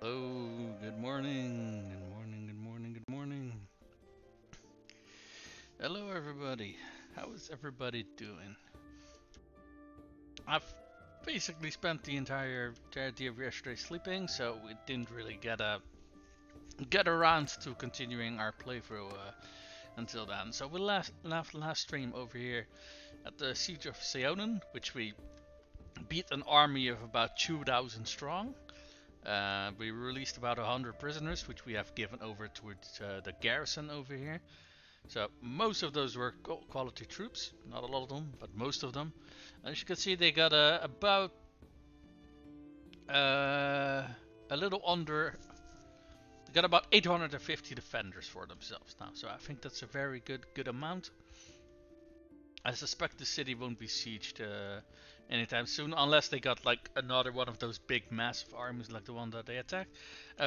Hello, good morning, good morning, good morning, good morning. Hello, everybody. How is everybody doing? I've basically spent the entirety of yesterday sleeping, so we didn't really get around to continuing our playthrough until then. So we left last stream over here at the Siege of Seonen, which we beat an army of about 2,000 strong. We released about 100 prisoners, which we have given over towards the garrison over here. So most of those were quality troops, not a lot of them, but most of them. As you can see, they got about a little under. They got about 850 defenders for themselves now. So I think that's a very good amount. I suspect the city won't be sieged anytime soon, unless they got like another one of those big massive armies like the one that they attacked.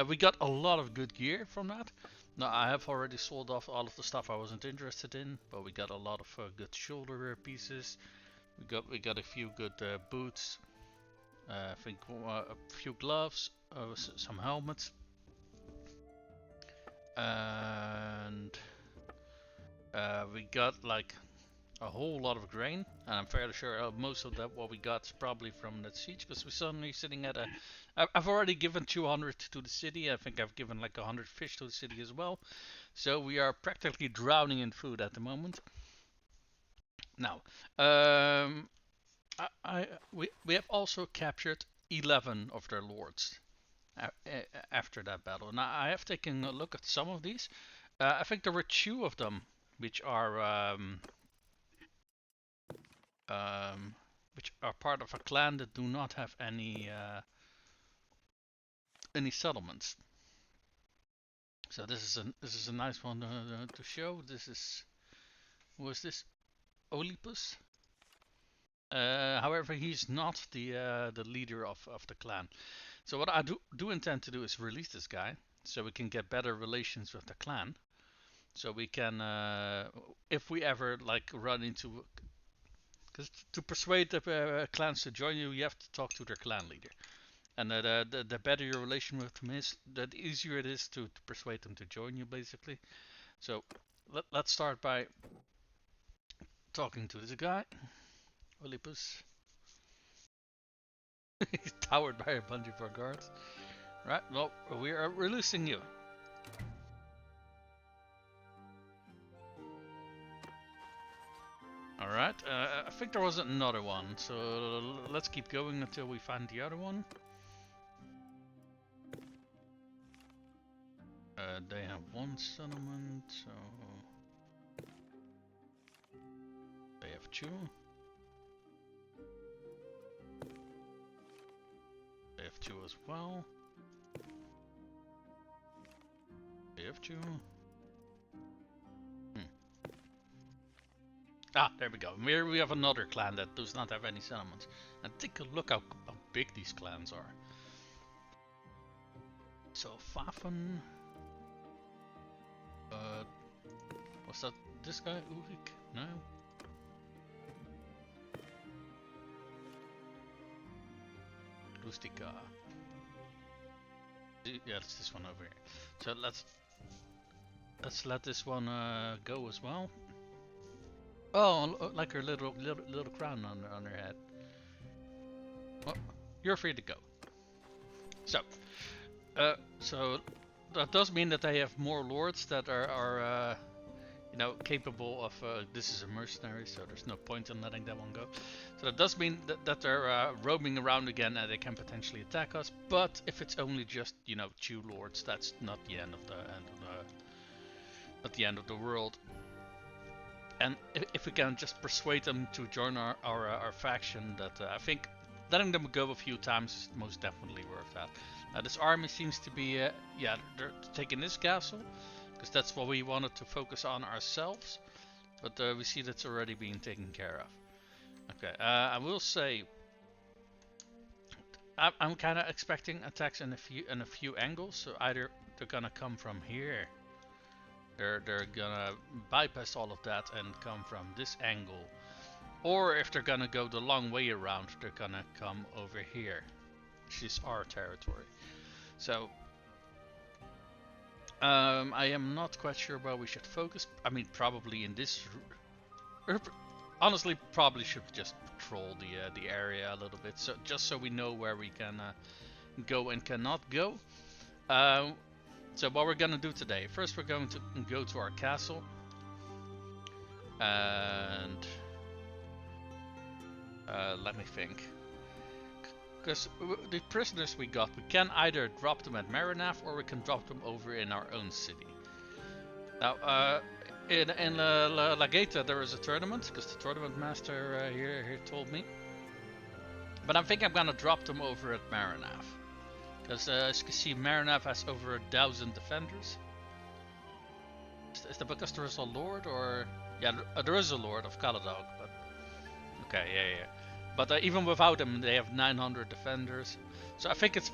We got a lot of good gear from that. Now I have already sold off all of the stuff I wasn't interested in, but we got a lot of good shoulder pieces. We got a few good boots. I think a few gloves, some helmets, and we got like a whole lot of grain, and I'm fairly sure most of that what we got is probably from that siege, because we're suddenly sitting at I've already given 200 to the city. I think I've given like 100 fish to the city as well, so we are practically drowning in food at the moment. Now, we have also captured 11 of their lords after that battle. Now I have taken a look at some of these. I think there were two of them which are which are part of a clan that do not have any settlements. So this is a nice one to show. This is, who is this? Olympus. However, he's not the leader of the clan. So what I do intend to do is release this guy, so we can get better relations with the clan. So we can, if we ever like run into, because to persuade the clans to join you, you have to talk to their clan leader. And the better your relation with them is, the easier it is to persuade them to join you, basically. So let's start by talking to this guy, Olympus. He's towered by a bunch of our guards. Right, well, we are releasing you. Alright, I think there was another one, so let's keep going until we find the other one. They have one settlement, so they have two. They have two as well. They have two. Ah, there we go. Here we have another clan that does not have any settlements. And take a look how big these clans are. So Fafen. Was that this guy, Uvik? No. Rustica. Yeah, it's this one over here. So let's let this one go as well. Oh, like her little crown on her head. Well, you're free to go. So, so that does mean that they have more lords that are you know, capable of. This is a mercenary, so there's no point in letting that one go. So that does mean that they're roaming around again, and they can potentially attack us. But if it's only just, you know, two lords, that's not the end of not the end of the world. And if we can just persuade them to join our faction, that I think letting them go a few times is most definitely worth that. This army seems to be, yeah, they're taking this castle, because that's what we wanted to focus on ourselves. But we see that's already being taken care of. Okay, I will say, I'm kind of expecting attacks in a few angles. So either they're gonna come from here. They're gonna bypass all of that and come from this angle, or if they're gonna go the long way around, they're gonna come over here, which is our territory. So I am not quite sure where we should focus. I mean, probably in this. Honestly, probably should just patrol the area a little bit, so just so we know where we can go and cannot go. So what we're gonna do today? First, we're going to go to our castle, and let me think. Because the prisoners we got, we can either drop them at Marinath or we can drop them over in our own city. Now, in La Gaeta there is a tournament, because the tournament master here told me. But I think I'm gonna drop them over at Marinath. Because as you can see, Marinath has over 1,000 defenders. Is that because there is a lord, or... Yeah, there is a lord of Caladog, but... Okay, yeah. But even without them, they have 900 defenders. So I think it's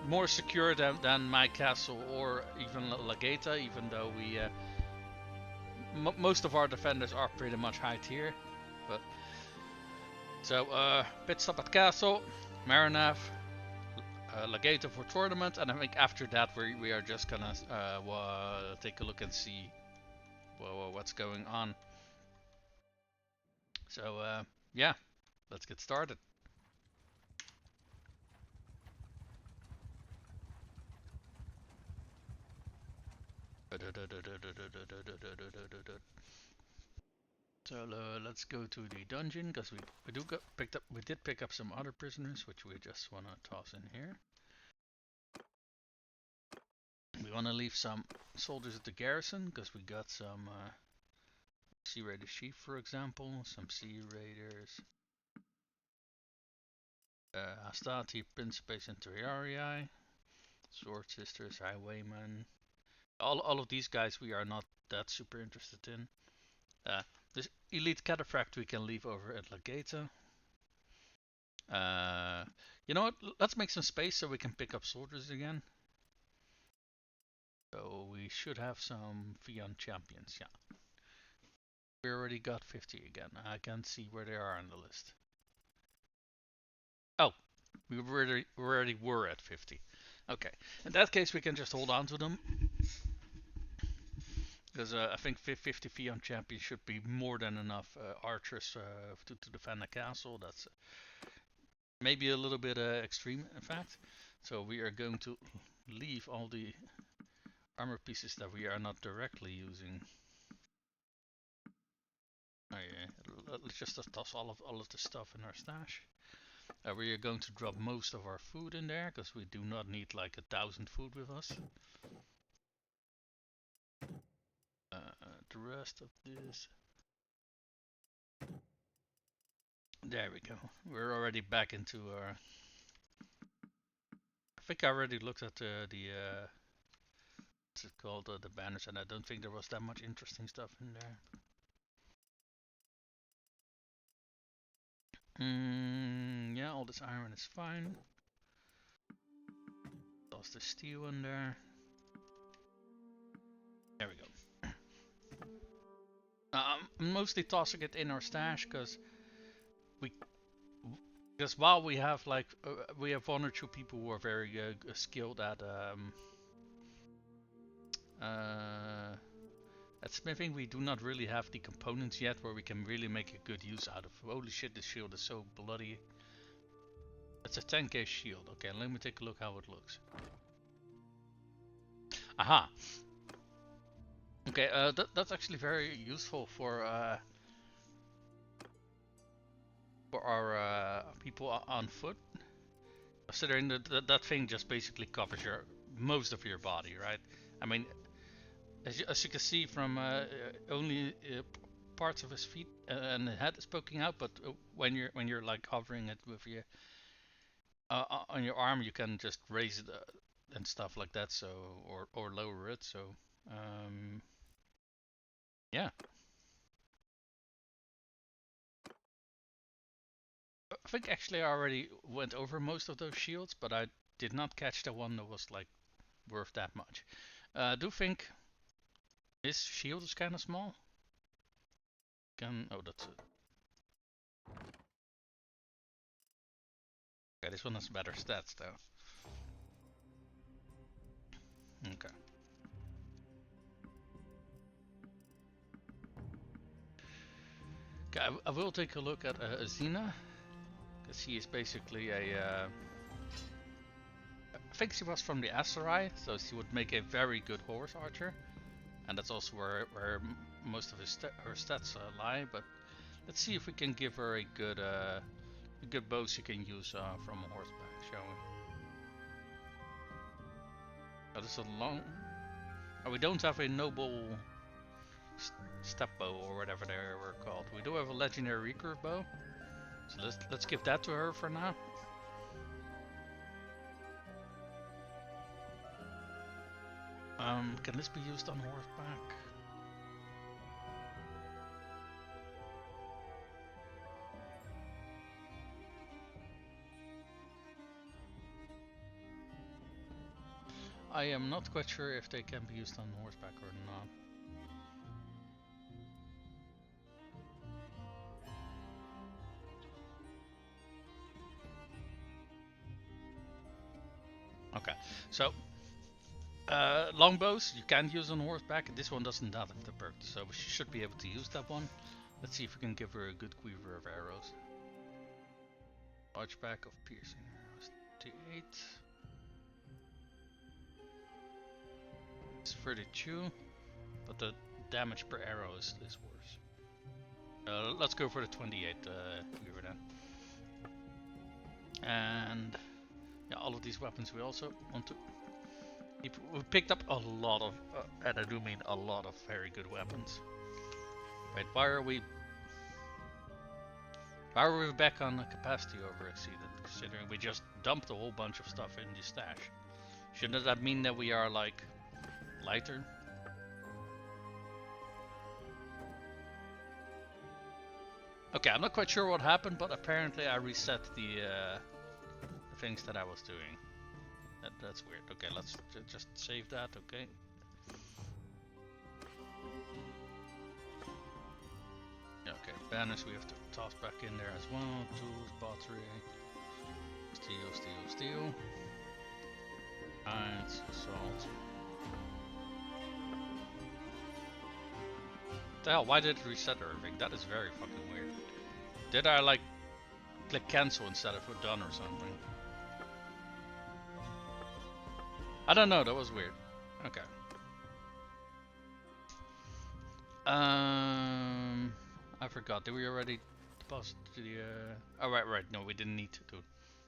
more secure than my castle or even La Gaeta, even though we... most of our defenders are pretty much high tier. But so, pit stop at castle, Marinath, La Gaeta for tournament, and I think after that we are just gonna take a look and see what's going on. So yeah, let's get started. So let's go to the dungeon, because we did pick up some other prisoners, which we just wanna toss in here. We wanna leave some soldiers at the garrison, because we got some Sea Raider Chief, for example, some Sea Raiders, Hastati, Principes Interiarii, Sword Sisters, Highwaymen. All of these guys we are not that super interested in. This Elite Cataphract we can leave over at La Gaeta. You know what? Let's make some space so we can pick up soldiers again. So we should have some Fion champions, yeah. We already got 50 again. I can't see where they are on the list. Oh, we already were at 50. Okay, in that case we can just hold on to them. Because I think 50 Fion champions should be more than enough archers to defend the castle. That's maybe a little bit extreme, in fact. So we are going to leave all the armor pieces that we are not directly using. Oh yeah, let's just toss all of the stuff in our stash. We are going to drop most of our food in there, because we do not need like 1,000 food with us. The rest of this. There we go. We're already back into our... I think I already looked at the what's it called, the banners, and I don't think there was that much interesting stuff in there. Yeah, all this iron is fine. Toss the steel in there. There we go. I'm mostly tossing it in our stash because while we have like we have 1 or 2 people who are very skilled at smithing, we do not really have the components yet where we can really make a good use out of. Holy shit, this shield is so bloody. It's a 10k shield. Okay, let me take a look how it looks. Aha. Okay, that's actually very useful for our people on foot. Considering that thing just basically covers most of your body, right? I mean, as you can see from only parts of his feet and the head is poking out, but when you're like hovering it with your on your arm, you can just raise it and stuff like that, so or lower it. So yeah. I think actually I already went over most of those shields, but I did not catch the one that was like worth that much. I do think this shield is kind of small. Oh, that's it. Okay, this one has better stats though. Okay. Okay, I will take a look at Azina, because she is basically a. I think she was from the Aserai, so she would make a very good horse archer, and that's also where most of her stats lie. But let's see if we can give her a good bow she can use from a horseback, shall we? That is a long. Oh, we don't have a noble step bow or whatever they were called. We do have a legendary recurve bow, so let's give that to her for now. Can this be used on horseback? I am not quite sure if they can be used on horseback or not. Okay, so longbows you can use on horseback. This one doesn't have the perk, so she should be able to use that one. Let's see if we can give her a good quiver of arrows. Archback of piercing arrows, 8. It's 32, but the damage per arrow is worse. Let's go for the 28 quiver then. And yeah, all of these weapons we also want to. We picked up a lot of, and I do mean a lot of very good weapons. Wait, why are we back on the capacity over exceeded? Considering we just dumped a whole bunch of stuff in the stash. Shouldn't that mean that we are like lighter? Okay, I'm not quite sure what happened, but apparently I reset the things that I was doing. That's weird. Okay, let's just save that, okay. Okay, banners we have to toss back in there as well. Tools, battery, steel. Iron, salt. What the hell, why did it reset everything? That is very fucking weird. Did I like click cancel instead of done or something? I don't know, that was weird. Okay. I forgot. Did we already deposit the oh right, no, we didn't need to do it.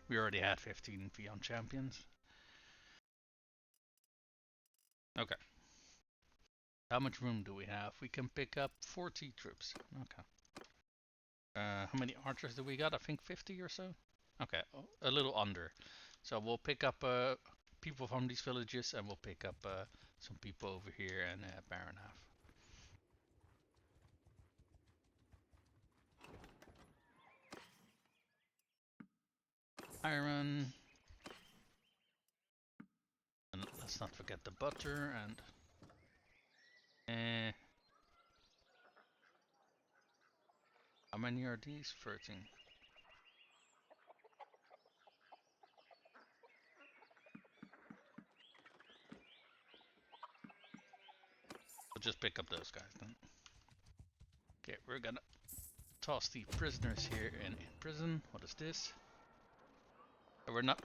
We already had 15 Beyond Champions. Okay. How much room do we have? We can pick up 40 troops. Okay. How many archers do we got? I think 50 or so? Okay, a little under. So we'll pick up people from these villages, and we'll pick up some people over here and Baronhaf. Iron. And let's not forget the butter and how many are these? 13. We'll just pick up those guys then. Okay, we're gonna toss the prisoners here in prison. What is this? We're not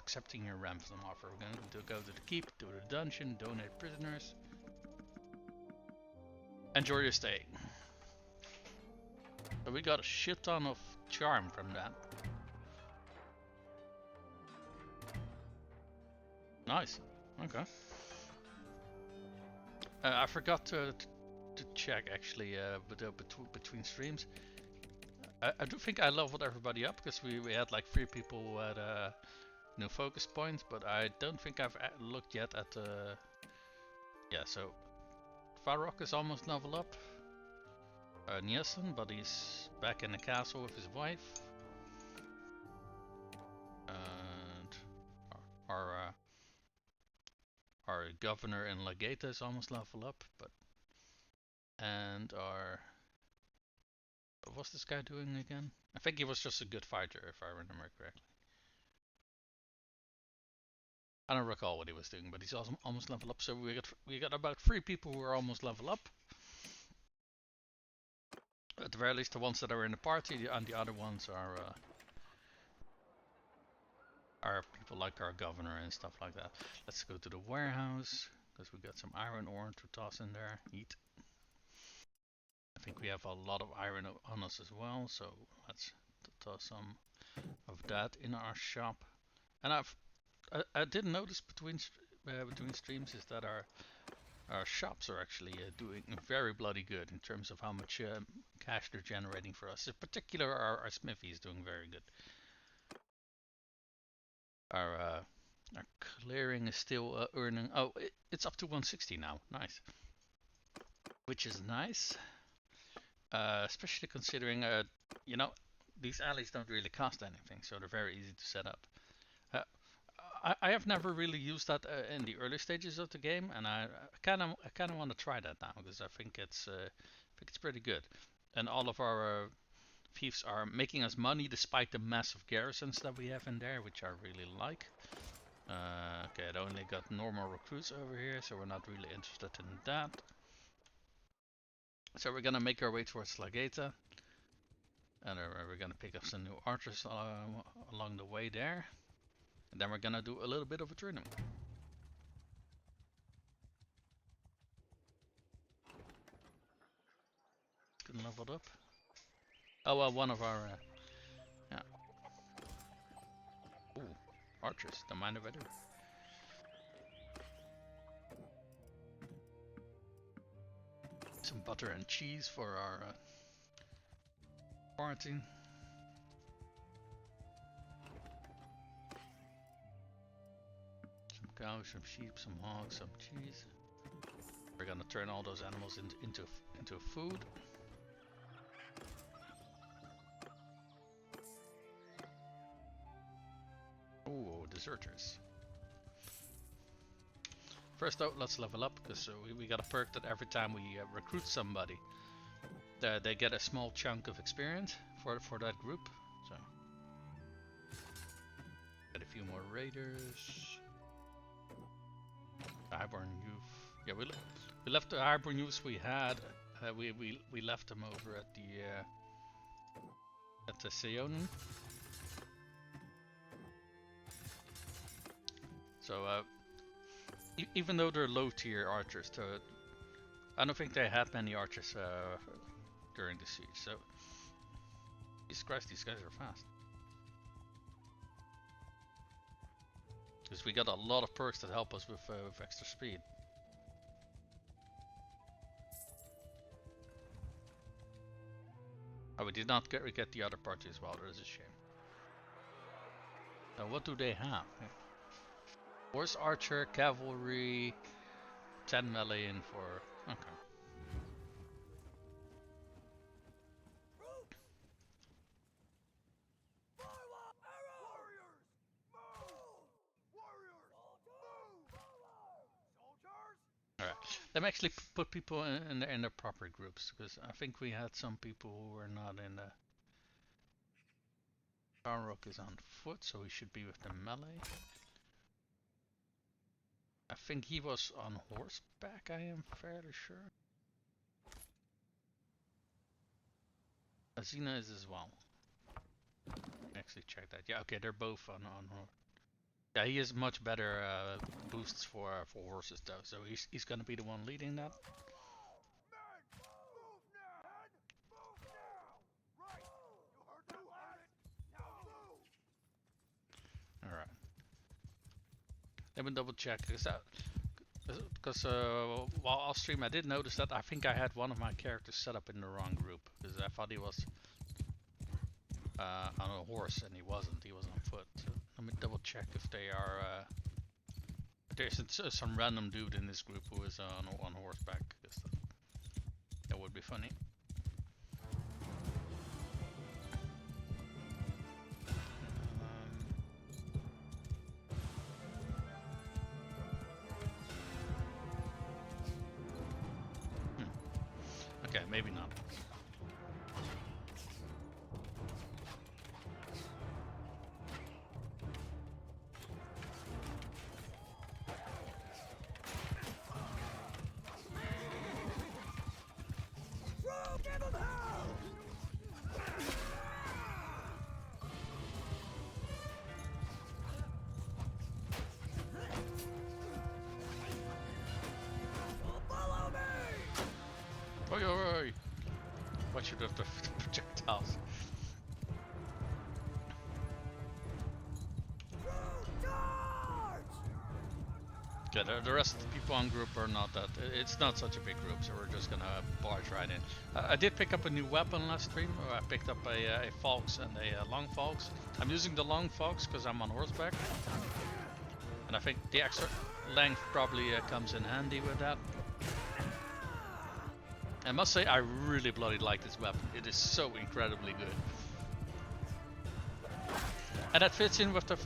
accepting your ransom offer. We're going to go to the keep, do the dungeon, donate prisoners. Enjoy your stay. So we got a shit ton of charm from that. Nice. Okay. I forgot to check actually between streams. I do think I leveled everybody up because we had like 3 people who had new focus points, but I don't think I've looked yet at yeah, so Farok is almost level up. Nielsen, but he's back in the castle with his wife. And our governor in Legata is almost level up, but and our what was this guy doing again? I think he was just a good fighter, if I remember correctly. I don't recall what he was doing, but he's also almost level up. So we got about 3 people who are almost level up. At the very least, the ones that are in the party, and the other ones are people like our governor and stuff like that. Let's go to the warehouse, because we got some iron ore to toss in there. Eat. I think we have a lot of iron on us as well, so let's toss some of that in our shop. And I did notice between streams is that our shops are actually doing very bloody good in terms of how much cash they're generating for us. In particular, our smithy is doing very good. Our clearing is still earning. Oh, it's up to 160 now. Nice, which is nice, especially considering you know, these alleys don't really cost anything, so they're very easy to set up. I have never really used that in the early stages of the game, and I kind of want to try that now because I think it's pretty good. And all of our thieves are making us money despite the massive garrisons that we have in there, which I really like. Okay, I only got normal recruits over here, so we're not really interested in that. So we're gonna make our way towards Slageta, and we're gonna pick up some new archers along the way there. And then we're gonna do a little bit of a tournament. Couldn't level it up. Oh well, one of our yeah. Ooh, archers. Don't mind if I do. Some butter and cheese for our party. Some cows, some sheep, some hogs, some cheese. We're gonna turn all those animals into food. Ooh, deserters. First though, let's level up, because we got a perk that every time we recruit somebody, they get a small chunk of experience for that group. So, get a few more raiders. Highborn youth. Yeah, we left the Highborn youths we had. We left them over at the Seonen. So even though they're low tier archers, I don't think they had many archers during the siege. So Jesus Christ, these guys are fast. Because we got a lot of perks that help us with extra speed. Oh, we did not get the other party as well. That is a shame. Now, what do they have? Horse archer, cavalry, 10 melee in for. Okay. Alright, let me actually put people in their proper groups, because I think we had some people who were not in the. Balrog is on foot, so he should be with the melee. I think he was on horseback, I am fairly sure. Azina is as well. Actually check that. Yeah, okay, they're both on horse. Yeah, he has much better boosts for horses though, so he's gonna be the one leading that. Alright. Let me double check, because while off stream I did notice that I think I had one of my characters set up in the wrong group, because I thought he was on a horse and he wasn't on foot. So let me double check if they are there's some random dude in this group who is on horseback, because that would be funny. Okay, maybe not. oi! What should have the projectiles? Okay, the rest of the people on group are not that. It's not such a big group, so we're just gonna barge right in. I did pick up a new weapon last stream. I picked up a Fox and a Long Fox. I'm using the Long Fox because I'm on horseback. And I think the extra length probably comes in handy with that. I must say, I really bloody like this weapon. It is so incredibly good. And that fits in with the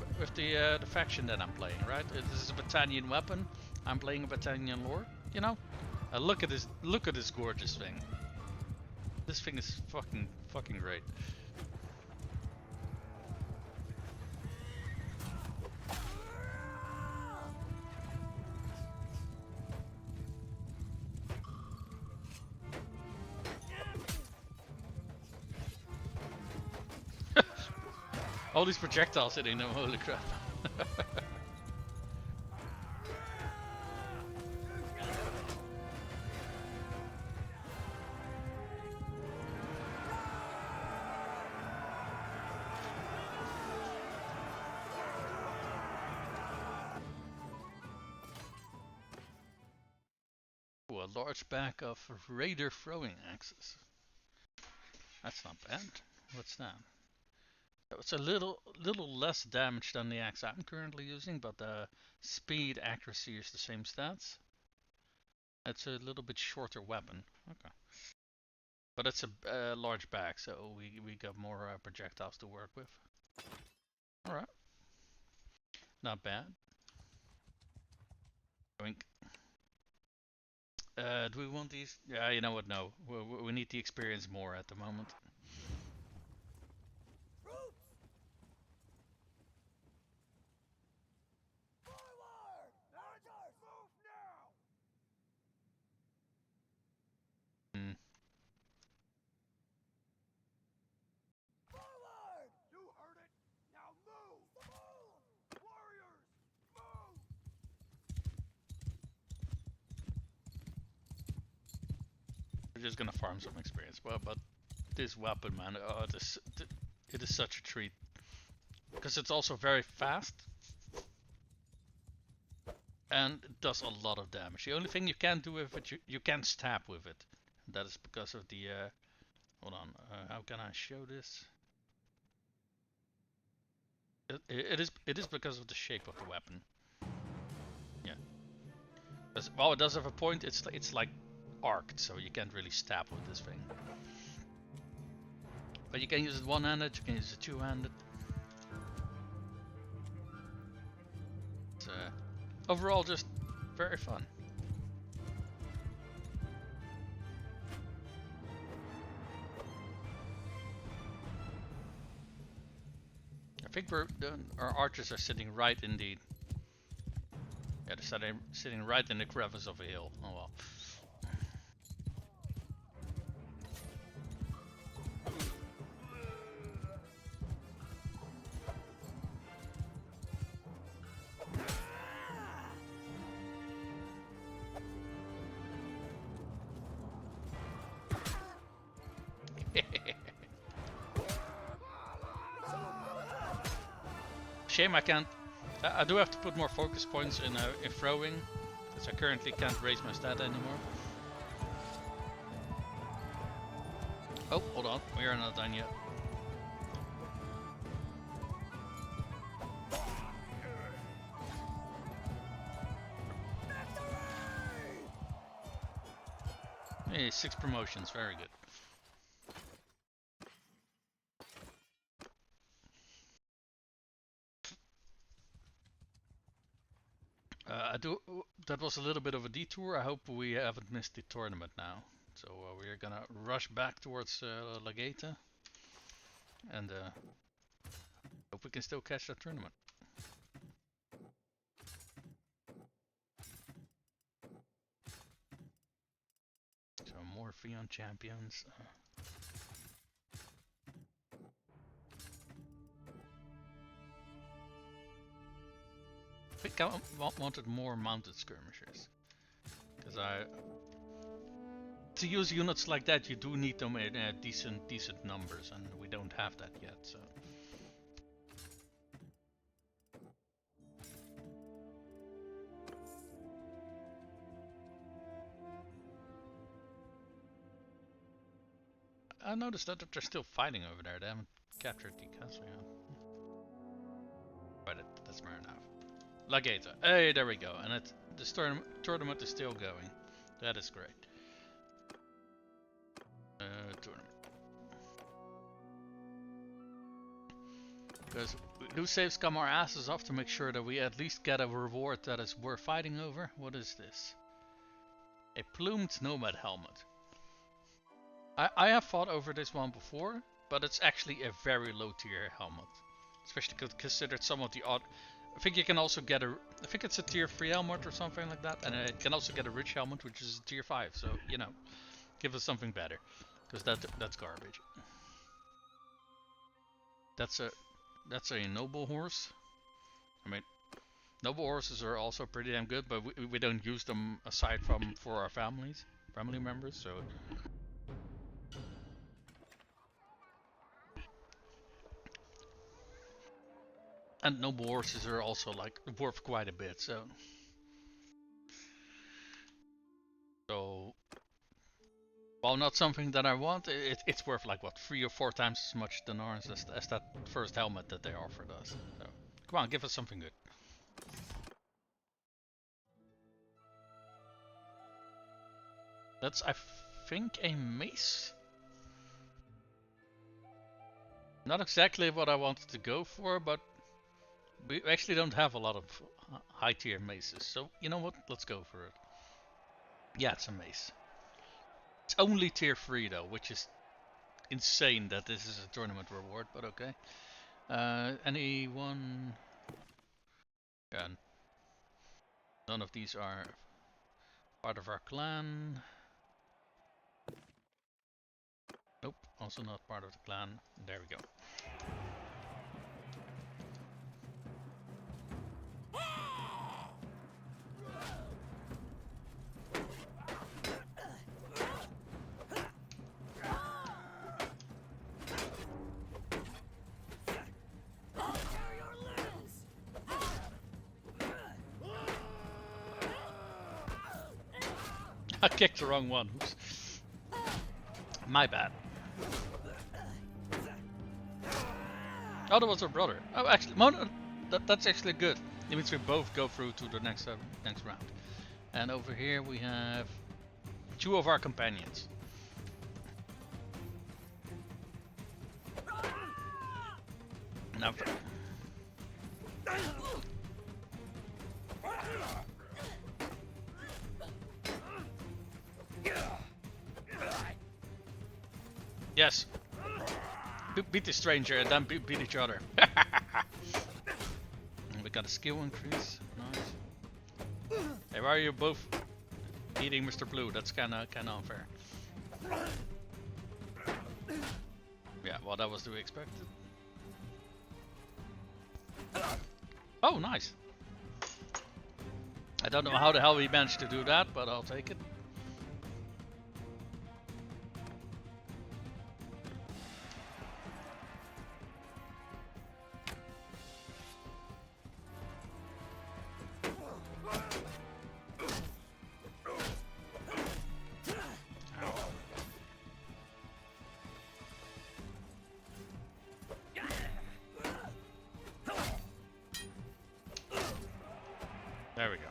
faction that I'm playing, right? This is a Battanian weapon. I'm playing a Battanian lord, you know. Look at this gorgeous thing. This thing is fucking great. All these projectiles hitting them, holy crap. Ooh, a large bag of raider throwing axes. That's not bad. What's that? It's a little less damage than the axe I'm currently using, but the speed accuracy is the same stats. It's a little bit shorter weapon. Okay. But it's a large bag, so we got more projectiles to work with. Alright. Not bad. Wink. Do we want these? Yeah, you know what, no. We need the experience more at the moment. Hmm. We're just gonna farm some experience, but this weapon, man, oh, it is such a treat. Because it's also very fast. And it does a lot of damage. The only thing you can't do with it, you can't stab with it. That is because of the, hold on, how can I show this? It is because of the shape of the weapon. Yeah. While it does have a point, it's like arced, so you can't really stab with this thing. But you can use it one-handed, you can use it two-handed. It's overall just very fun. I think our archers are sitting right indeed. Yeah, they're sitting right in the crevice of a hill. Oh well. Shame I can't. I do have to put more focus points in throwing, because I currently can't raise my stat anymore. Oh, hold on, we are not done yet. Hey, 6 promotions, very good. That was a little bit of a detour. I hope we haven't missed the tournament now. So we're gonna rush back towards Lageta, and hope we can still catch that tournament. So more Fion champions. I think I wanted more mounted skirmishers, because to use units like that, you do need them in decent numbers, and we don't have that yet. So. I noticed that they're still fighting over there. They haven't captured the castle yet. But that's fair enough. Lageta. Hey, there we go. And this tournament is still going. That is great. Tournament. Because we do save scum our asses off to make sure that we at least get a reward that is worth fighting over. What is this? A plumed nomad helmet. I have fought over this one before, but it's actually a very low tier helmet. Especially considered some of the odd... I think you can also get a... I think it's a tier 3 helmet or something like that. And it can also get a rich helmet, which is a tier 5. So, you know, give us something better. Because that's garbage. That's a noble horse. I mean, noble horses are also pretty damn good, but we don't use them aside from for our family members, so... And noble horses are also like worth quite a bit, so while not something that I want, it's worth like what 3 or 4 times as much dinars as that first helmet that they offered us. So come on, give us something good. That's I think a mace. Not exactly what I wanted to go for, but we actually don't have a lot of high tier maces, so you know what? Let's go for it. Yeah, it's a mace. It's only tier 3 though, which is insane that this is a tournament reward, but okay. Anyone? Yeah. None of these are part of our clan. Nope, also not part of the clan. There we go. I kicked the wrong one. Oops. My bad. Oh, that was our brother. Oh, actually, that's actually good. It means we both go through to the next round. And over here we have 2 of our companions. Now. Yes. Beat the stranger and then beat each other. We got a skill increase. Nice. Hey, why are you both eating Mr. Blue? That's kinda unfair. Yeah, well, that was to be expected. Oh, nice. I don't know how the hell we managed to do that, but I'll take it. There we go.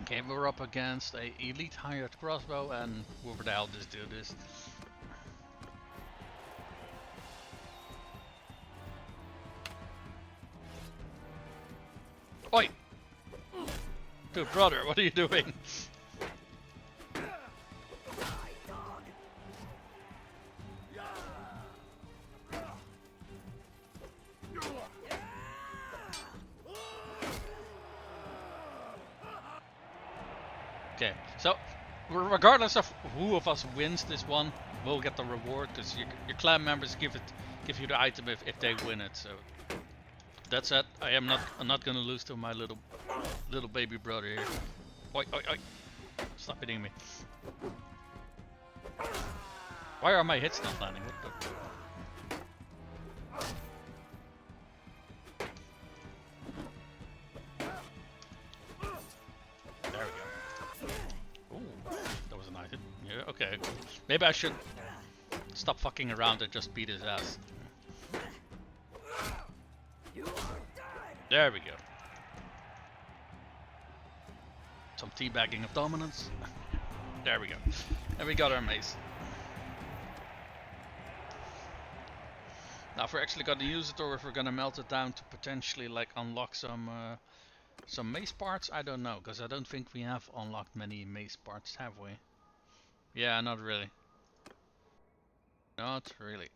Okay, we're up against a elite hired crossbow, and whoever the hell this dude is. Oi! Dude, brother, what are you doing? Okay, so regardless of who of us wins this one, we'll get the reward because your clan members give you the item if they win it. So that's it. I'm not gonna lose to my little baby brother here. Oi, oi, oi. Stop hitting me. Why are my hits not landing? What the... There we go. Ooh, that was a nice hit. Yeah, okay. Maybe I should stop fucking around and just beat his ass. There we go. Some teabagging of dominance. There we go. And we got our mace. Now if we're actually gonna use it or if we're gonna melt it down to potentially like unlock some mace parts, I don't know, because I don't think we have unlocked many mace parts, have we? Yeah, not really. Not really.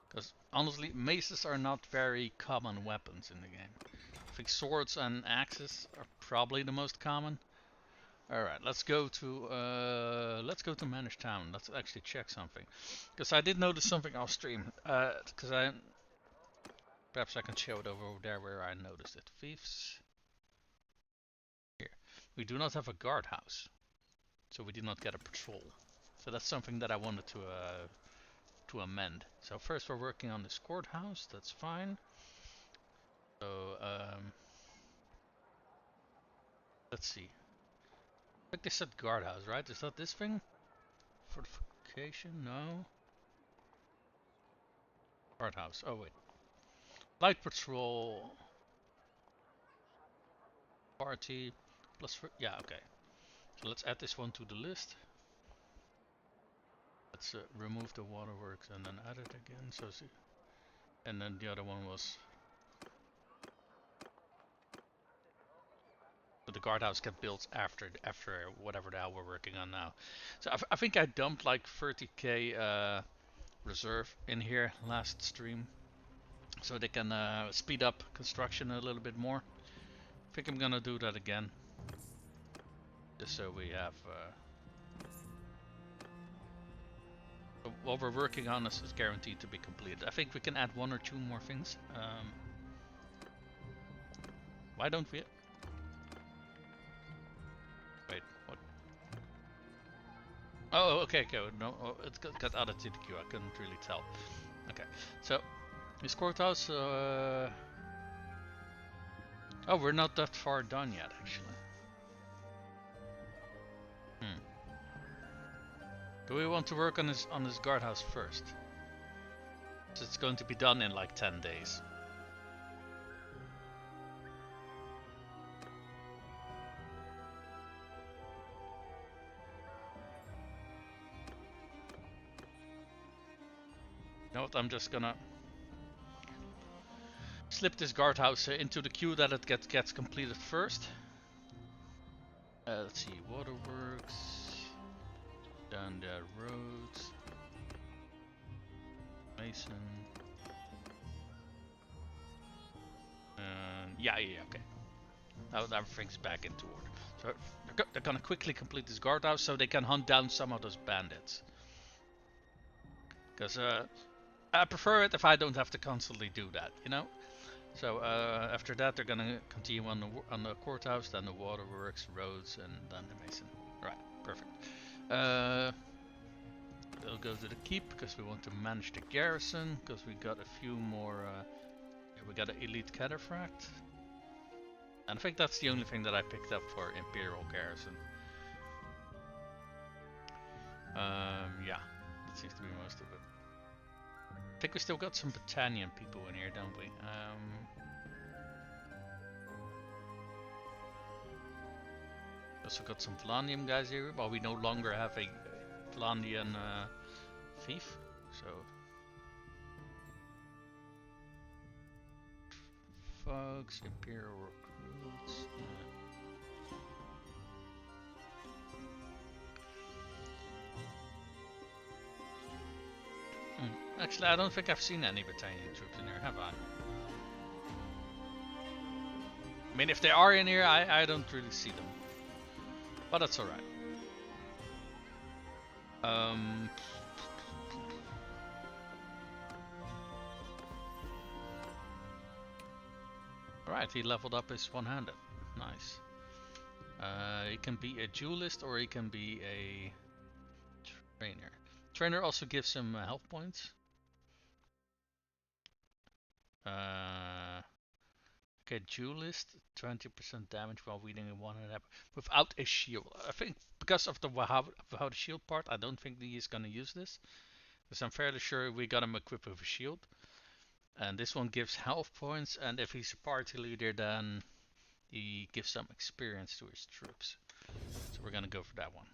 Because honestly, maces are not very common weapons in the game. I think swords and axes are probably the most common. Alright, let's go to Manage Town. Let's actually check something. Because I did notice something off stream. Perhaps I can show it over there where I noticed it. Thieves. Here. We do not have a guardhouse. So we did not get a patrol. So that's something that I wanted to amend. So first we're working on this courthouse. That's fine. So let's see. I think they said guardhouse, right? Is that this thing? Fortification? No. Guardhouse. Oh wait. Light patrol. Party. Plus for, yeah, okay. So let's add this one to the list. Let's remove the waterworks and then add it again. So see. And then the other one was. But the guardhouse get built after whatever the hell we're working on now. So I think I dumped like 30k reserve in here last stream, so they can speed up construction a little bit more. I think I'm gonna do that again, just so we have. What we're working on is guaranteed to be completed. I think we can add 1 or 2 more things. Why don't we? Wait, what? Oh, okay, no, it got added to the queue. I couldn't really tell. Okay, so this courthouse. Oh, we're not that far done yet, actually. Do we want to work on this guardhouse first? So it's going to be done in like 10 days. You know what? I'm just gonna slip this guardhouse into the queue that it gets completed first. Let's see, waterworks, down there, roads, mason, and yeah, okay. Now everything's back into order. So they're gonna quickly complete this guardhouse so they can hunt down some of those bandits. Because I prefer it if I don't have to constantly do that, you know. So after that, they're gonna continue on the courthouse, then the waterworks, roads, and then the mason. Right, perfect. They'll go to the keep because we want to manage the garrison. Because we got a few more. We got an elite cataphract, and I think that's the only thing that I picked up for imperial garrison. Yeah, that seems to be most of it. I think we still got some Britannian people in here, don't we? Also got some Vlandian guys here, but we no longer have a Vlandian thief, so thugs, imperial recruits. Actually, I don't think I've seen any Britannian troops in here, have I? I mean, if they are in here, I don't really see them. But that's alright. Alright, he leveled up his one-handed. Nice. He can be a duelist or he can be a trainer. Trainer also gives him health points. Okay, duelist, 20% damage while wielding a one-handed weapon without a shield. I think because of the how the shield part, I don't think he is gonna use this. Because I'm fairly sure we got him equipped with a shield. And this one gives health points, and if he's a party leader, then he gives some experience to his troops. So we're gonna go for that one.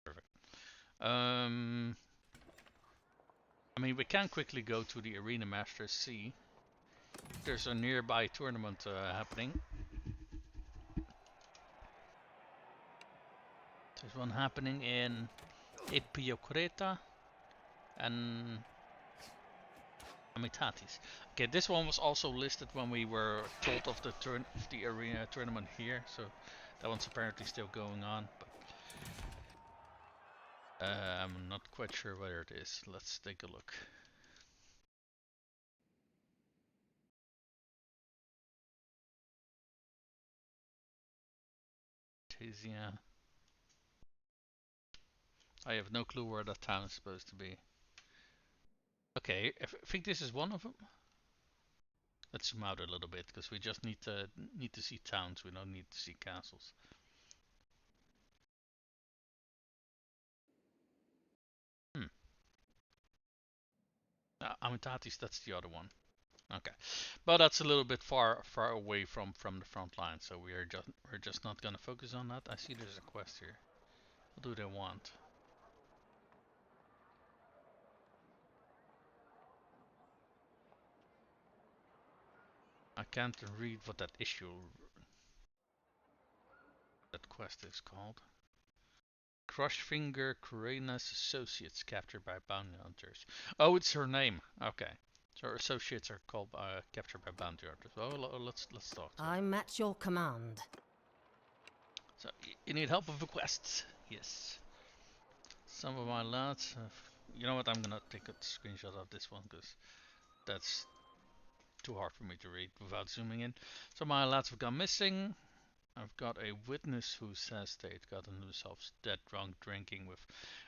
Perfect. I mean, we can quickly go to the Arena Masters, see if there's a nearby tournament happening. There's one happening in Epiokreta and Amitatis. Okay, this one was also listed when we were told of the arena tournament here, so that one's apparently still going on. But I'm not quite sure where it is. Let's take a look. Tasia. I have no clue where that town is supposed to be. Okay, I think this is one of them. Let's zoom out a little bit because we just need to see towns. We don't need to see castles. Amitatis, that's the other one. Okay, but that's a little bit far away from the front line, so we're just not gonna focus on that. I see there's a quest here. What do they want? I can't read what that quest is called. Crushfinger Kurena's associates captured by bounty hunters. Oh, it's her name. Okay. So her associates are called captured by bounty hunters. Well, let's talk to her. I'm at your command. So you need help with the quests? Yes. Some of my lads have... You know what? I'm gonna take a screenshot of this one because that's too hard for me to read without zooming in. So my lads have gone missing. I've got a witness who says they'd gotten themselves dead drunk drinking with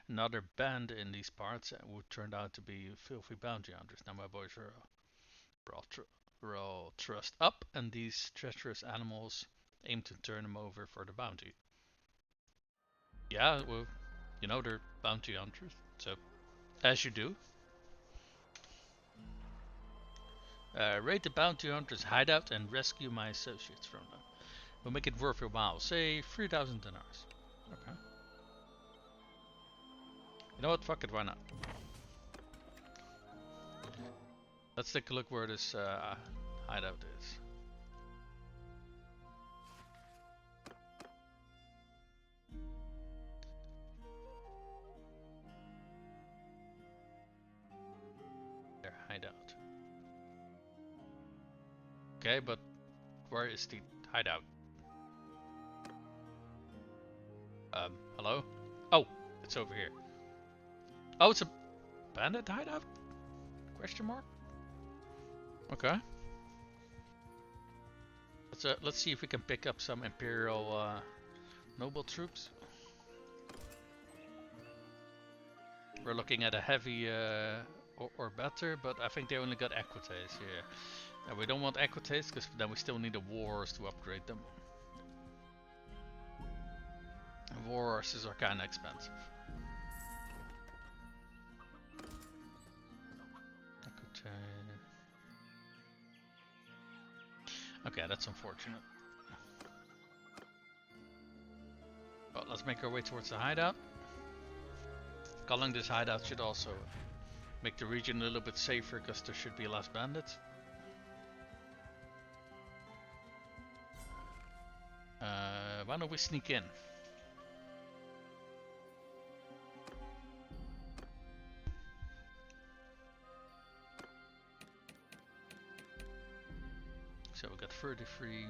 another band in these parts who turned out to be filthy bounty hunters. Now my boys are all trussed up, and these treacherous animals aim to turn them over for the bounty. Yeah, well, you know they're bounty hunters, so as you do. Raid the bounty hunters' hideout and rescue my associates from them. We'll make it worth your while. Say 3,000 dinars. Okay. You know what? Fuck it. Why not? Let's take a look where this hideout is. Their hideout. Okay, but where is the hideout? Hello? Oh, it's over here. Oh, it's a bandit hideout? Question mark? Okay. Let's see if we can pick up some Imperial noble troops. We're looking at a heavy or better, but I think they only got equites here. And we don't want equites because then we still need a war horse to upgrade them. And war horses are kinda expensive. Okay, that's unfortunate. Well, let's make our way towards the hideout. Calling this hideout should also make the region a little bit safer because there should be less bandits. Why don't we sneak in? So we got 33.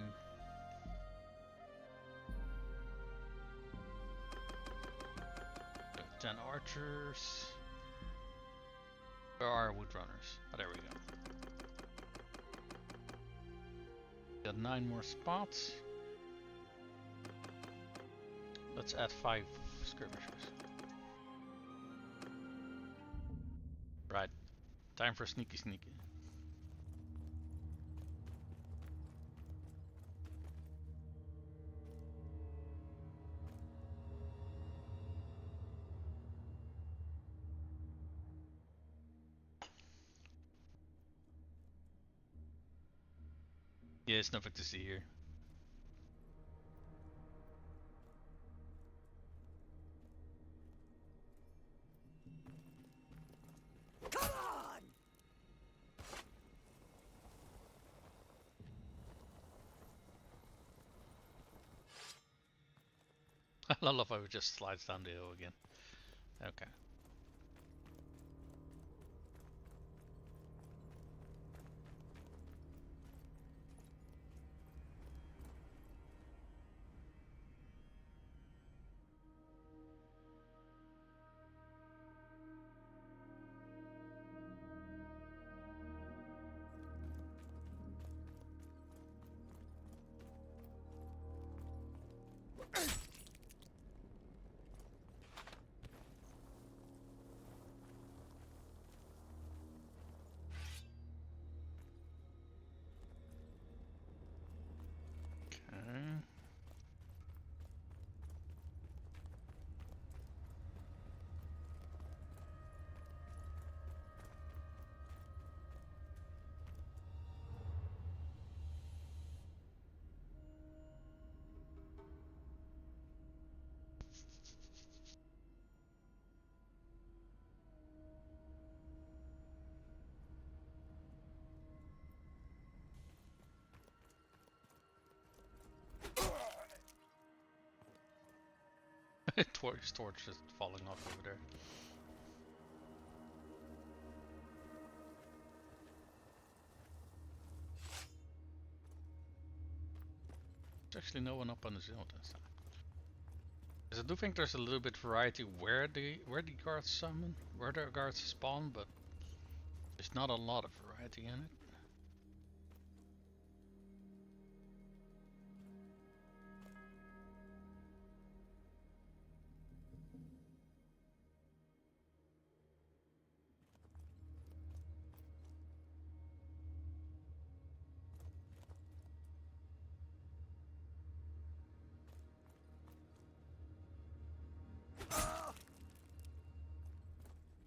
Got 10 archers. Where are wood runners? Oh, there we go. got 9 more spots. Let's add 5 skirmishers. Right, time for sneaky sneaky. Yeah, it's nothing to see here. Come on! I love how it just slides down the hill again. Okay. Okay. Torch just falling off over there. There's actually no one up on the hill this time. Because I do think there's a little bit variety where the guards summon, where the guards spawn, but there's not a lot of variety in it.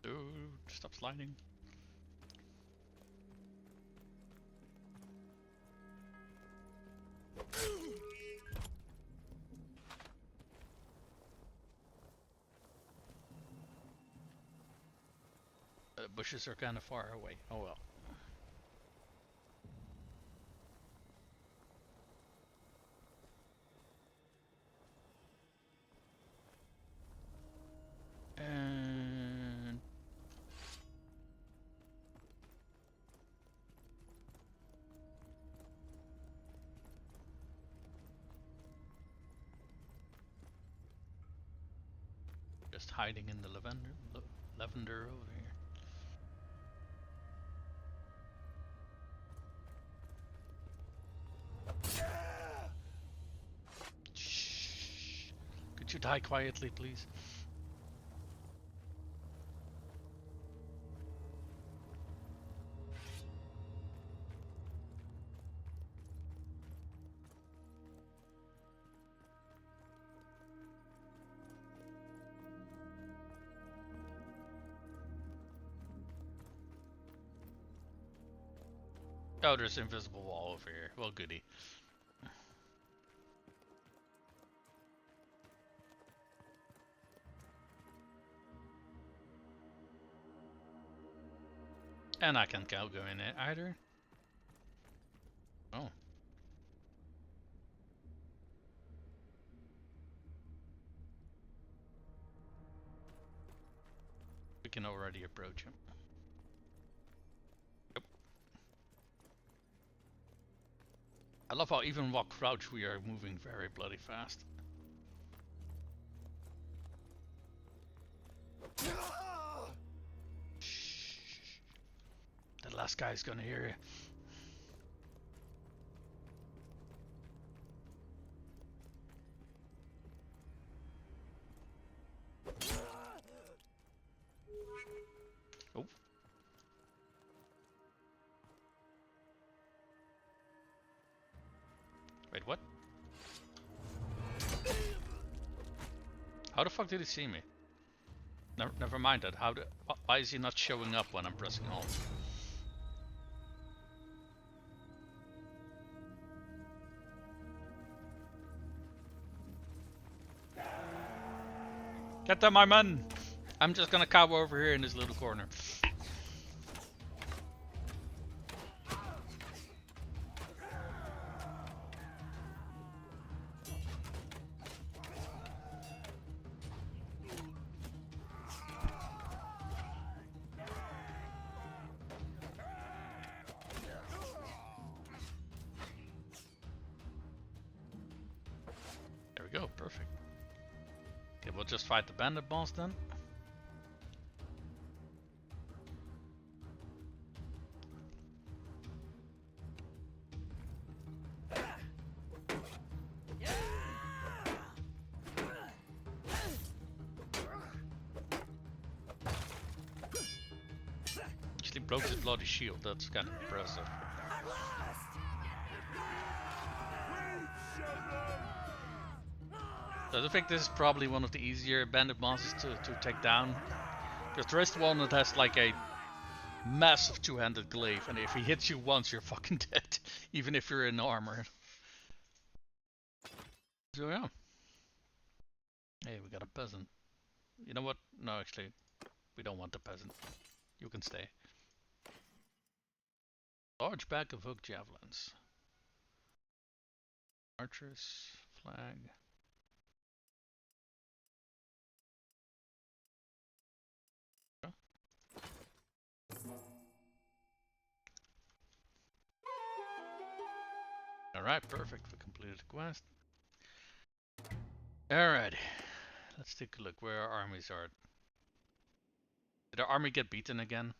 Dude, stop sliding. The bushes are kind of far away. Oh well. And just hiding in the lavender over here. Shh. Could you die quietly, please? Oh, there's an invisible wall over here. Well, goody. And I can't go in it either. Oh. We can already approach him. Yep. I love how even while crouched we are moving very bloody fast. Shh. The last guy's gonna hear you. Wait, what? How the fuck did he see me? Never mind that. Why is he not showing up when I'm pressing Alt? Get them, my man! I'm just gonna cower over here in this little corner. There we go, perfect. Okay, we'll just fight the bandit boss then. Actually broke his bloody shield, that's kind of impressive. So I think this is probably one of the easier bandit bosses to take down. Because the rest one, it has like a massive two-handed glaive, and if he hits you once, you're fucking dead, even if you're in armor. So yeah. Hey, we got a peasant. You know what? No, actually, we don't want the peasant. You can stay. Large bag of hooked javelins. Archers, flag. Alright, perfect. We completed the quest. Alright. Let's take a look where our armies are. Did our army get beaten again?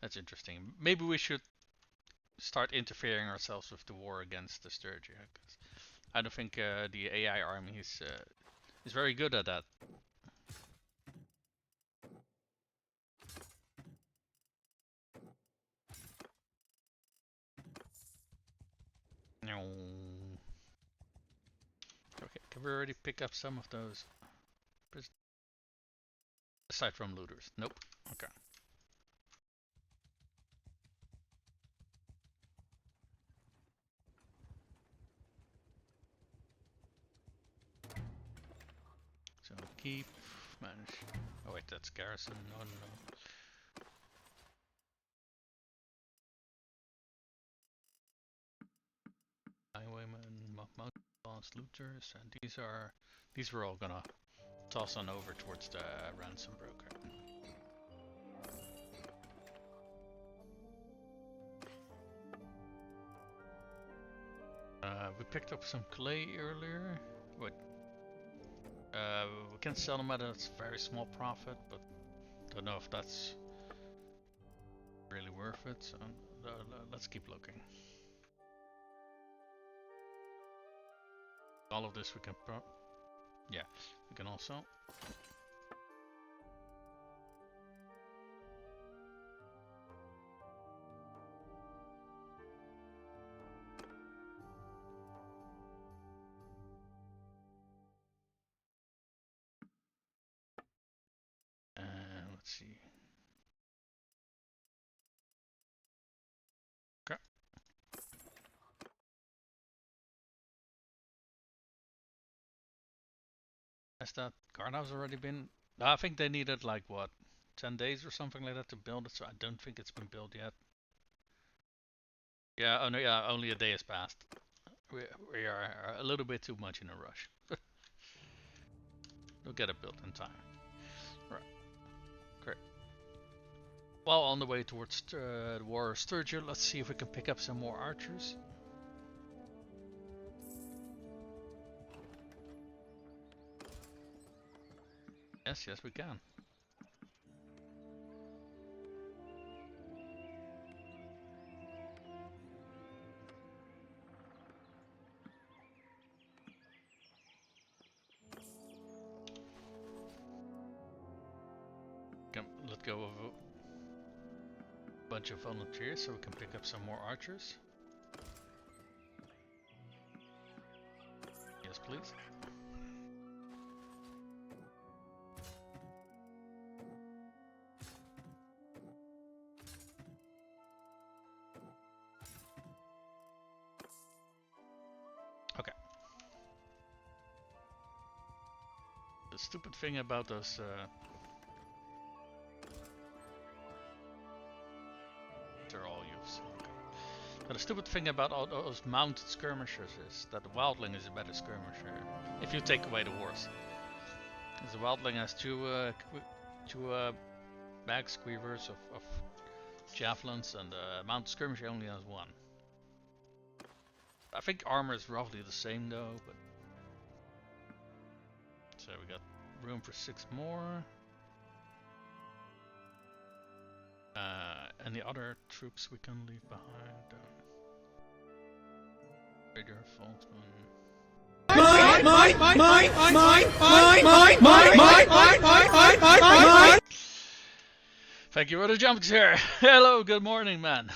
That's interesting. Maybe we should start interfering ourselves with the war against the Sturgia. Cause I don't think the AI army is very good at that. No. Okay, can we already pick up some of those? Aside from looters. Nope. Okay. So keep, manage. Oh wait, that's garrison. No, no, no. Highwaymen, mountain boss, looters, and these were all gonna toss on over towards the ransom broker. We picked up some clay earlier. What? We can sell them at a very small profit, but don't know if that's really worth it. So let's keep looking. All of this we can yeah, we can also. Let's see. Okay. Has that guardhouse already been? I think they needed like what, 10 days or something like that to build it, so I don't think it's been built yet. Yeah, oh no, yeah, only a day has passed. We are a little bit too much in a rush. We'll get it built in time. Right. Great. Well, on the way towards the War of Sturgia, let's see if we can pick up some more archers. Yes, we can. Come, let go of bunch of volunteers so we can pick up some more archers. Yes, please. Okay. The stupid thing about those they're all youths. Okay. But the stupid thing about all those mounted skirmishers is that the wildling is a better skirmisher if you take away the horse. Because the wildling has two bag squeevers of javelins, and the mounted skirmisher only has one. I think armor is roughly the same though, but so we got room for 6 more. Any other troops we can leave behind? Raider, Falkman. Thank you for the jump scare. Hello, good morning, man.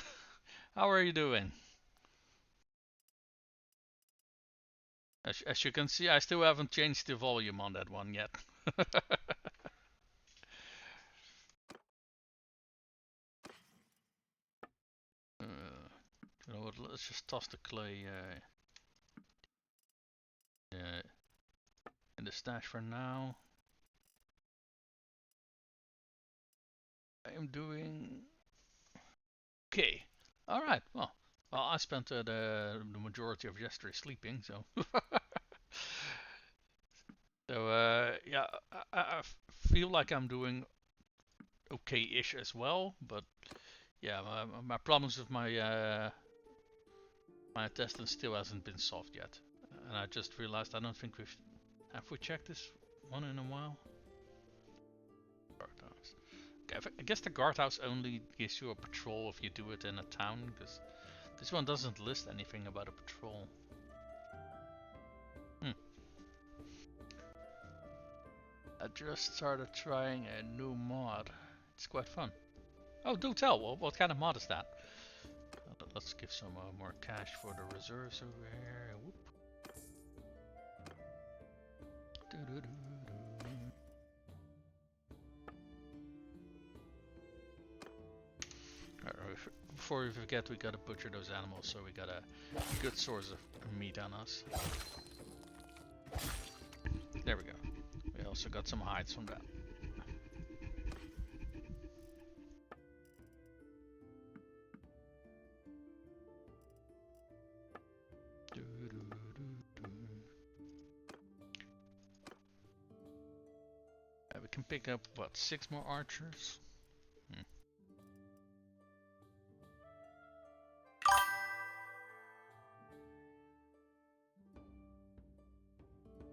How are you doing? As you can see, I still haven't changed the volume on that one yet. You know what? Let's just toss the clay in the stash for now. I am doing okay. All right. Well, I spent the majority of yesterday sleeping, so. So yeah, I feel like I'm doing okay-ish as well, but yeah, my problems with my my intestine still hasn't been solved yet, and I just realized I don't think have we checked this one in a while. Guardhouse. Okay, I guess the guardhouse only gives you a patrol if you do it in a town, because this one doesn't list anything about a patrol. I just started trying a new mod. It's quite fun. Oh, do tell. Well, what kind of mod is that? Let's give some more cash for the reserves over here. Whoop. Before we forget, we gotta butcher those animals, so we got a good source of meat on us. There we go. We also got some hides from that. We can pick up, what, 6 more archers?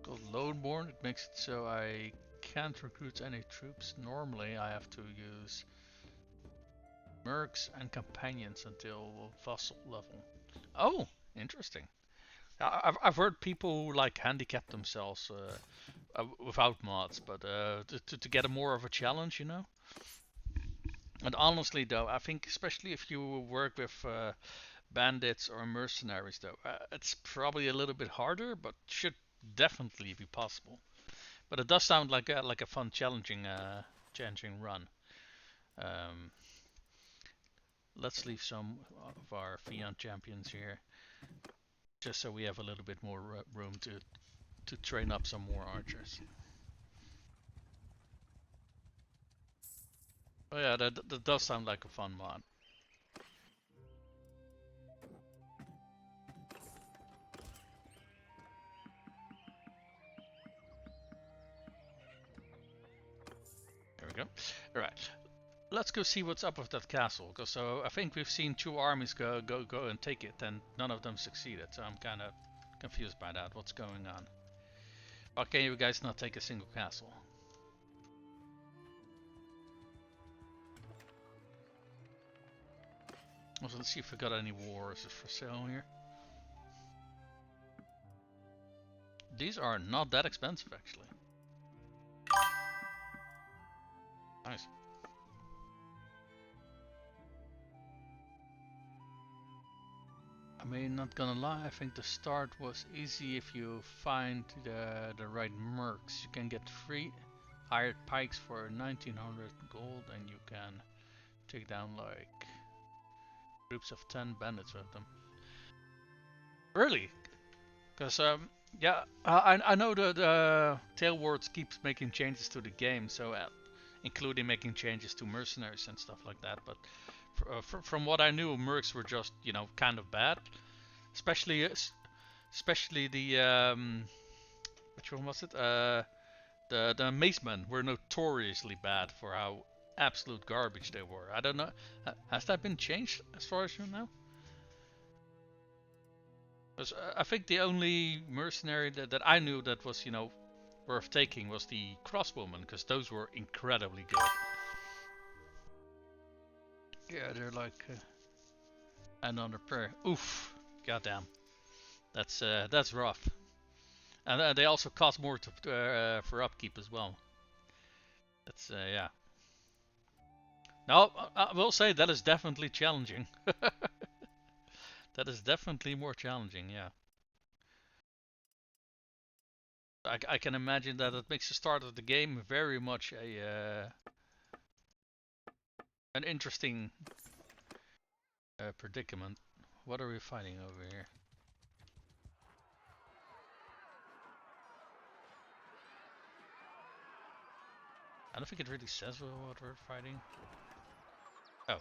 Called Loadborn, it makes it so I can't recruit any troops. Normally I have to use mercs and companions until vassal level. Oh, interesting. I've heard people who like handicap themselves without mods, but to get a more of a challenge, you know. And honestly, though, I think especially if you work with bandits or mercenaries, though, it's probably a little bit harder, but should definitely be possible. But it does sound like a fun, challenging run. Let's leave some of our Fiant champions here, just so we have a little bit more room to train up some more archers. Oh yeah, that does sound like a fun mod. There we go. Alright, let's go see what's up with that castle. Cause so I think we've seen 2 armies go and take it, and none of them succeeded. So I'm kind of confused by that. What's going on? Why can you guys not take a single castle? Also, let's see if we got any wars for sale here. These are not that expensive, actually. Nice. I mean, not gonna lie, I think the start was easy if you find the right mercs. You can get free hired pikes for 1900 gold, and you can take down like groups of 10 bandits with them. Really? Because yeah, I know the Tailwords keeps making changes to the game, so including making changes to mercenaries and stuff like that. But from what I knew, mercs were just kind of bad, especially the which one was it? The macemen were notoriously bad for how absolute garbage they were. I don't know. Has that been changed as far as you know? Because I think the only mercenary that I knew that was, worth taking was the crossbowmen, because those were incredibly good. Yeah, they're like and under prayer. Oof, goddamn, that's rough. And they also cost more for upkeep as well. That's yeah. No, I will say that is definitely challenging. That is definitely more challenging, yeah. I can imagine that it makes the start of the game very much an interesting predicament. What are we fighting over here? I don't think it really says what we're fighting. Oh,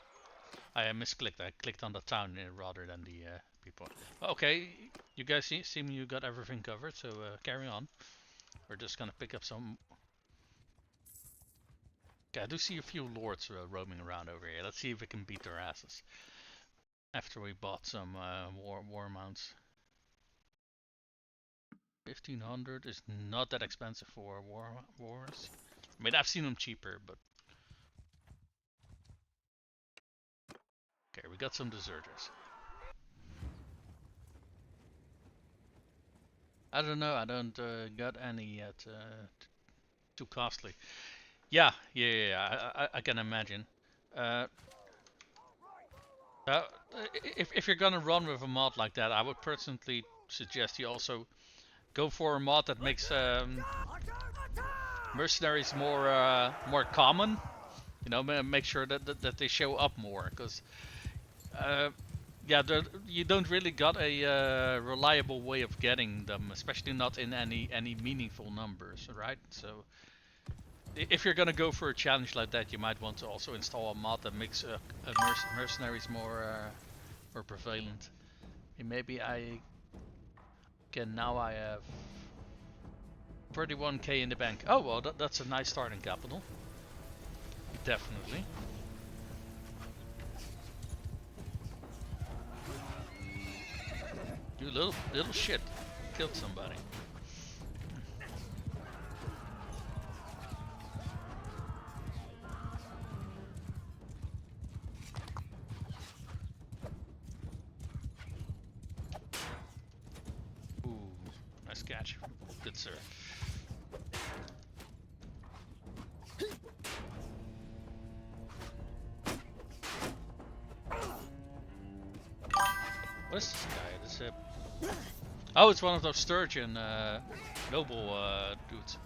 I misclicked. I clicked on the town rather than the people. Okay, you guys seem you got everything covered, so carry on. We're just gonna pick up some. Okay, I do see a few lords roaming around over here. Let's see if we can beat their asses. After we bought some war mounts. 1500 is not that expensive for wars. I mean, I've seen them cheaper, but okay, we got some deserters. I don't know. I don't got any yet. Too costly. Yeah. I can imagine. Uh, uh, if you're gonna run with a mod like that, I would personally suggest you also go for a mod that makes mercenaries more common. Make sure that they show up more, because yeah, you don't really got a reliable way of getting them, especially not in any meaningful numbers, right? So if you're gonna go for a challenge like that, you might want to also install a mod that makes mercenaries more prevalent. And maybe I can now. I have 31k in the bank. Oh well, that's a nice starting capital. Definitely. You little shit, killed somebody. Ooh, nice catch, good sir. What is this guy? This oh, it's one of those Sturgian noble dudes.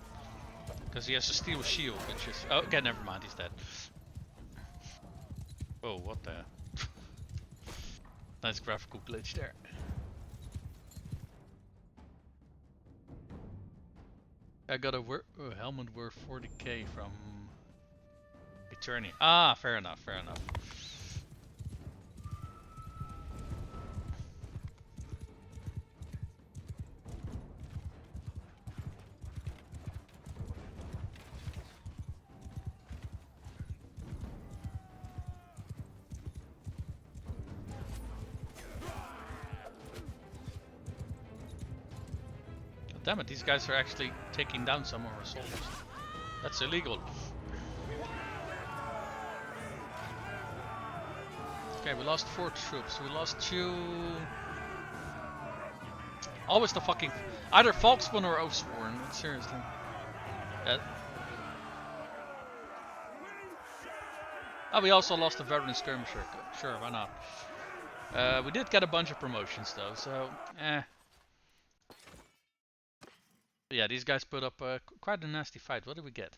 Because he has a steel shield, which is... Oh, okay, never mind, he's dead. Oh, what the... Nice graphical glitch there. I got a helmet worth 40k from... Eternia. Ah, fair enough, fair enough. Damn it, these guys are actually taking down some of our soldiers. That's illegal. Okay, we lost 4 troops. We lost 2... Always the fucking... Either Volksman or Oathsworn, seriously. Oh, we also lost a veteran skirmisher. Sure, why not? We did get a bunch of promotions though, so yeah, these guys put up quite a nasty fight. What did we get?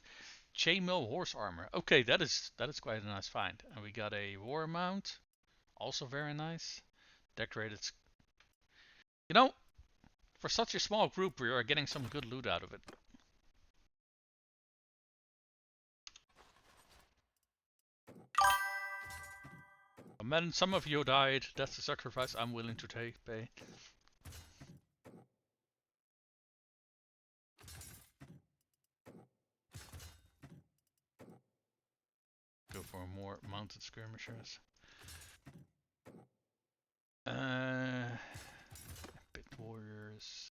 Chainmail horse armor. Okay, that is quite a nice find. And we got a war mount, also very nice. Decorated. You know, for such a small group, we are getting some good loot out of it. Man, some of you died. That's a sacrifice I'm willing to pay. Go for more mounted skirmishers. Pit warriors.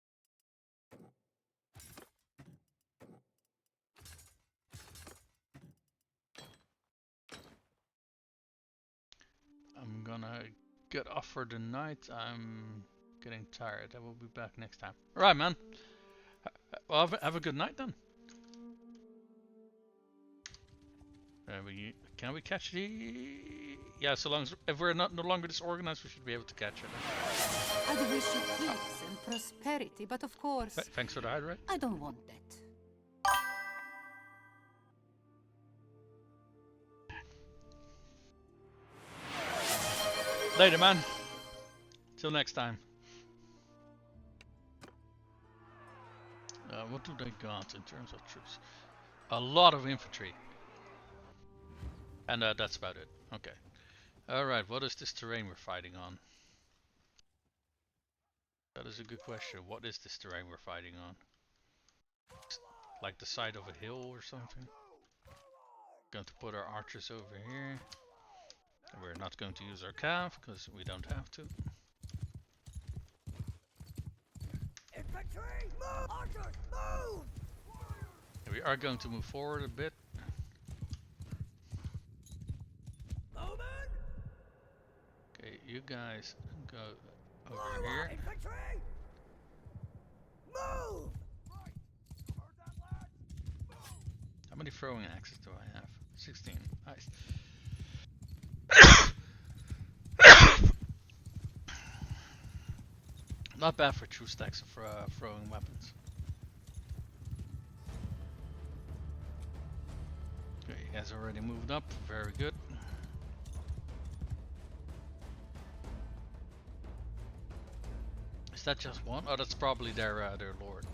I'm gonna get off for the night. I'm getting tired. I will be back next time. Alright, man. Well, have a good night then. Can we catch the... Yeah, so long as if we're no longer disorganized, we should be able to catch it. I'd wish you peace and prosperity, but of course... Thanks for the hydrate. I don't want that. Later, man. Till next time. What do they got in terms of troops? A lot of infantry. And that's about it. Okay. Alright, what is this terrain we're fighting on? That is a good question. What is this terrain we're fighting on? Like the side of a hill or something? Going to put our archers over here. We're not going to use our cav because we don't have to. Infantry, move! Archers, move! We are going to move forward a bit. Okay, you guys go over here. Infantry, move! How many throwing axes do I have? 16. Nice. Not bad for 2 stacks of throwing weapons. Okay, you guys already moved up. Very good. Is that just one? Oh, that's probably their lord.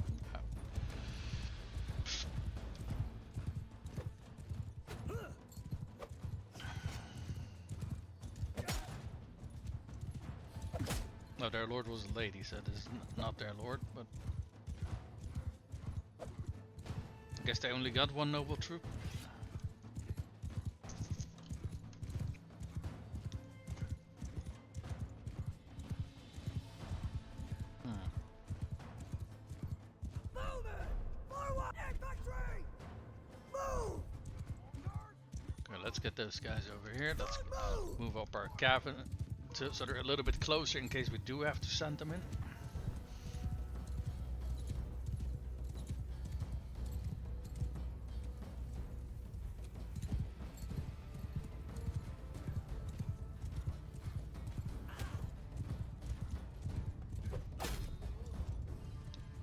No, their lord was a lady, so this is not their lord, but I guess they only got one noble troop. Okay, let's get those guys over here. Let's move up our cabin so they're a little bit closer in case we do have to send them in.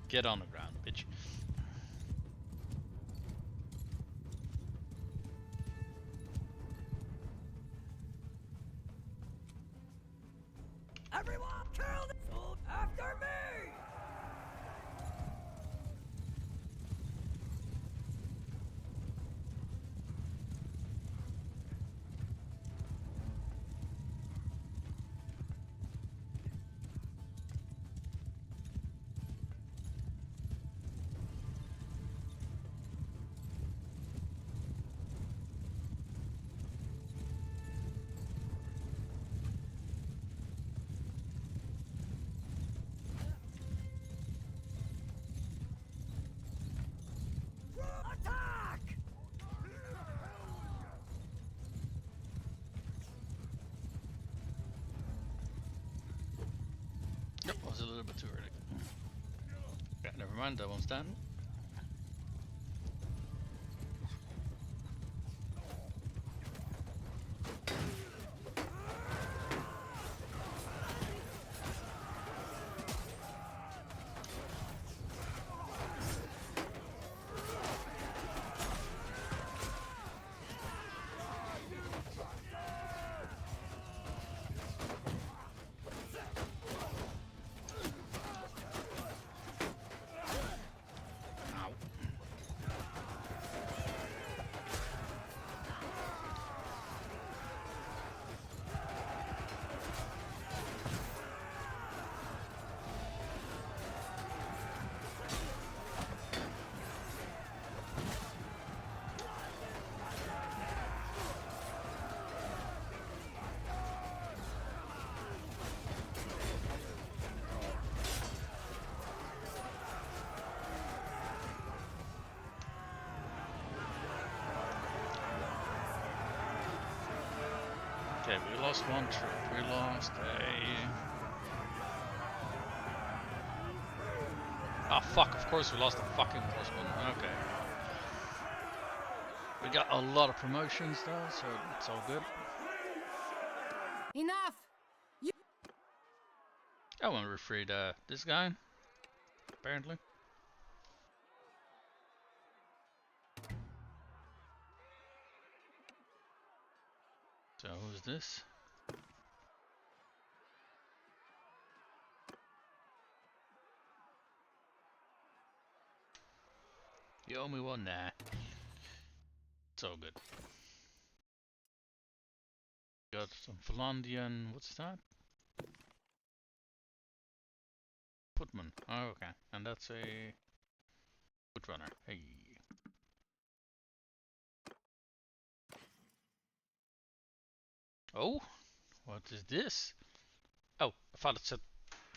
Get on the ground, bitch. Everyone, kill the soul after me! Attack! Yep, was a little bit too early. Yeah, never mind, that won't stand. Okay, we lost one troop. We lost a... Ah, fuck, of course we lost a fucking horseman. Okay. We got a lot of promotions though, so it's all good. Enough! Oh, and we freed this guy, apparently. So who's this? You owe me one? Nah. It's all good. Got some Vlandian, what's that? Footman. Oh, okay. And that's a foot runner. Hey. Oh, what is this? Oh, I thought it said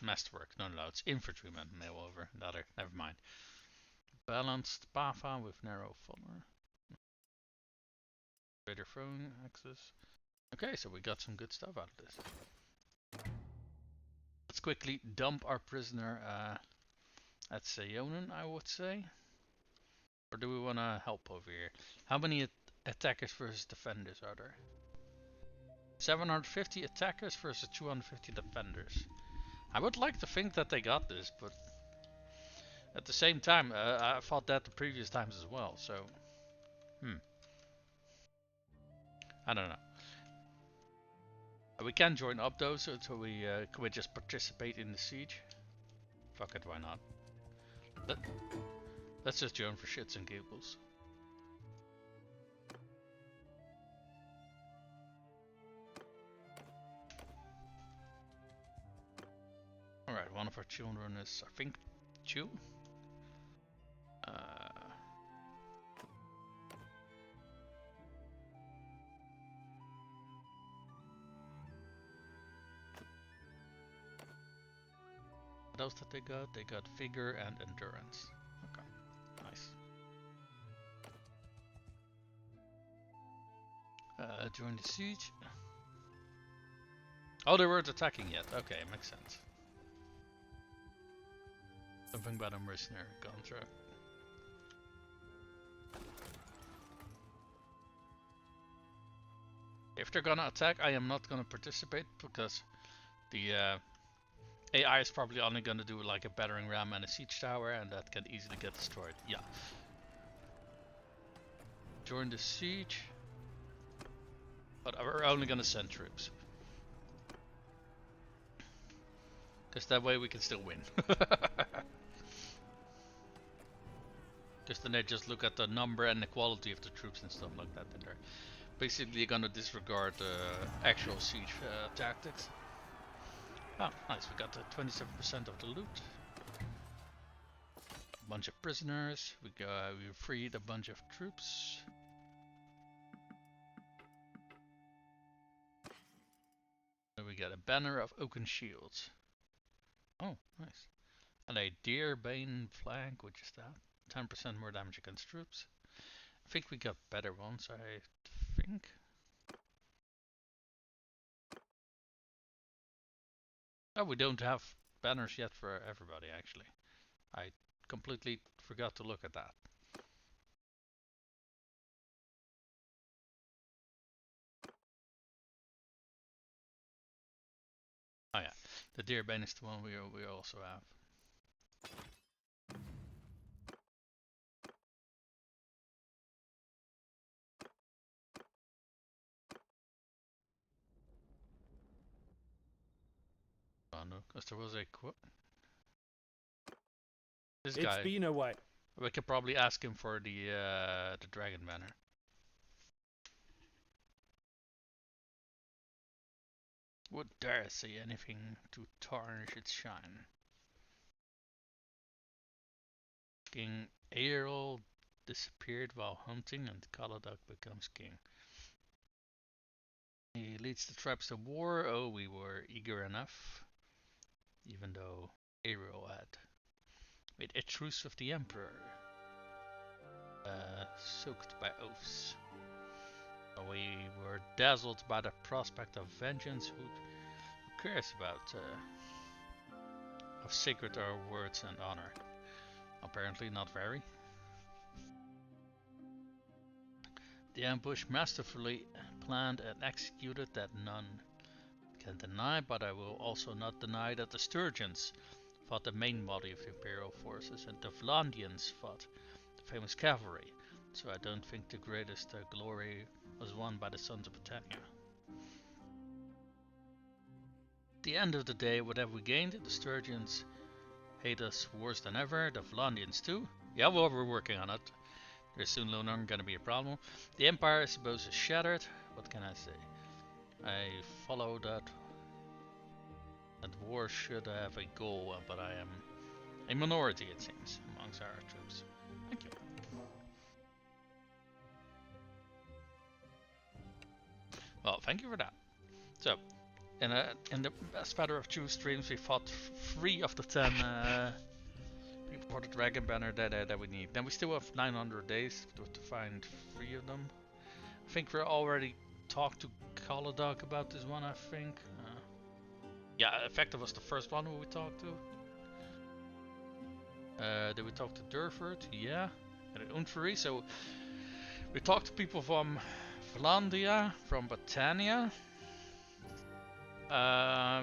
masterwork. No, it's infantryman. Mail over. Never mind. Balanced Bafa with narrow follower. Greater throwing axis. Okay, so we got some good stuff out of this. Let's quickly dump our prisoner at Seonen, I would say. Or do we want to help over here? How many attackers versus defenders are there? 750 attackers versus 250 defenders. I would like to think that they got this, but at the same time, I fought that the previous times as well, so... I don't know. We can join up though, so can we just participate in the siege? Fuck it, why not? Let's just join for shits and giggles. Alright, one of our children is, I think, 2. What else did they got? They got vigor and endurance. Okay, nice. Join the siege. Oh, they weren't attacking yet. Okay, makes sense. Something about a mercenary contract. If they're gonna attack, I am not gonna participate because the AI is probably only gonna do like a battering ram and a siege tower, and that can easily get destroyed. Yeah. Join the siege. But we're only gonna send troops. Because that way we can still win. Because then they just look at the number and the quality of the troops and stuff like that. And they're basically gonna disregard actual siege tactics. Oh, nice. We got 27% of the loot. A bunch of prisoners. We freed a bunch of troops. And we got a banner of oaken shields. Oh, nice. And a deer bane flank, which is that. 10% more damage against troops. I think we got better ones, I think. Oh, we don't have banners yet for everybody, actually. I completely forgot to look at that. Oh yeah, the deerbane is the one we also have. Oh no, because there was a quote. This guy. It's been a while. We could probably ask him for the dragon banner. Would dare say anything to tarnish its shine. King Aerol disappeared while hunting, and Kaladak becomes king. He leads the tribes to war. Oh, we were eager enough, even though Aerol had made a truce with the Emperor. Soaked by oaths. We were dazzled by the prospect of vengeance. Who cares about how sacred our words and honor? Apparently not very. The ambush masterfully planned and executed that none can deny, but I will also not deny that the Sturgians fought the main body of the Imperial forces and the Vlandians fought the famous cavalry, so I don't think the greatest glory was won by the sons of Britannia. At the end of the day, what have we gained? The Sturgians hate us worse than ever, the Vlandians too. Yeah, well, we're working on it. There's soon no longer gonna be a problem. The Empire, I suppose, is shattered. What can I say? I follow that war should have a goal, but I am a minority, it seems, amongst our troops. Thank you. Well, thank you for that. So, in the best matter of 2 streams, we fought 3 of the 10 people for the Dragon Banner that we need. Then we still have 900 days to find 3 of them. I think we already talked to Kaladog about this one, I think. Yeah, Effective was the first one who we talked to. Did we talk to Durford? Yeah. And Unfari. So we talked to people from Vlandia, from Britannia. I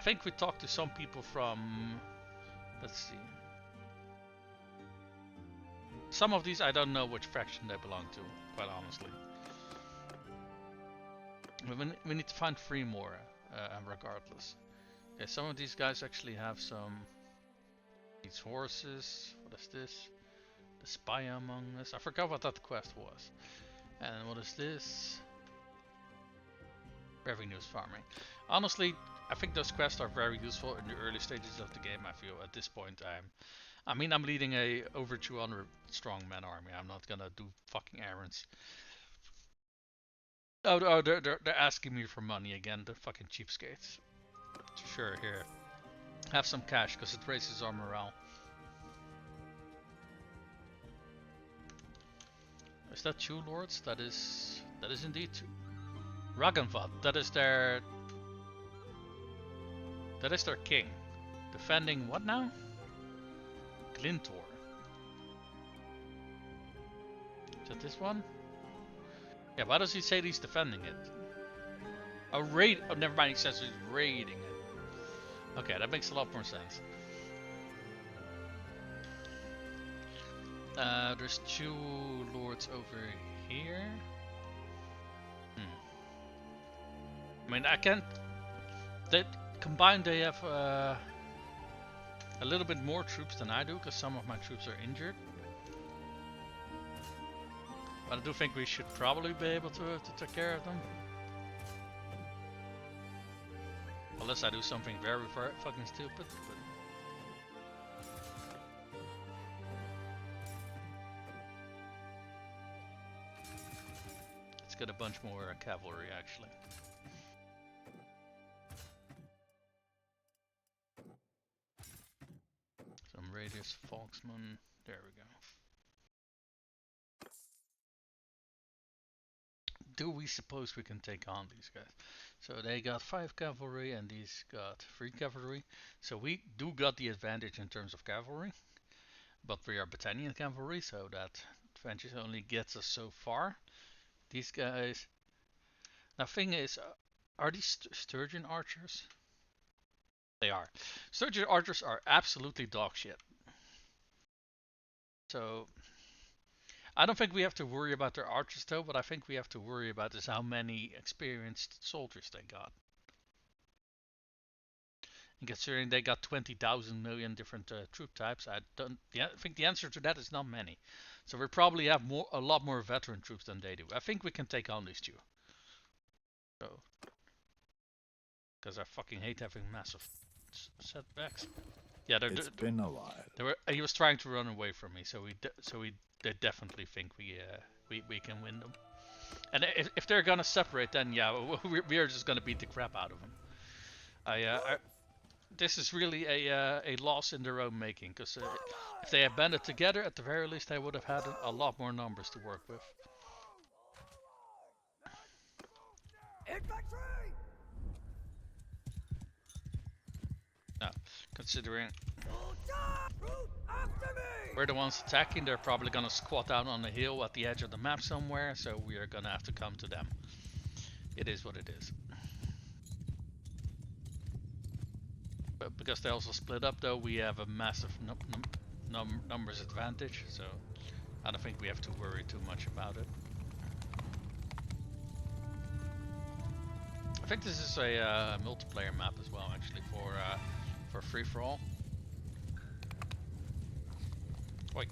think we talked to some people from... Let's see. Some of these I don't know which faction they belong to, quite honestly. We need to find 3 more, regardless. Okay, some of these guys actually have some... These horses. What is this? The Spy Among Us. I forgot what that quest was. And what is this? Revenues farming. Honestly, I think those quests are very useful in the early stages of the game. I feel at this point I'm leading a over 200 strong man army. I'm not gonna do fucking errands. Oh, they're asking me for money again. The fucking cheapskates. Sure, here. Have some cash, because it raises our morale. Is that 2 lords? That is indeed 2. Ragnvad, that is their king. Defending what now? Glintor. Is that this one? Yeah, why does he say he's defending it? Oh, never mind, he says he's raiding it. Okay, that makes a lot more sense. There's 2 lords over here. I mean, I can't... Combined they have a little bit more troops than I do, because some of my troops are injured. But I do think we should probably be able to take care of them. Unless I do something very fucking stupid. But... Let's get a bunch more cavalry, actually. Some Radius, Foxman. There we go. Do we suppose we can take on these guys? So they got 5 cavalry and these got 3 cavalry. So we do got the advantage in terms of cavalry. But we are Britannian cavalry, so that advantage only gets us so far. These guys... Now thing is, are these Sturgian archers? They are. Sturgian archers are absolutely dog shit. So... I don't think we have to worry about their archers though, what I think we have to worry about is how many experienced soldiers they got. And considering they got 20,000 million different troop types, I think the answer to that is not many. So we probably have a lot more veteran troops than they do. I think we can take on these 2. So, because I fucking hate having massive setbacks. Yeah, it's been a while. He was trying to run away from me, so they definitely think we can win them. And if they're gonna separate, then yeah, we are just gonna beat the crap out of them. This is really a loss in their own making, because if they had banded together, at the very least, they would have had a lot more numbers to work with. Now, considering we're the ones attacking, they're probably gonna squat down on the hill at the edge of the map somewhere, so we are gonna have to come to them. It is what it is. But because they also split up though, we have a massive numbers advantage, so I don't think we have to worry too much about it. I think this is a multiplayer map as well, actually, for free-for-all. Wait.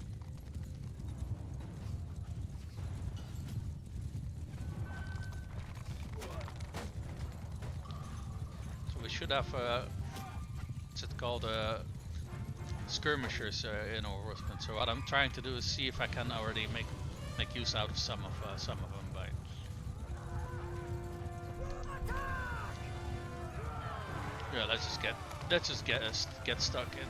So we should have what's it called, skirmishers in our horsemen. So what I'm trying to do is see if I can already make use out of some of them by. Yeah, let's just get stuck in.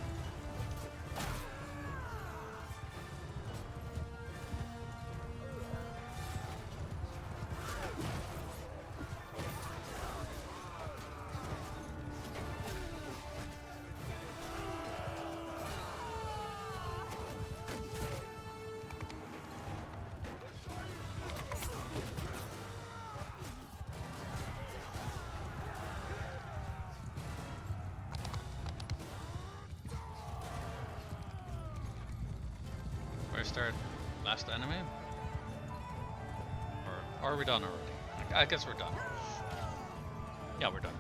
Where's our last enemy? Or are we done already? I guess we're done. Yeah, we're done.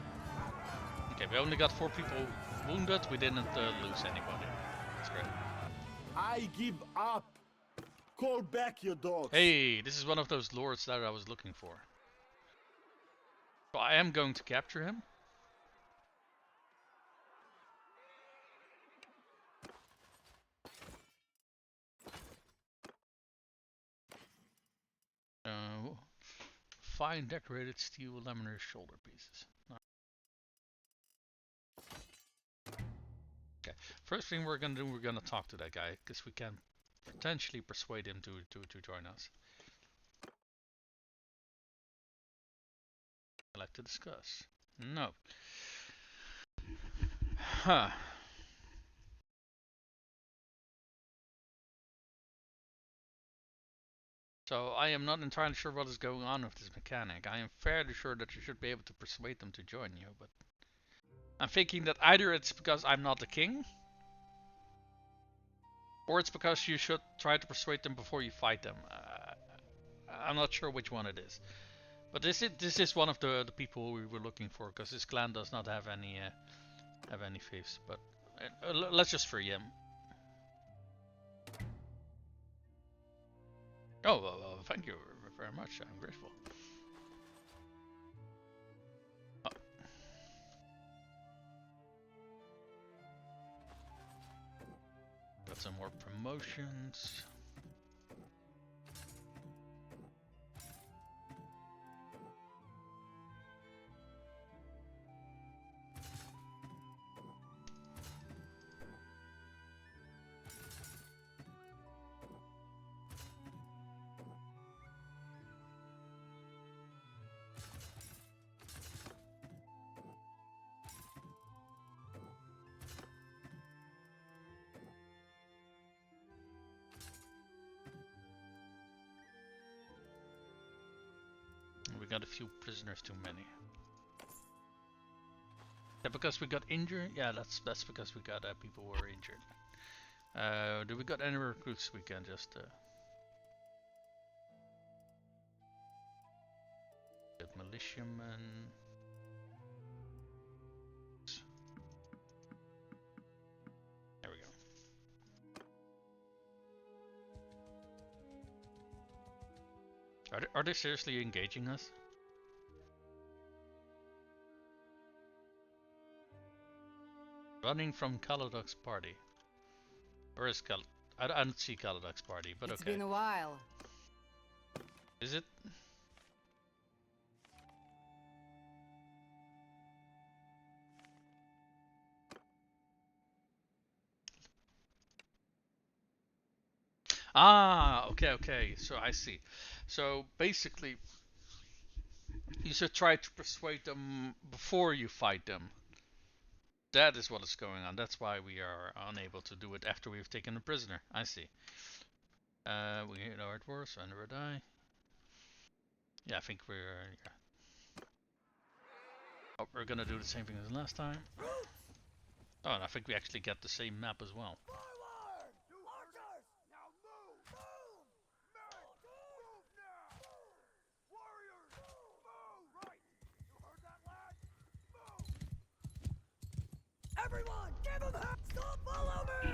Okay, we only got 4 people wounded. We didn't lose anybody. That's great. I give up. Call back your dogs. Hey, this is one of those lords that I was looking for. So I am going to capture him. Fine decorated steel laminar shoulder pieces. Okay, first thing we're gonna do, we're gonna talk to that guy, because we can potentially persuade him to join us. I'd like to discuss. No. Huh. So I am not entirely sure what is going on with this mechanic. I am fairly sure that you should be able to persuade them to join you, but I'm thinking that either it's because I'm not the king, or it's because you should try to persuade them before you fight them. I'm not sure which one it is. But this is one of the people we were looking for, because this clan does not have any fiefs. But let's just free him. Oh, well, thank you very much. I'm grateful. Oh. Got some more promotions. We got a few prisoners too many. Yeah, because we got injured? Yeah, that's because we got people who were injured. Do we got any recruits we can just... Get militiamen... There we go. Are they seriously engaging us? Running from Kaladok's party. Where is I don't see Kaladok's party, but It's okay. been a while. Is it? Ah, okay. So I see. So basically, You should try to persuade them before you fight them. That is what is going on. That's why we are unable to do it after we've taken a prisoner. I see. We hit our dwarves, surrender or die. Yeah, I think we're gonna do the same thing as last time. Oh, and I think we actually get the same map as well. Everyone, give him hell! Stop, follow me!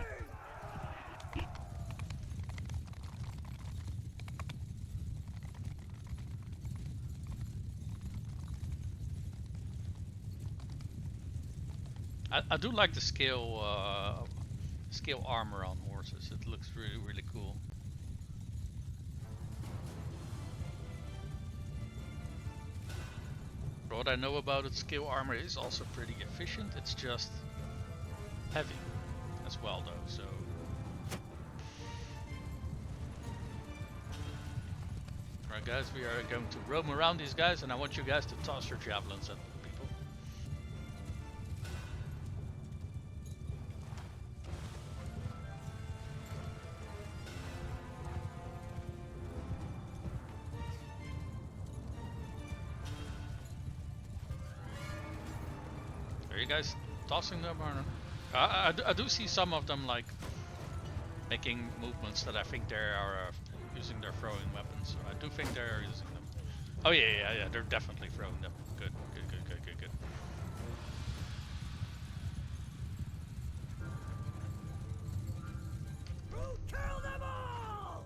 I do like the scale armor on horses. It looks really cool. What I know about its scale armor is also pretty efficient. It's just heavy as well though, so alright guys, we are going to roam around these guys and I want you guys to toss your javelins at people. Are you guys tossing them or I do see some of them like making movements that I think they are using their throwing weapons. So I do think they are using them. Oh yeah, they're definitely throwing them. Good. Kill them all!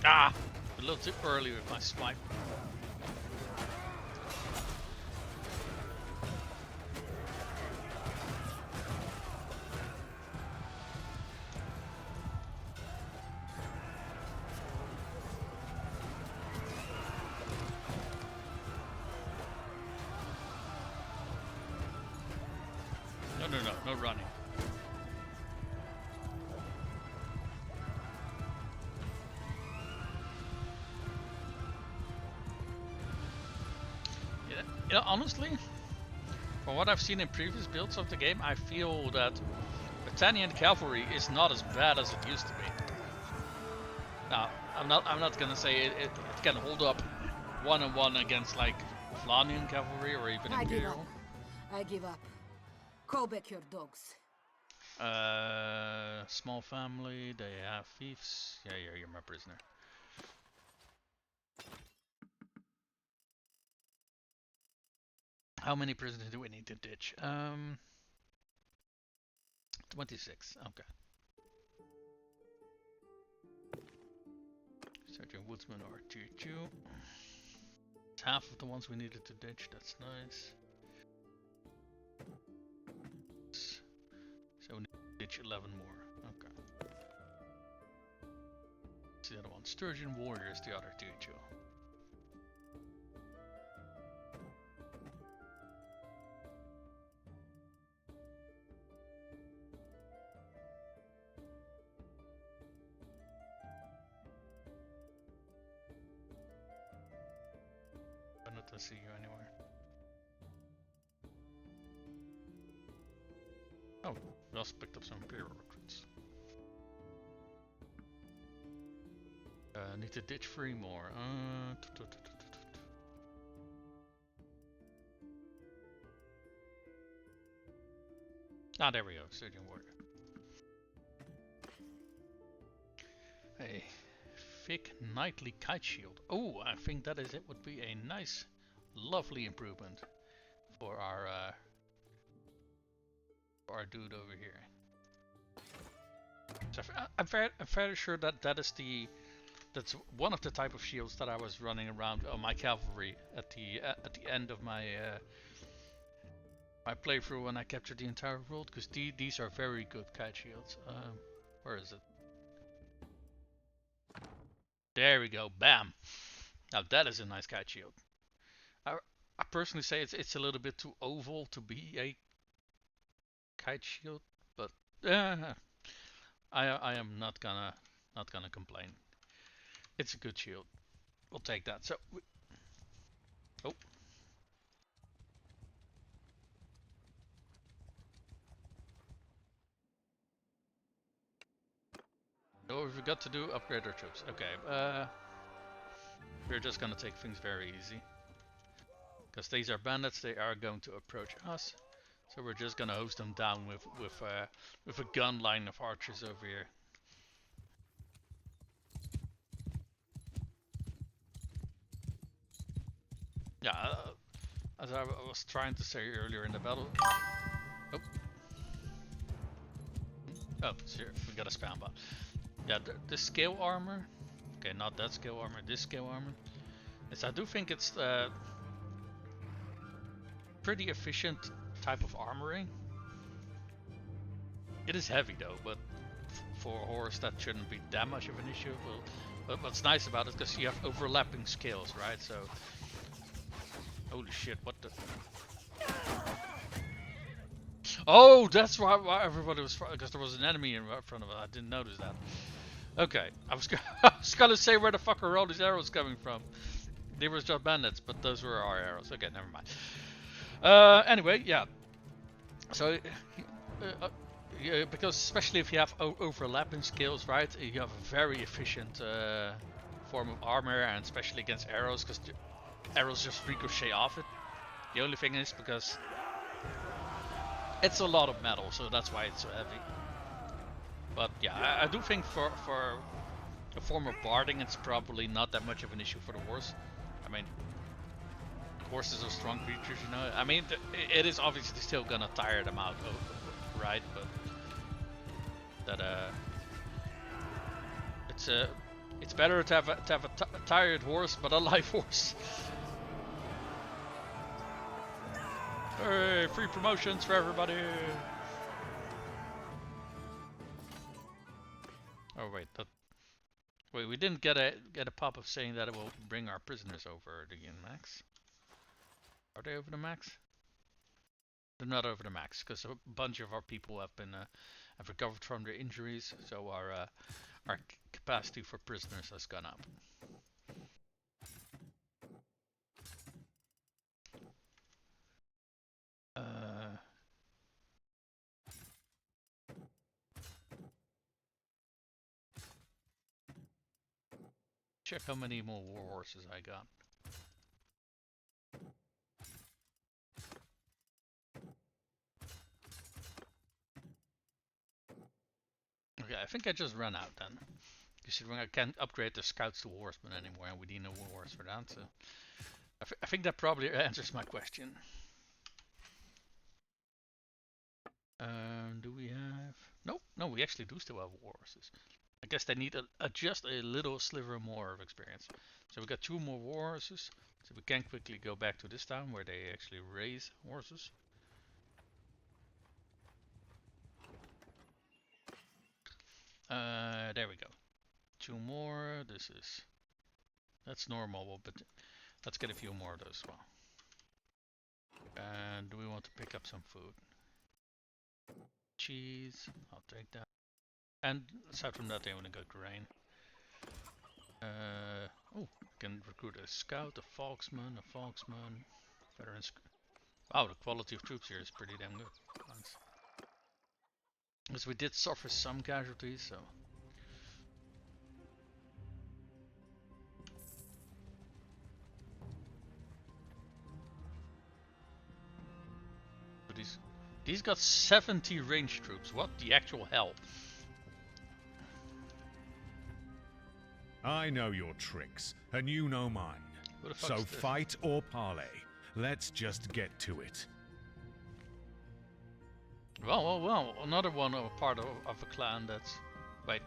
Ah! A little too early with my swipe. No running. Yeah, honestly, from what I've seen in previous builds of the game, I feel that Britannian cavalry is not as bad as it used to be. Now, I'm not gonna say it can hold up one-on-one against like Vlandian cavalry or even Imperial. I give up. Call back your dogs. Small family, they have thieves. Yeah, you're my prisoner. How many prisoners do we need to ditch? 26, okay. Sergeant Woodsman or tier 2. It's half of the ones we needed to ditch, that's nice. So we need to ditch 11 more, okay. That's the other one. Sturgian Warrior is the other tier 2. I'm not to see you anywhere. Oh, we also picked up some Imperial recruits. Need to ditch 3 more. Ah, there we go, Surgeon Warrior. A thick knightly kite shield. Oh, I think that is it. Would be a nice, lovely improvement for our dude over here. So I'm fairly sure that that's one of the type of shields that I was running around on my cavalry at the end of my my playthrough when I captured the entire world, because these are very good kite shields. Where is it? There we go, bam! Now that is a nice kite shield. I personally say it's a little bit too oval to be a kite shield, but I am not gonna complain. It's a good shield. We'll take that. So, oh. So what we've got to do, upgrade our troops. Okay, we're just gonna take things very easy. Because these are bandits, they are going to approach us. So we're just gonna hose them down with a gun line of archers over here. Yeah, as I was trying to say earlier in the battle. Oh, oh, sure, we got a spam bot. Yeah, the scale armor. Okay, not that scale armor. This scale armor. Yes, I do think it's pretty efficient type of armoring. It is heavy though, but for a horse that shouldn't be that much of an issue. But what's nice about it, because you have overlapping scales, right? So, holy shit, what the? Oh, that's why everybody was, because there was an enemy in front of us. I didn't notice that. Okay, I was gonna say where the fuck are all these arrows coming from? They were just bandits, but those were our arrows. Okay, never mind. Anyway, yeah. So, yeah, because especially if you have overlapping skills, right? You have a very efficient form of armor, and especially against arrows, because arrows just ricochet off it. The only thing is because it's a lot of metal, so that's why it's so heavy. But yeah, I do think for a form of barding, it's probably not that much of an issue for the horse. I mean, horses are strong creatures, you know. I mean, it is obviously still gonna tire them out, right? But that it's better to have a tired horse, but a live horse. Hey, free promotions for everybody! Oh wait, wait, we didn't get a pop up saying that it will bring our prisoners over the max. Are they over the max? They're not over the max, because a bunch of our people have recovered from their injuries, so our capacity for prisoners has gone up. Check how many more war horses I got. Okay, I think I just ran out then. Considering I can't upgrade the scouts to horsemen anymore, and we need no war horse for that, so I think that probably answers my question. Do we have? Nope, no, we actually do still have war horses. I guess they need just a little sliver more of experience. So we got 2 more war horses, so we can quickly go back to this town where they actually raise horses. There we go. 2 more. That's normal, but let's get a few more of those as well. And do we want to pick up some food? Cheese, I'll take that. And aside from that, they want to go grain. Oh, we can recruit a scout, a folksman, veterans. Wow, the quality of troops here is pretty damn good. Thanks. Because we did suffer some casualties, so. But these got 70 range troops. What the actual hell? I know your tricks, and you know mine. So fight or parley. Let's just get to it. Well, another one of a part of a clan that's... Wait.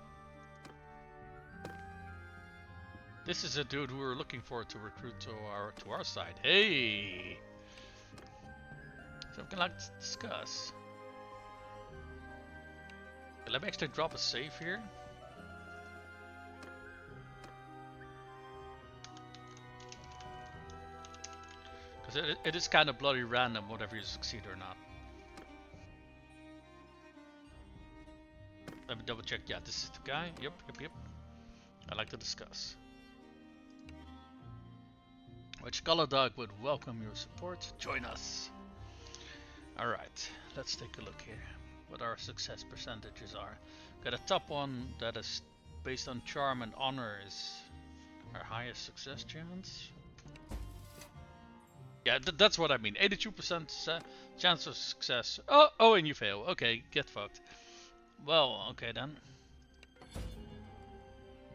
This is a dude who we're looking for to recruit to our side. Hey! So we can like discuss. Okay, let me actually drop a save here. Because it is kind of bloody random whether you succeed or not. double check. Yeah, this is the guy. Yep. I'd like to discuss. Which color dog would welcome your support? Join us. Alright, let's take a look here. What our success percentages are. Got a top one that is based on charm and honor is our highest success chance. Yeah, that's what I mean. 82% chance of success. Oh, and you fail. Okay, get fucked. Well, okay then.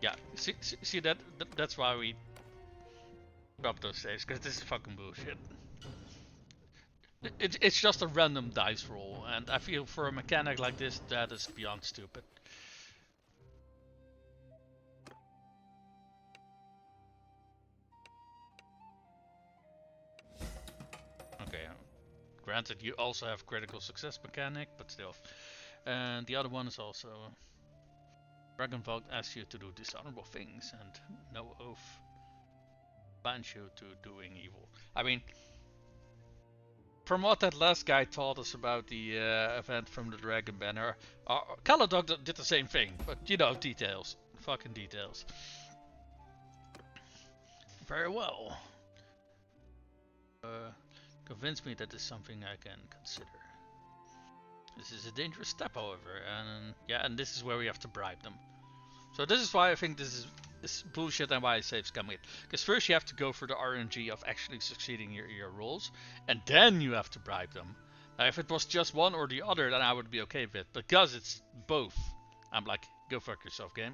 Yeah, see that's why we drop those saves, because this is fucking bullshit. It's just a random dice roll, and I feel for a mechanic like this, that is beyond stupid. Okay, granted you also have critical success mechanic, but still. And the other one is also Dragonvolt asks you to do dishonorable things, and no oath bans you to doing evil. I mean, from what that last guy taught us about the event from the Dragon Banner, Caladog did the same thing, but you know, details. Fucking details. Very well. Convince me that this is something I can consider. This is a dangerous step, however, and yeah, and this is where we have to bribe them. So this is why I think this is bullshit and why saves come in. Because first you have to go for the RNG of actually succeeding your rolls, and then you have to bribe them. Now if it was just one or the other, then I would be okay with it. Because it's both, I'm like, go fuck yourself, game.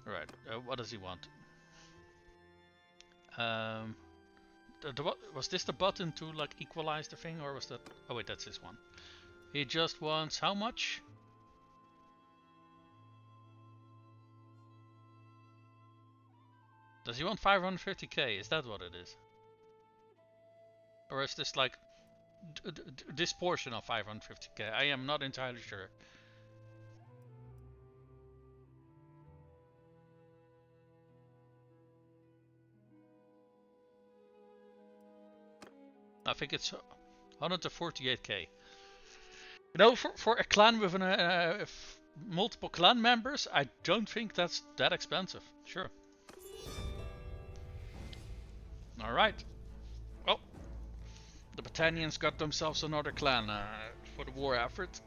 Alright, what does he want? Was this the button to like equalize the thing, or was that... Oh wait, that's his one. He just wants how much? Does he want 550k? Is that what it is? Or is this like this portion of 550k? I am not entirely sure. I think it's 148k. You know, for a clan with multiple clan members, I don't think that's that expensive. Sure. Alright. Well, the Battanians got themselves another clan for the war effort.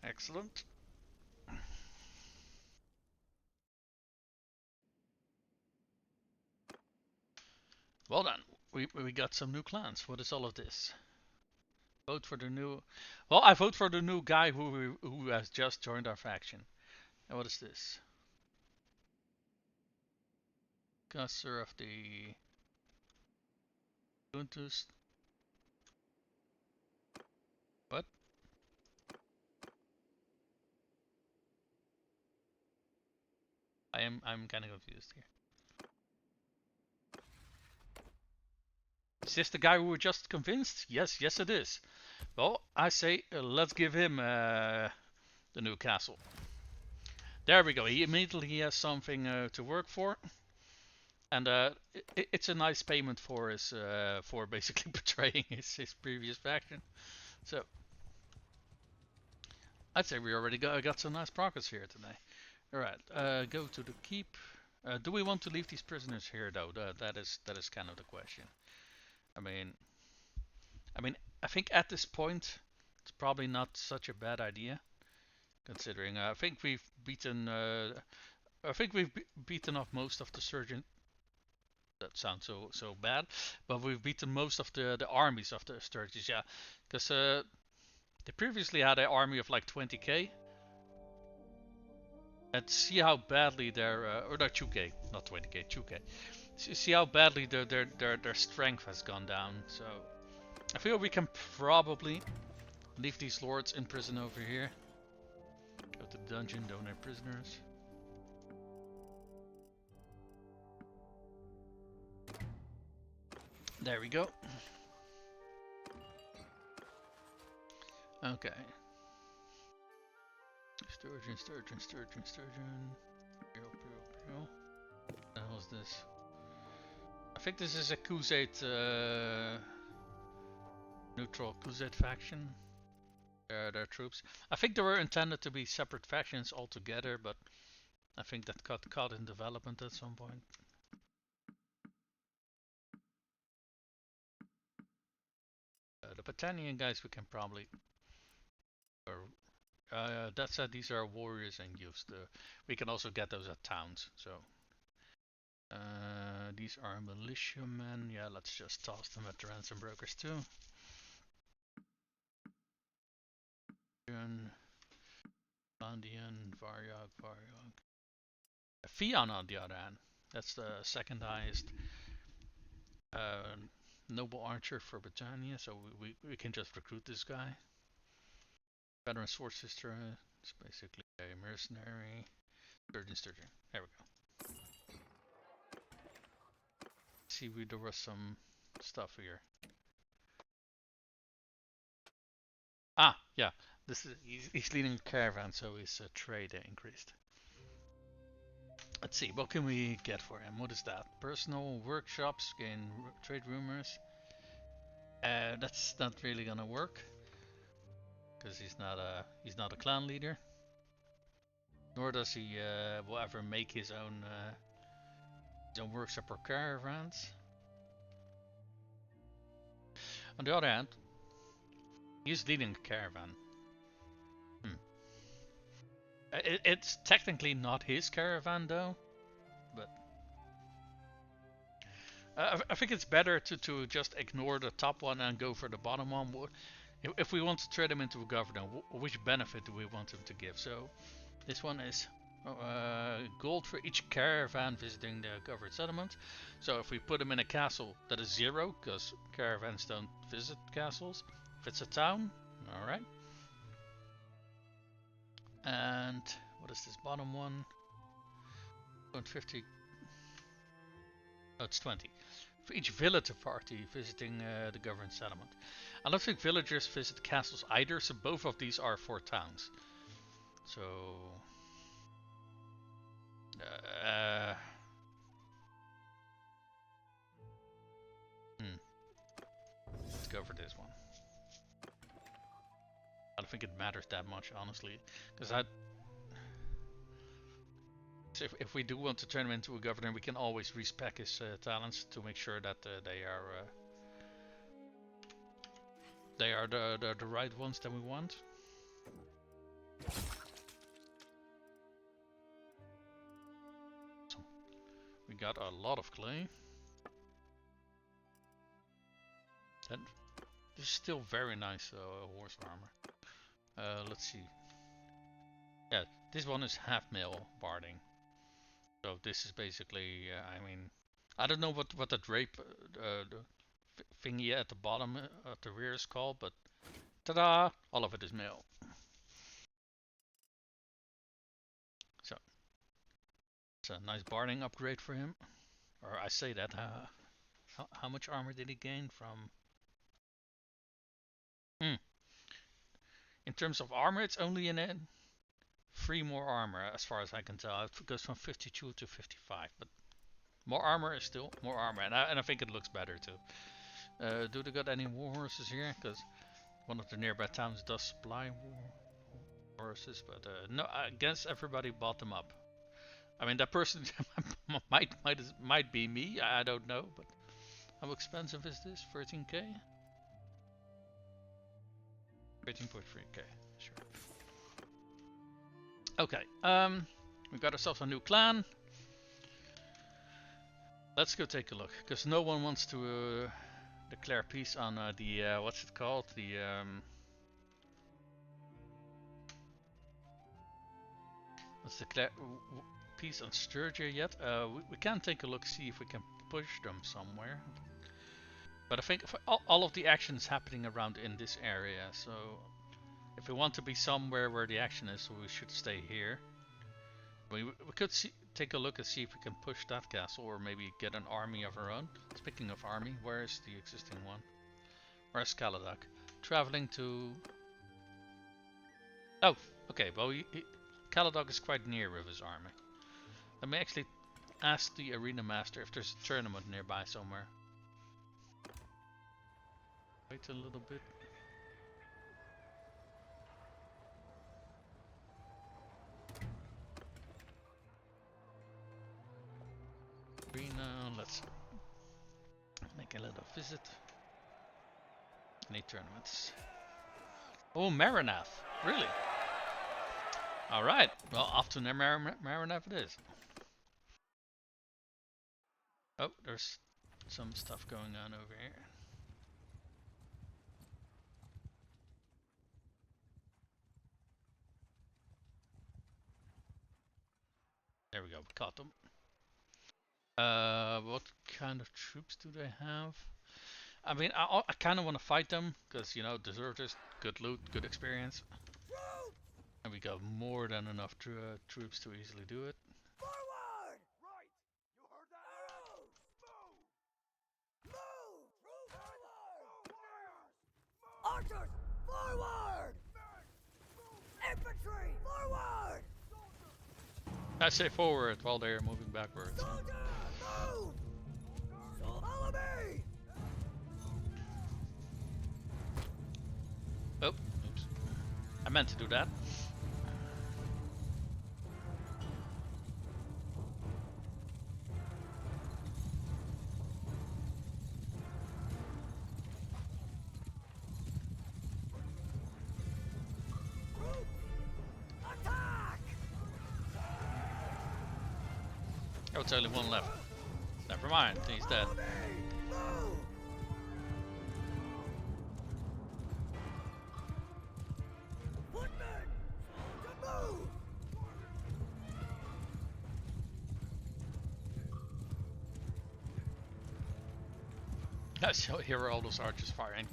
Excellent. Well then, we got some new clans. What is all of this? Vote for the new... Well, I vote for the new guy who has just joined our faction. And what is this? Cusser of the... Juntus. What? I'm kind of confused here. Is this the guy we were just convinced? Yes, it is. Well, I say let's give him the new castle. There we go. He immediately has something to work for, and it's a nice payment for his for basically betraying his previous faction. So I'd say we already got some nice progress here today. All right, go to the keep. Do we want to leave these prisoners here though? That is kind of the question. I mean, I think at this point, it's probably not such a bad idea, considering I think we've beaten beaten off most of the surgeon. That sounds so bad, but we've beaten most of the armies of the Sturgias, yeah, because they previously had an army of like 20k, and see how badly their or no 2k, not 20k, 2k. See how badly their strength has gone down. So I feel we can probably leave these lords in prison over here. Go to the dungeon, don't have prisoners. There we go. Okay. Sturgeon. What the hell is this? I think this is a Khuzait, neutral Khuzait faction. Their troops. I think they were intended to be separate factions altogether, but I think that got caught in development at some point. The Battanian guys we can probably... that said, these are warriors and youths. We can also get those at towns, so... these are militiamen. Yeah, let's just toss them at the ransom brokers too. Vlandian, Varyag. Fian on the other hand, that's the second highest noble archer for Britannia, so we can just recruit this guy. Veteran sword sister is basically a mercenary. Sturgeon. There we go. See, there was some stuff here. Ah, yeah. This is he's leading a caravan, so his trade increased. Let's see, what can we get for him? What is that? Personal workshops, gain trade rumors. That's not really gonna work because he's not a clan leader. Nor does he will ever make his own workshop or caravans. On the other hand, he's leading a caravan. It's technically not his caravan though, but I think it's better to just ignore the top one and go for the bottom one. If we want to trade him into a governor, which benefit do we want him to give? So this one is gold for each caravan visiting the governed settlement. So if we put him in a castle, that is 0, because caravans don't visit castles. If it's a town, alright. And what is this bottom one? 150. Oh, it's 20. For each villager party visiting the governed settlement. I don't think villagers visit castles either, so both of these are for towns. So... let's go for this one. I don't think it matters that much, honestly, because if we do want to turn him into a governor, we can always respec his talents to make sure that they are the right ones that we want. So we got a lot of clay. And this is still very nice horse armor. Let's see. Yeah, this one is half mil barding. So this is basically, I mean, I don't know what the drape the thingy at the bottom at the rear is called, but ta-da! All of it is mil. So it's a nice barding upgrade for him. Or I say that. How much armor did he gain from? In terms of armor, it's only in it 3 more armor, as far as I can tell. It goes from 52 to 55, but more armor is still more armor, and I think it looks better too. Do they got any war horses here? Because one of the nearby towns does supply war horses, but no, I guess everybody bought them up. I mean, that person might be me. I don't know, but how expensive is this? 13k. 13.3k. Sure. Okay, we got ourselves a new clan. Let's go take a look, because no one wants to declare peace on the what's it called? The let's declare peace on Sturgia yet. We can take a look, see if we can push them somewhere. But I think all of the action is happening around in this area, so if we want to be somewhere where the action is, we should stay here. We could take a look and see if we can push that castle, or maybe get an army of our own. Speaking of army, where is the existing one? Where's Caladoc? Traveling to... Oh, okay, well, Caladoc is quite near with his army. Let me actually ask the arena master if there's a tournament nearby somewhere. Wait a little bit. Arena, let's make a little visit. Any tournaments? Oh, Marinath, really? Alright, well, off to Marinath it is. Oh, there's some stuff going on over here. There we go, we caught them. What kind of troops do they have? I mean, I kind of want to fight them, because, you know, deserters, good loot, good experience. And we got more than enough troops to easily do it. Forward! Right! You heard that? Arrows! Move! Move! Forward! Archers! Forward! Infantry! Forward! I say forward while they're moving backwards. Soldier! Move! Follow me! Oh, oops. I meant to do that. Oh, it's only one left. Never mind, he's dead. I still hear all those archers firing.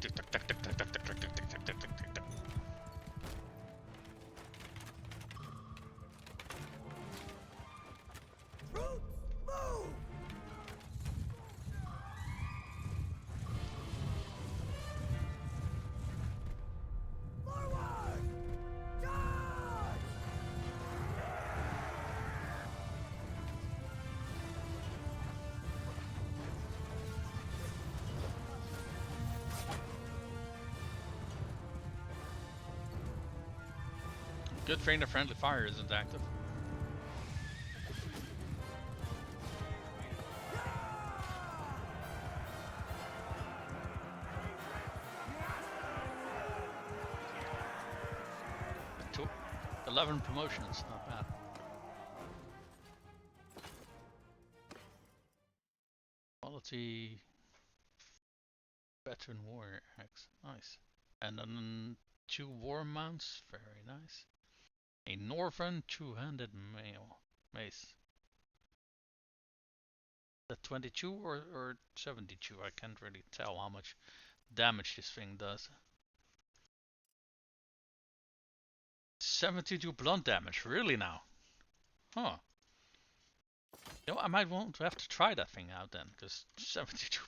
Good thing the friendly fire isn't active. To 11 promotions, not bad. Quality veteran warrior X, nice. And then 2 war mounts, very nice. A Northern two-handed mace. The 22 or 72? I can't really tell how much damage this thing does. 72 blunt damage, really now? Huh. You know, I might want to have to try that thing out then, because 72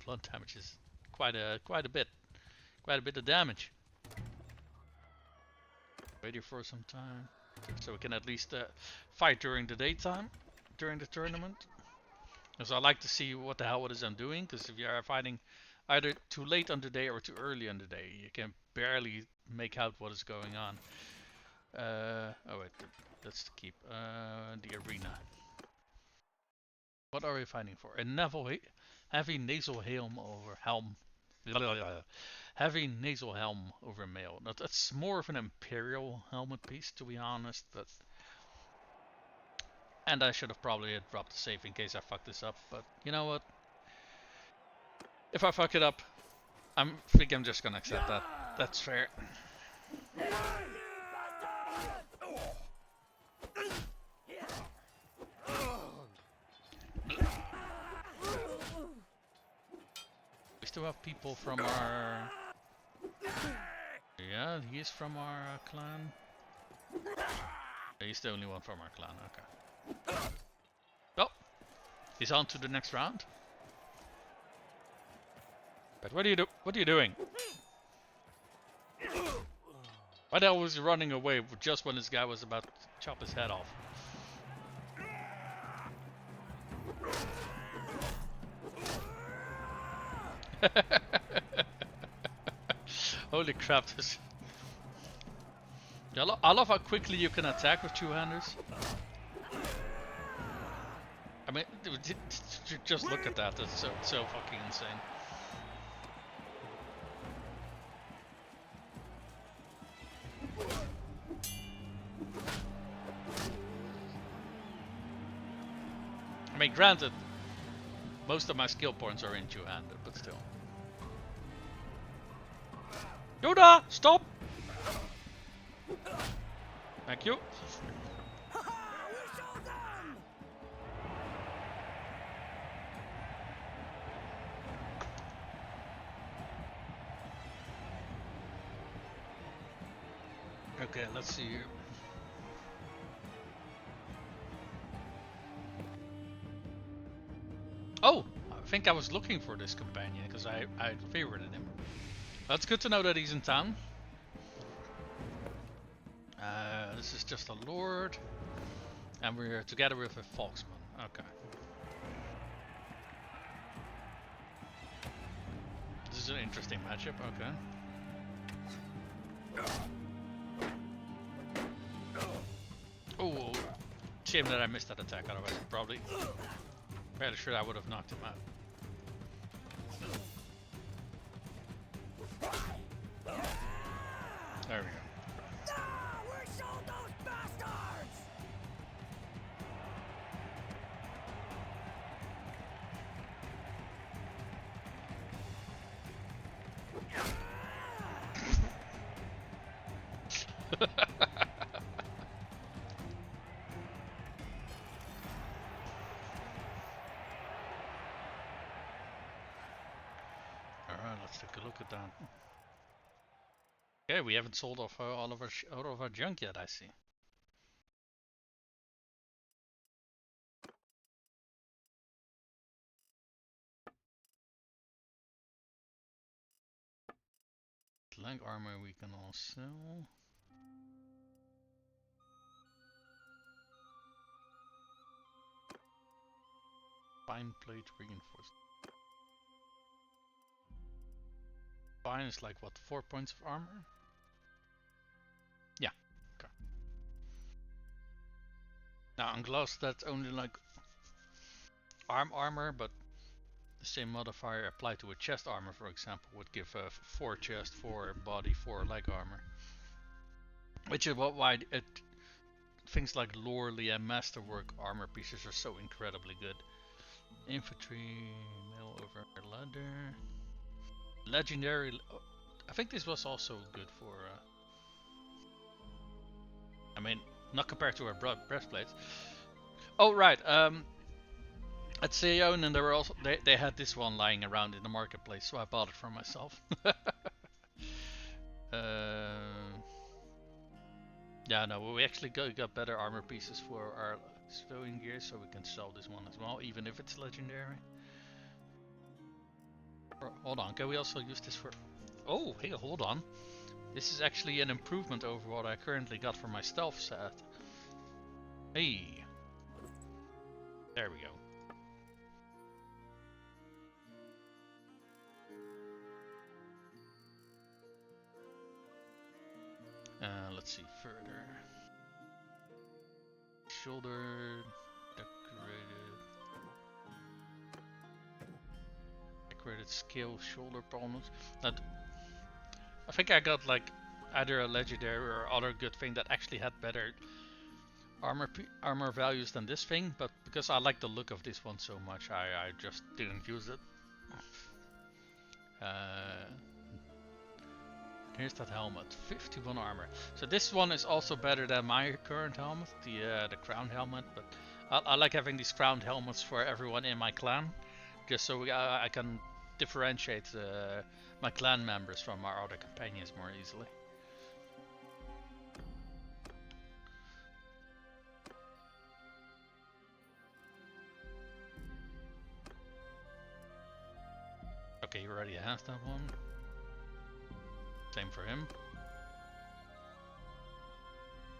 blunt damage is quite a bit of damage. Waiting for some time, so we can at least fight during the daytime, during the tournament. Because I like to see what the hell it is I'm doing, because if you are fighting either too late on the day or too early on the day, you can barely make out what is going on. Oh wait, that's to keep the arena. What are we fighting for? A heavy nasal helm over helm. Heavy nasal helm over mail. Now, that's more of an imperial helmet piece, to be honest. But and I should have probably dropped the save in case I fuck this up. But you know what? If I fuck it up, I think I'm just gonna accept that. That's fair. We still have people from our... Yeah, he is from our clan. He's the only one from our clan, okay. Well, he's on to the next round. But what are you doing? Why the hell was he running away just when this guy was about to chop his head off? Holy crap, this... I love how quickly you can attack with two-handers. I mean, just look at that, that's so fucking insane. I mean, granted, most of my skill points are in two-handed, but still. Yoda, stop! Thank you. Okay, let's see here. Oh, I think I was looking for this companion because I favorited him. That's good to know that he's in town. This is just a lord, and we're together with a Foxman. Okay. This is an interesting matchup. Okay. Oh, shame that I missed that attack. Otherwise, probably fairly sure I would have knocked him out. There we go. Alright, let's take a look at that. Okay, we haven't sold off all of our junk yet, I see. Leg armor we can all sell. Spine plate reinforced. Spine is like what, 4 points of armor? Yeah, okay. Now on gloves that's only like armor, but the same modifier applied to a chest armor, for example, would give 4 chest, 4 body, 4 leg armor. Which is why things like Lorely and Masterwork armor pieces are so incredibly good. Infantry, mail over leather. Legendary, I think this was also good for, I mean, not compared to our breastplates. Oh right, at Seonen there were also they had this one lying around in the marketplace, so I bought it for myself. Yeah, no, we actually got better armor pieces for our civilian gear, so we can sell this one as well, even if it's legendary. Hold on, can we also use this for... Oh, hey, hold on. This is actually an improvement over what I currently got for my stealth set. Hey. There we go. Let's see further. Shoulder decorated scale shoulder problems. That I think I got like either a legendary or other good thing that actually had better armor values than this thing, but because I like the look of this one so much, I just didn't use it. Here's that helmet, 51 armor. So this one is also better than my current helmet, the crown helmet. But I like having these crowned helmets for everyone in my clan, just so I can differentiate my clan members from our other companions more easily. already has that one. Same for him.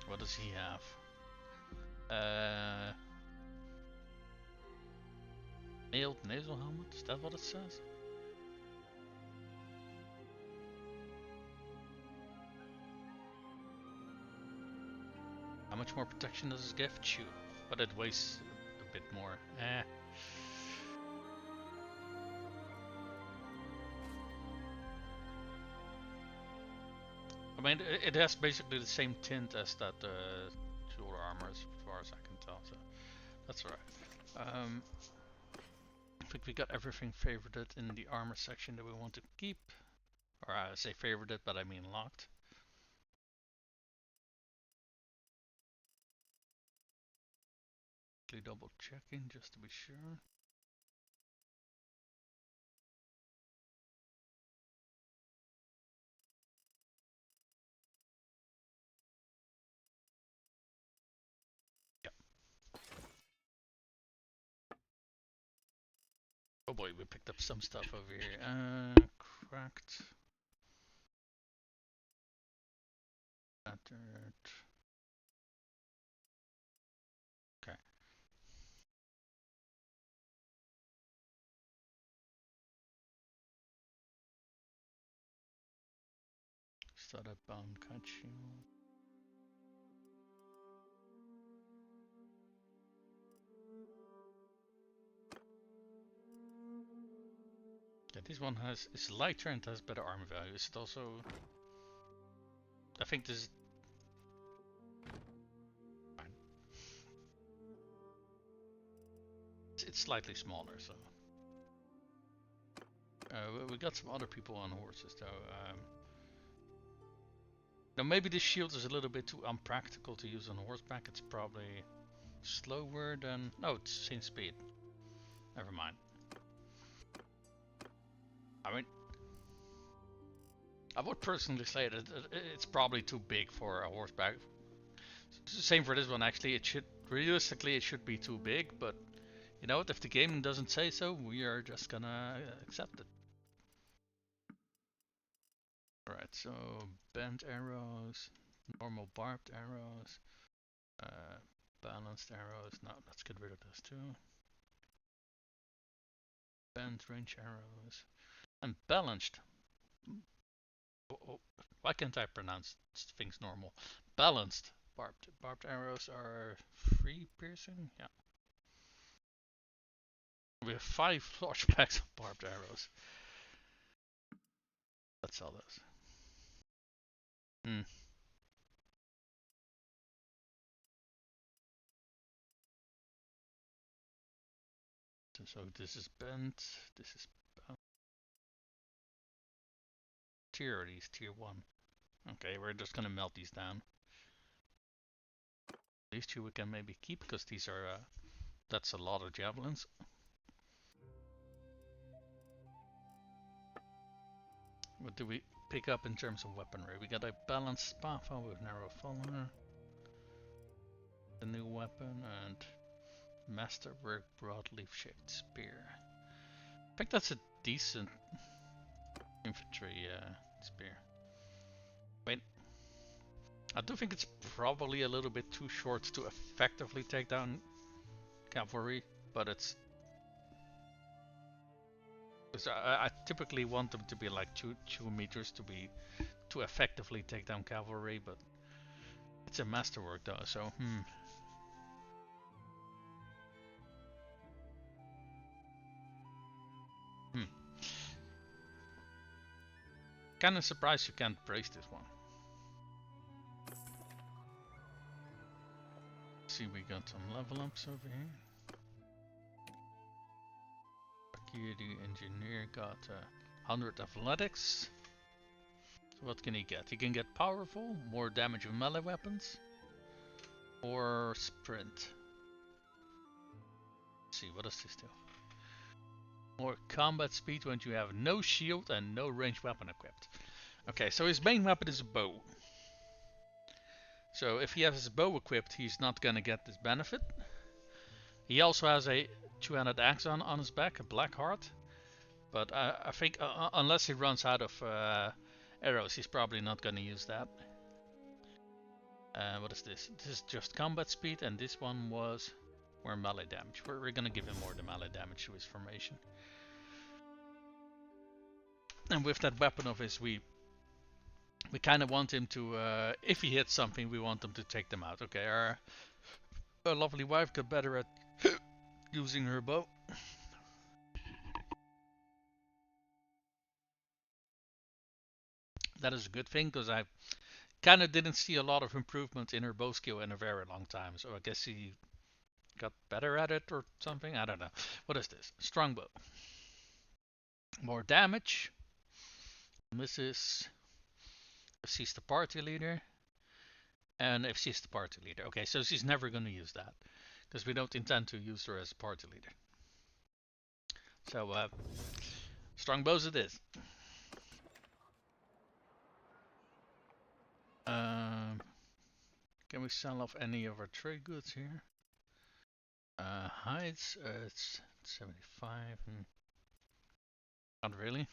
What does he have? Nailed nasal helmet? Is that what it says? How much more protection does this give? 2. But it weighs a bit more. I mean, it has basically the same tint as that jewel armor, as far as I can tell, so that's alright. I think we got everything favorited in the armor section that we want to keep. Or I say favorited, but I mean locked. Double checking just to be sure. Yep. Oh boy, we picked up some stuff over here. Cracked. Battered. Okay. Started bound cut shield. Yeah, this one is lighter and has better armor value. Is it also? I think this is fine. It's slightly smaller, so. We got some other people on horses though. Now maybe this shield is a little bit too unpractical to use on horseback. It's probably slower than... No, it's same speed. Never mind. I mean, I would personally say that it's probably too big for a horseback. Same for this one actually. It should, realistically, it should be too big, but you know what? If the game doesn't say so, we are just gonna accept it. Alright, so bent arrows, normal barbed arrows, balanced arrows. No, let's get rid of those too. Bent range arrows and balanced. Oh, why can't I pronounce things normal? Balanced barbed arrows are 3 piercing. Yeah, we have 5 large packs of barbed arrows. Let's sell those. So this is bent. This is bent. Tier are these? Tier 1. Okay, we're just gonna melt these down. These 2 we can maybe keep because these are that's a lot of javelins. What do we pick up in terms of weaponry? We got a balanced spaffle with narrow follower, the new weapon, and masterwork broadleaf shaped spear. I think that's a decent infantry spear. Wait, I do think it's probably a little bit too short to effectively take down cavalry, but it's... I typically want them to be like 2 meters to effectively take down cavalry, but it's a masterwork though, so Kinda surprised you can't brace this one. See, we got some level ups over here. The engineer got 100 athletics. So what can he get? He can get powerful, more damage with melee weapons, or sprint. Let's see, what does this do? More combat speed when you have no shield and no ranged weapon equipped. Okay, so his main weapon is a bow. So if he has his bow equipped, he's not gonna get this benefit. He also has a 2-handed axe on his back, a black heart. But I think unless he runs out of arrows, he's probably not going to use that. What is this? This is just combat speed, and this one was more melee damage. We're going to give him more the melee damage to his formation. And with that weapon of his, we kind of want him to, if he hits something, we want him to take them out. Okay, our lovely wife got better at using her bow. That is a good thing, because I kind of didn't see a lot of improvement in her bow skill in a very long time. So I guess he got better at it or something. I don't know. What is this? Strongbow. More damage. And this is if she's the party leader. And if she's the party leader. Okay, so she's never going to use that, because we don't intend to use her as a party leader. So, strongbows it is. Can we sell off any of our trade goods here? Hides, it's 75. Not really.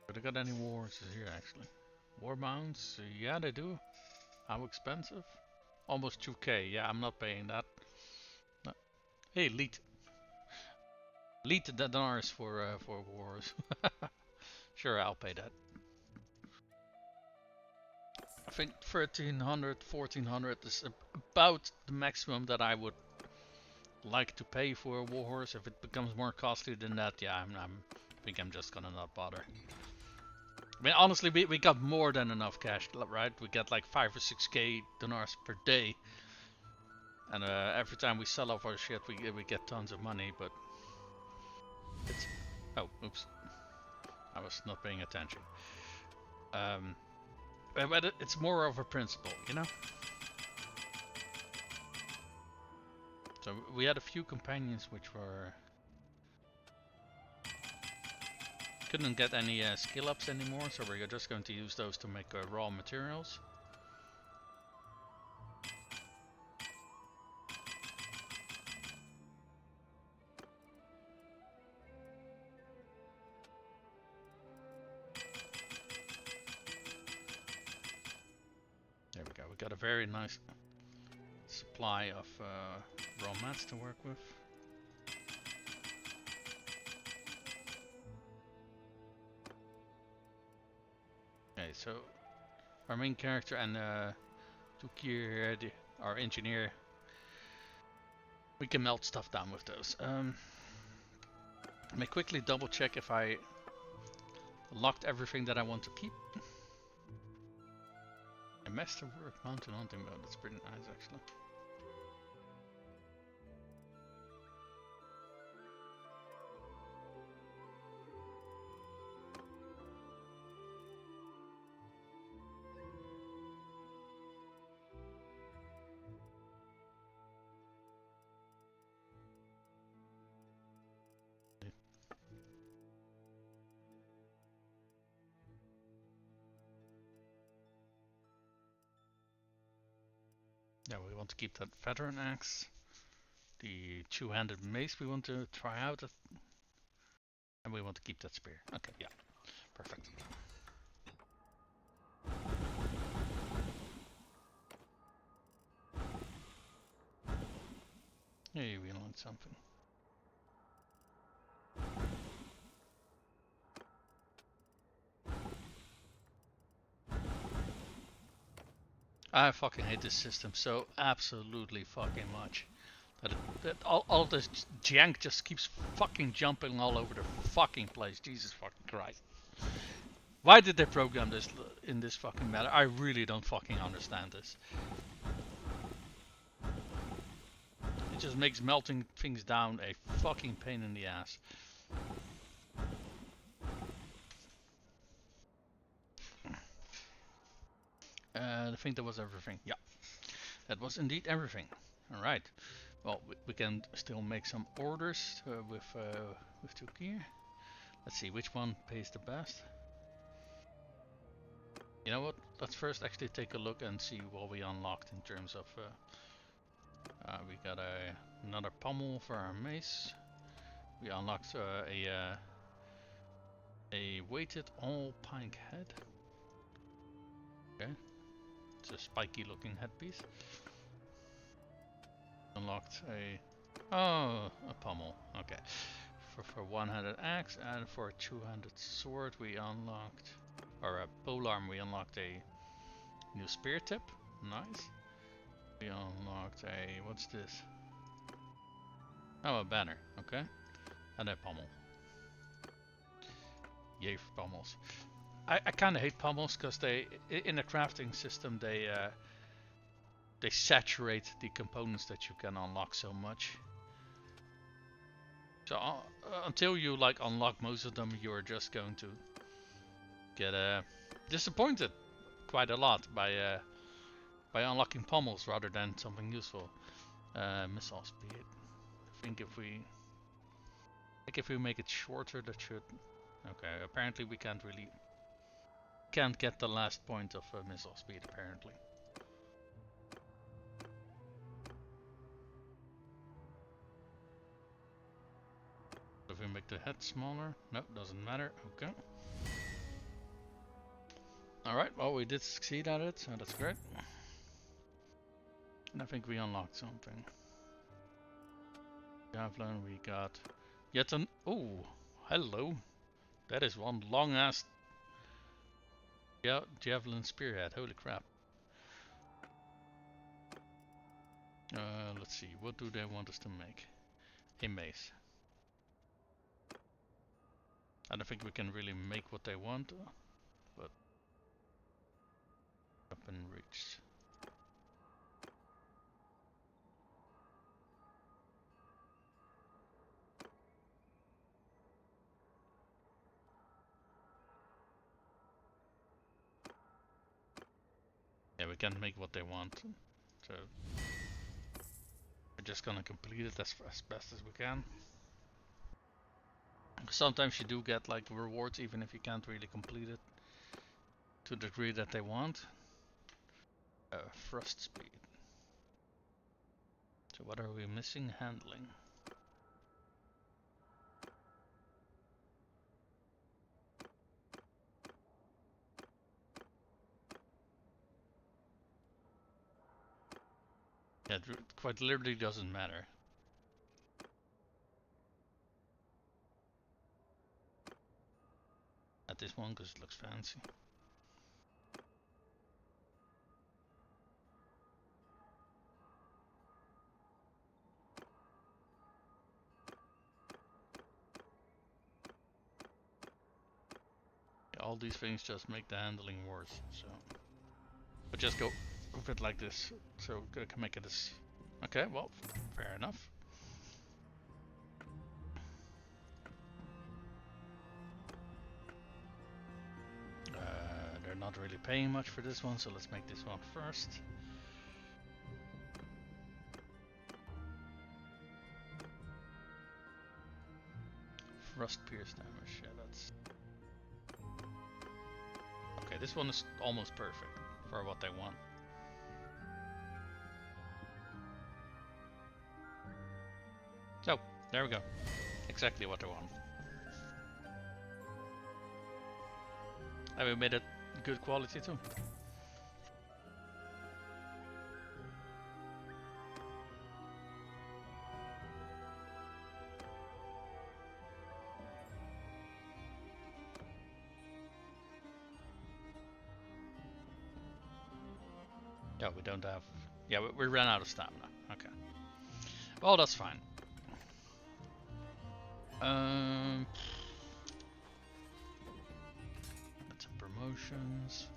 Do they got any war horses here actually? War mounts? Yeah, they do. How expensive? Almost 2k. Yeah, I'm not paying that. No. Hey, lead the dinars for wars. Sure, I'll pay that. I think 1300, 1400 is about the maximum that I would like to pay for a warhorse. If it becomes more costly than that, yeah, I think I'm just gonna not bother. I mean, honestly, we got more than enough cash, right? We get like 5 or 6k dinars per day, and every time we sell off our shit, we get tons of money. But it's oh, oops, I was not paying attention. But it's more of a principle, you know. So we had a few companions which were couldn't get any skill ups anymore, so we're just going to use those to make raw materials. There we go. We got a very nice supply of raw mats to work with. Okay, so our main character and Tukir, our engineer, we can melt stuff down with those. Let me quickly double check if I locked everything that I want to keep. A masterwork mountain hunting bow, that's pretty nice actually. Yeah, we want to keep that veteran axe. The two-handed mace we want to try out. And we want to keep that spear. Okay, yeah. Perfect. Hey, we learned something. I fucking hate this system so absolutely fucking much. That all this jank just keeps fucking jumping all over the fucking place. Jesus fucking Christ. Why did they program this in this fucking manner? I really don't fucking understand this. It just makes melting things down a fucking pain in the ass. I think that was everything. Yeah, that was indeed everything. Alright. Well, we can still make some orders with Turkey. Let's see which one pays the best. You know what? Let's first actually take a look and see what we unlocked in terms of. We got another pommel for our mace. We unlocked a weighted all pike head. Okay, it's a spiky looking headpiece. Unlocked a pommel. Okay, for one-handed axe and for a two-handed sword we unlocked, or a polearm we unlocked a new spear tip. Nice. We unlocked a, what's this? Oh, a banner. Okay, and a pommel. Yay for pommels. I kind of hate pommels because they, in the crafting system, they saturate the components that you can unlock so much. So until you like unlock most of them, you're just going to get disappointed quite a lot by unlocking pommels rather than something useful. Missile speed. I think if we make it shorter, that should. Okay, apparently we can't get the last point of missile speed apparently. If we make the head smaller, no, doesn't matter. Okay. Alright, well we did succeed at it, so that's great. And I think we unlocked something. Javelin, we got yet an. Oh, hello. That is one long ass javelin spearhead. Holy crap. Let's see, what do they want us to make? A mace. I don't think we can really make what they want, but up and reach. Yeah, we can't make what they want, so we're just gonna complete it as best as we can. Sometimes you do get like rewards even if you can't really complete it to the degree that they want. Thrust speed. So what are we missing? Handling. Yeah, it quite literally doesn't matter. At this one because it looks fancy. Yeah, all these things just make the handling worse, so but just go with it like this, so I can make it as. Okay, well, fair enough. They're not really paying much for this one, so let's make this one first. Thrust pierce damage, yeah, that's. Okay, this one is almost perfect for what they want. So, there we go. Exactly what they want. And we made it good quality too. Yeah, we don't have. Yeah, we ran out of stamina. Okay. Well, that's fine. That's promotions.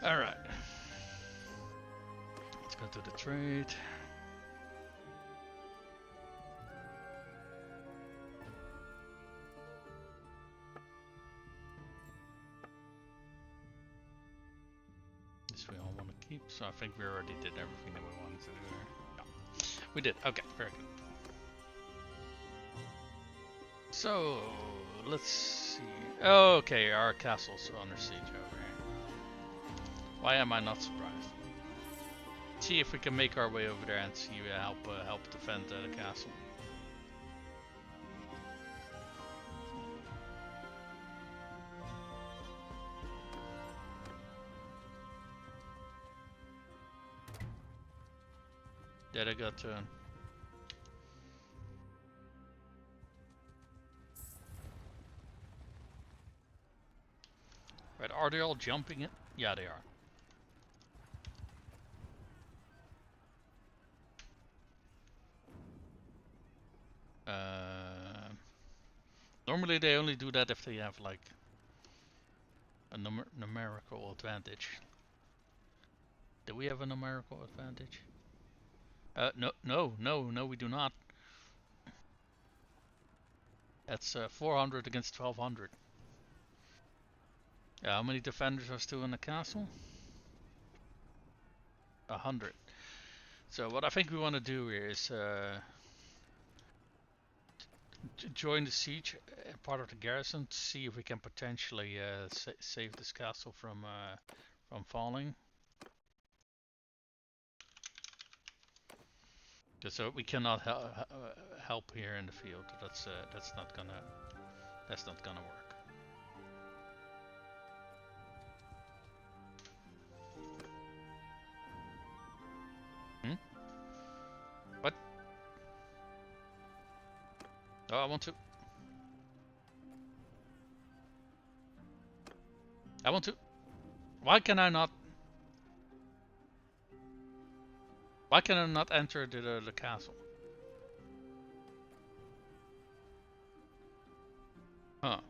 Alright. Let's go to the trade. This we all want to keep, so I think we already did everything that we wanted to do there. Yeah. We did. Okay, very good. So, let's see. Oh, okay, our castle's under siege over here. Why am I not surprised? See if we can make our way over there and see help defend the castle. There I got turn. Right, are they all jumping it? Yeah, they are. Normally they only do that if they have like a numerical advantage. Do we have a numerical advantage? No, we do not. That's 400 against 1200. How many defenders are still in the castle? 100. So what I think we want to do here is join the siege, part of the garrison, to see if we can potentially save this castle from falling. Because we cannot help here in the field. That's not gonna work. Hmm? What? Oh, I want to. Why can I not? Why can I not enter the castle? Huh.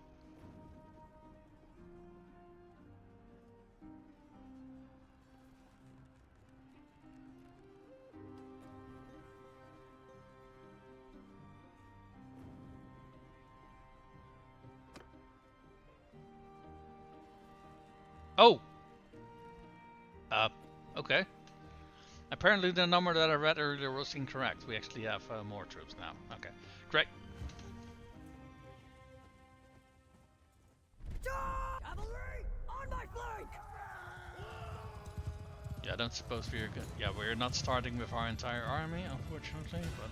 Oh! Okay. Apparently the number that I read earlier was incorrect. We actually have more troops now. Okay, great. Cavalry on my flank! Yeah, I don't suppose we're good. Yeah, we're not starting with our entire army, unfortunately, but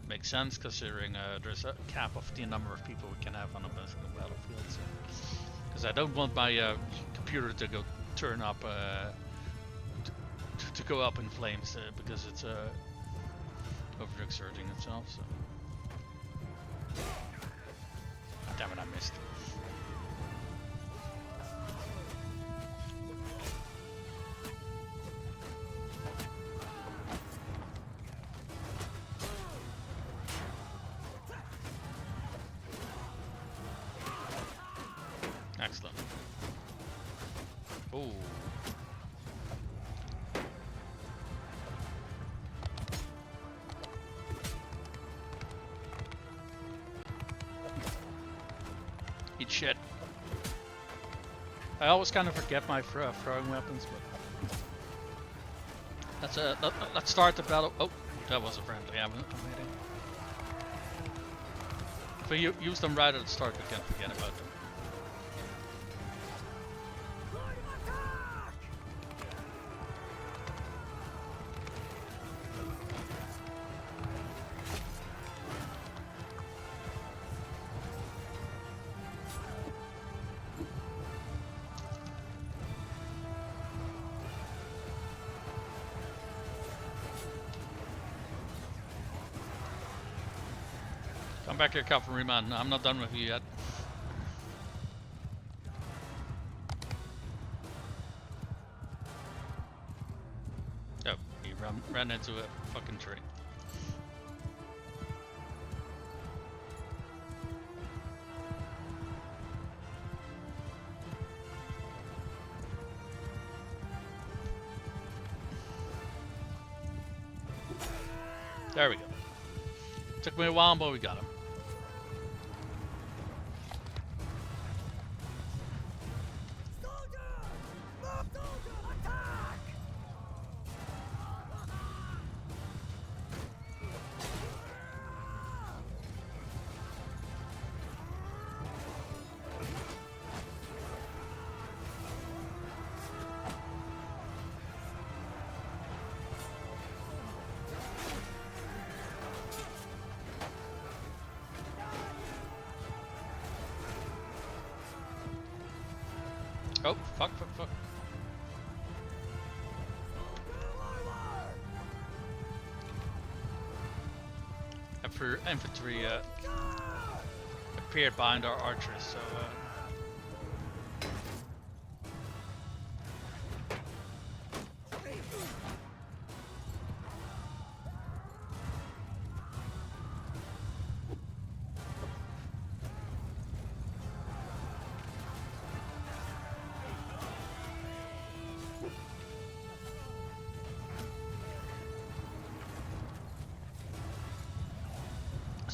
makes sense considering there's a cap of the number of people we can have on a battlefield. Because I don't want my computer to go turn up to go up in flames because it's overexerting itself. So. Oh, damn it, I missed. Excellent. Oh. Eat shit. I always kind of forget my throwing weapons, but let's start the battle. Oh, that was a friendly. I'm hitting. If we use them right at the start, we can't forget about them. Come back here, cavalryman. I'm not done with you yet. Oh, he ran into a fucking tree. There we go. Took me a while, but we got him. Oh, fuck. Infantry appeared behind our archers, so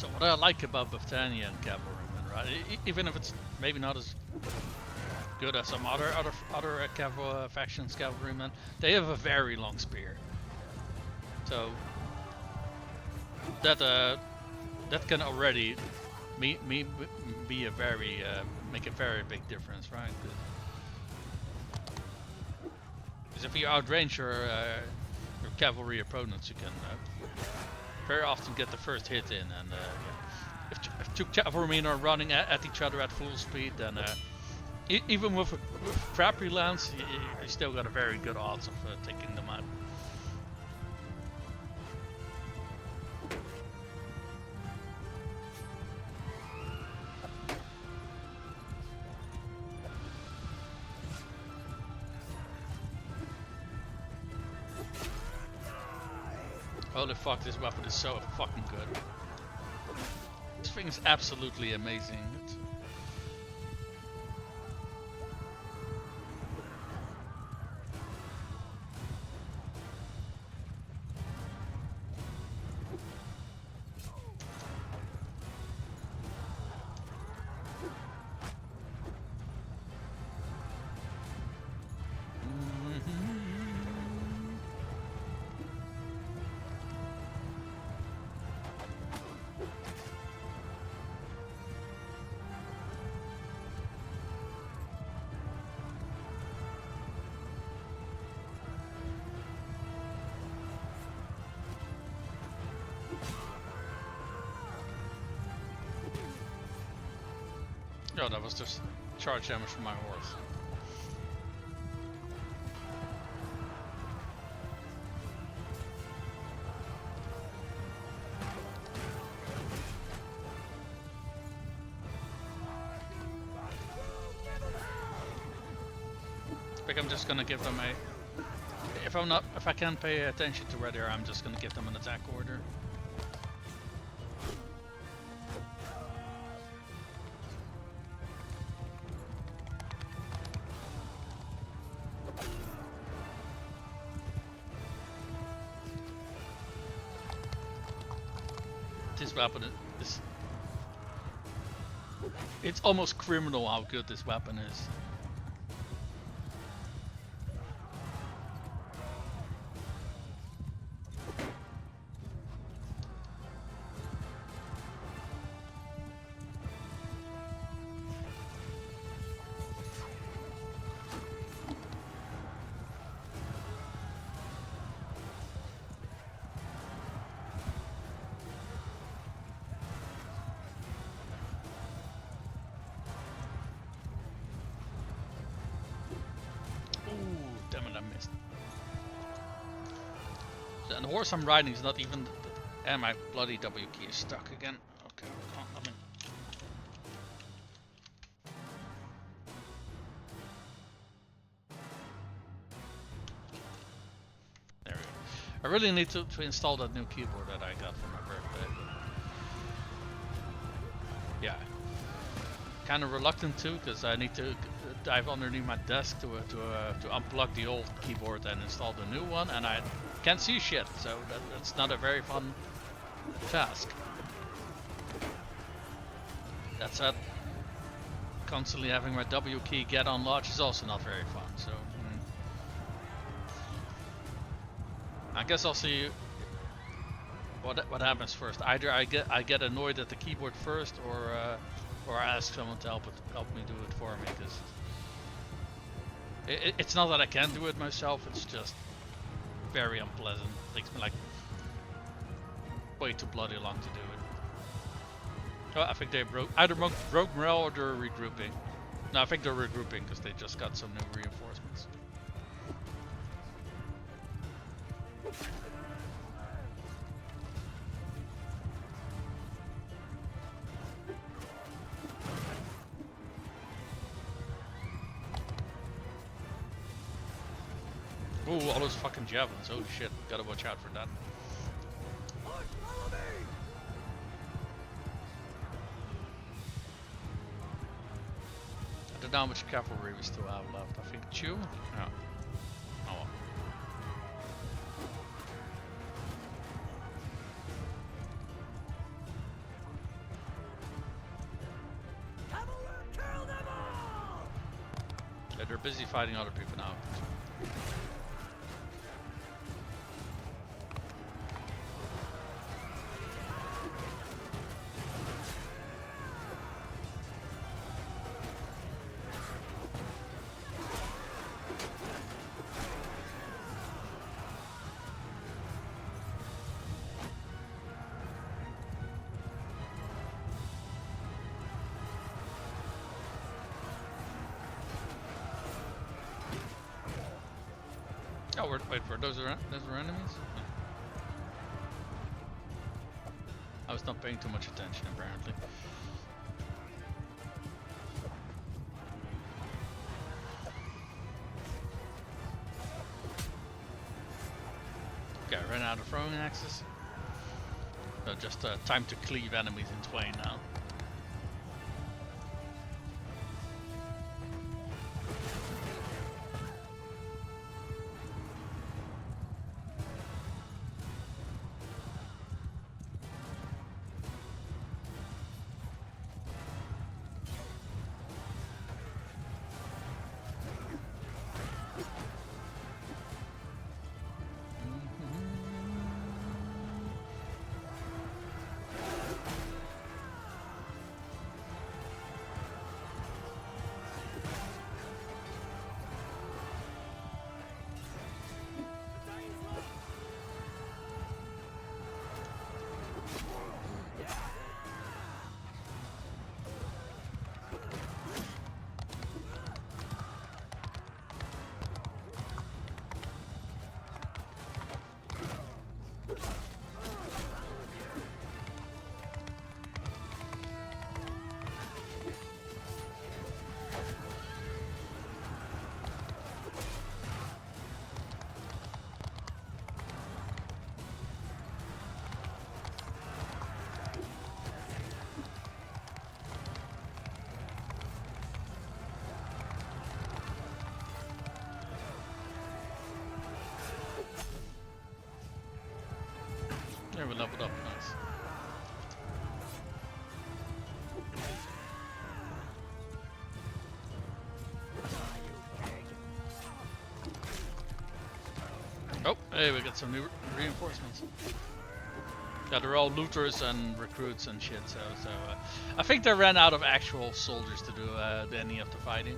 So what I like about Vlandian cavalrymen, right? Even if it's maybe not as good as some other factions cavalrymen, they have a very long spear. So that can already be a very make a very big difference, right? Because if you outrange your cavalry opponents, you can very often get the first hit in, and if two cavalrymen are running at each other at full speed, then even with a crappy lance, you still got a very good odds of taking them out. Holy fuck, this weapon is so fucking good. This thing is absolutely amazing. Oh, that was just charge damage from my horse. I think I'm just gonna give them a. If I can't pay attention to where they are, I'm just gonna give them an attack order. This weapon is, it's almost criminal how good this weapon is. And the horse I'm riding is not even. And my bloody W key is stuck again. Okay, hold on, let me. There we go. I really need to install that new keyboard that I got for my birthday. Yeah. Kind of reluctant to, because I need to dive underneath my desk to unplug the old keyboard and install the new one, and I can't see shit, so that's not a very fun task. That said, constantly having my W key get unlocked is also not very fun, so I guess I'll see what happens first. Either I get annoyed at the keyboard first, or I ask someone to help me do it for me, because it's not that I can't do it myself, it's just very unpleasant. It takes me like way too bloody long to do it. Oh, I think they either broke morale or they're regrouping. No, I think they're regrouping because they just got some new reinforcements. Ooh, all those fucking javelins. Holy shit, gotta watch out for that. I don't know how much cavalry we still have left. I think 2? Yeah. Oh well. Kill them all! Yeah, they're busy fighting other people now. Oh, wait for those are enemies? Oh. I was not paying too much attention apparently. Okay, I ran out of throwing axes. So just time to cleave enemies in twain now. Yeah, we leveled up, nice. Oh, hey, we got some new reinforcements. Yeah, they're all looters and recruits and shit, so I think they ran out of actual soldiers to do any of the fighting.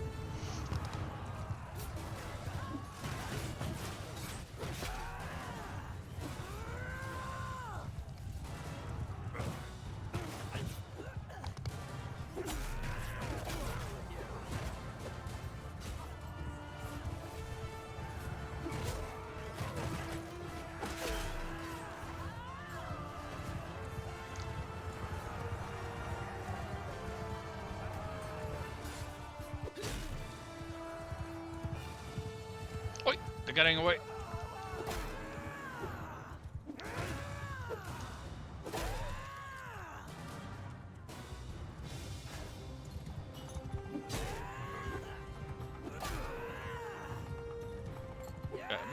They're getting away.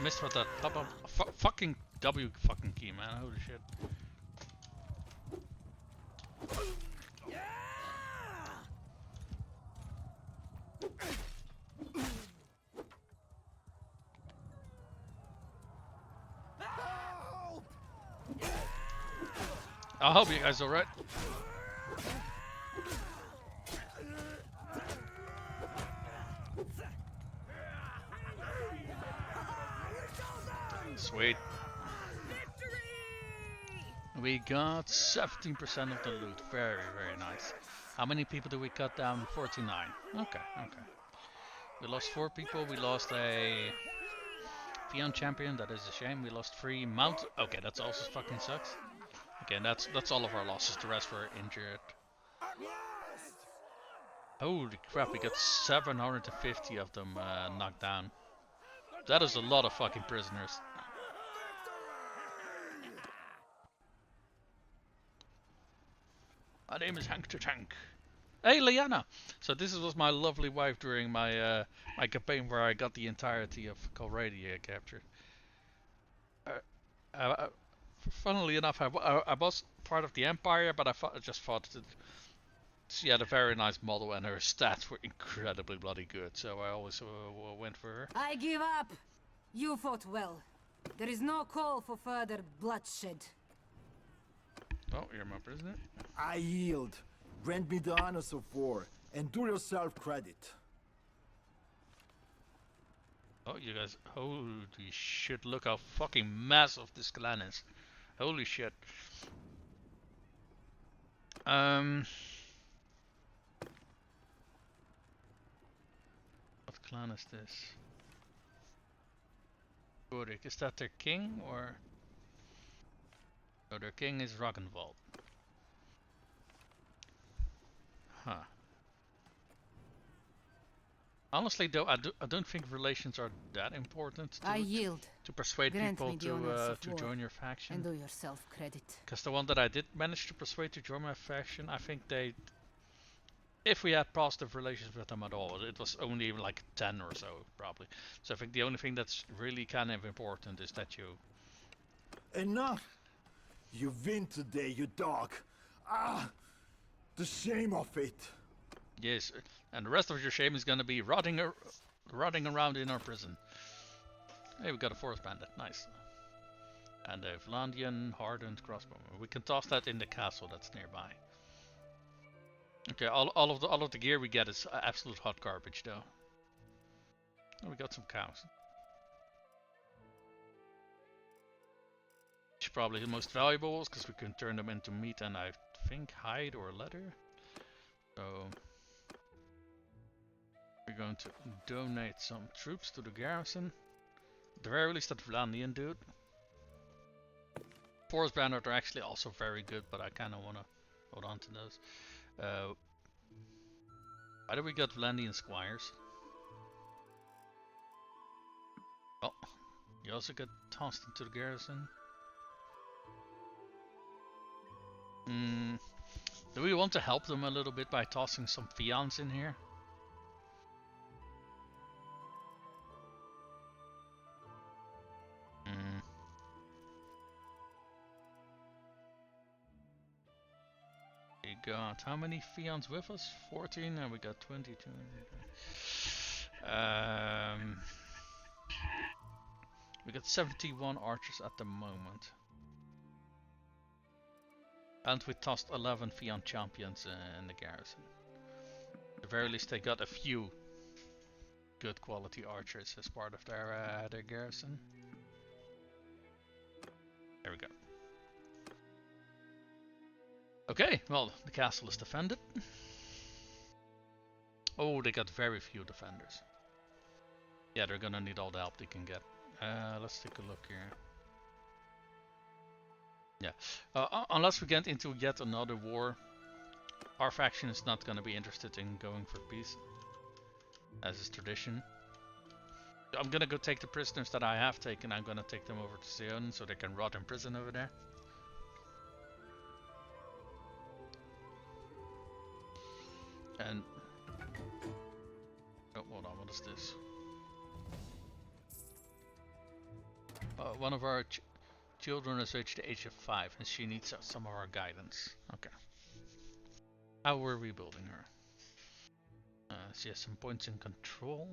Missed what that fucking W fucking key, man. Holy shit. I hope you guys alright. Sweet. We got 17% of the loot. Very, very nice. How many people did we cut down? 49. Okay, okay. We lost 4 people. We lost a Fion champion. That is a shame. We lost 3 mount. Okay, that's also fucking sucks. Okay, that's all of our losses. The rest were injured. Holy crap, we got 750 of them knocked down. That is a lot of fucking prisoners. My name is Hank the Tank. Hey, Liana! So this was my lovely wife during my my campaign where I got the entirety of Colradia captured. Funnily enough, I was part of the Empire, but I just thought that she had a very nice model and her stats were incredibly bloody good, so I always went for her. I give up. You fought well. There is no call for further bloodshed. Oh, you're my prisoner. I yield. Grant me the honors of war, and do yourself credit. Oh, you guys, holy shit, look how fucking massive this clan is. Holy shit. What clan is this? Gorik, is that their king, or? No, their king is Ragnvald. Huh. Honestly, though, I don't think relations are that important to persuade people to join your faction. And do yourself credit. Because the one that I did manage to persuade to join my faction, I think they, if we had positive relations with them at all, it was only like 10 or so, probably. So I think the only thing that's really kind of important is that you... Enough! You win today, you dog. Ah! The shame of it. Yes, and the rest of your shame is gonna be rotting around in our prison. Hey, we got a forest bandit, nice. And a Vlandian hardened crossbow. We can toss that in the castle that's nearby. Okay, all of the gear we get is absolute hot garbage, though. Oh, we got some cows. Which is probably the most valuable ones because we can turn them into meat and I think hide or leather. So we're going to donate some troops to the garrison. At the very least that Vlandian dude. Forest Bannerlord are actually also very good, but I kind of want to hold on to those. Why do we got Vlandian squires? Well, you also get tossed into the garrison. Do we want to help them a little bit by tossing some Fians in here? We got how many Fians with us? 14, and we got 22. We got 71 archers at the moment. And we tossed 11 Fian champions in the garrison. At the very least they got a few good quality archers as part of their garrison. There we go. Okay, well, the castle is defended. Oh, they got very few defenders. Yeah, they're gonna need all the help they can get. Let's take a look here. Yeah, unless we get into yet another war, our faction is not gonna be interested in going for peace, as is tradition. I'm gonna go take the prisoners that I have taken. I'm gonna take them over to Seonen so they can rot in prison over there. And oh, hold on, what is this? One of our children has reached the age of 5 and she needs some of our guidance. Okay. How we're rebuilding her. She has some points in control.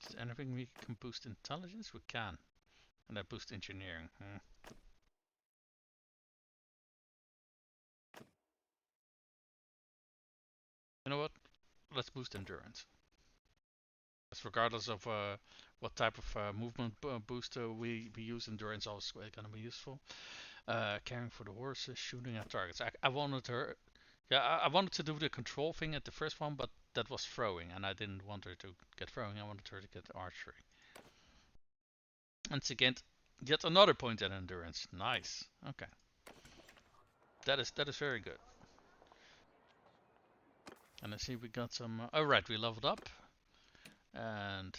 Is there anything we can boost intelligence? We can. And that boost engineering. You know what? Let's boost endurance. Because regardless of what type of movement booster we use, endurance always going to be useful. Caring for the horses, shooting at targets. I wanted her. Yeah, I wanted to do the control thing at the first one, but that was throwing, and I didn't want her to get throwing. I wanted her to get archery. And to get yet another point in endurance. Nice. Okay. That is very good. And I see we got some. Oh right, we leveled up. And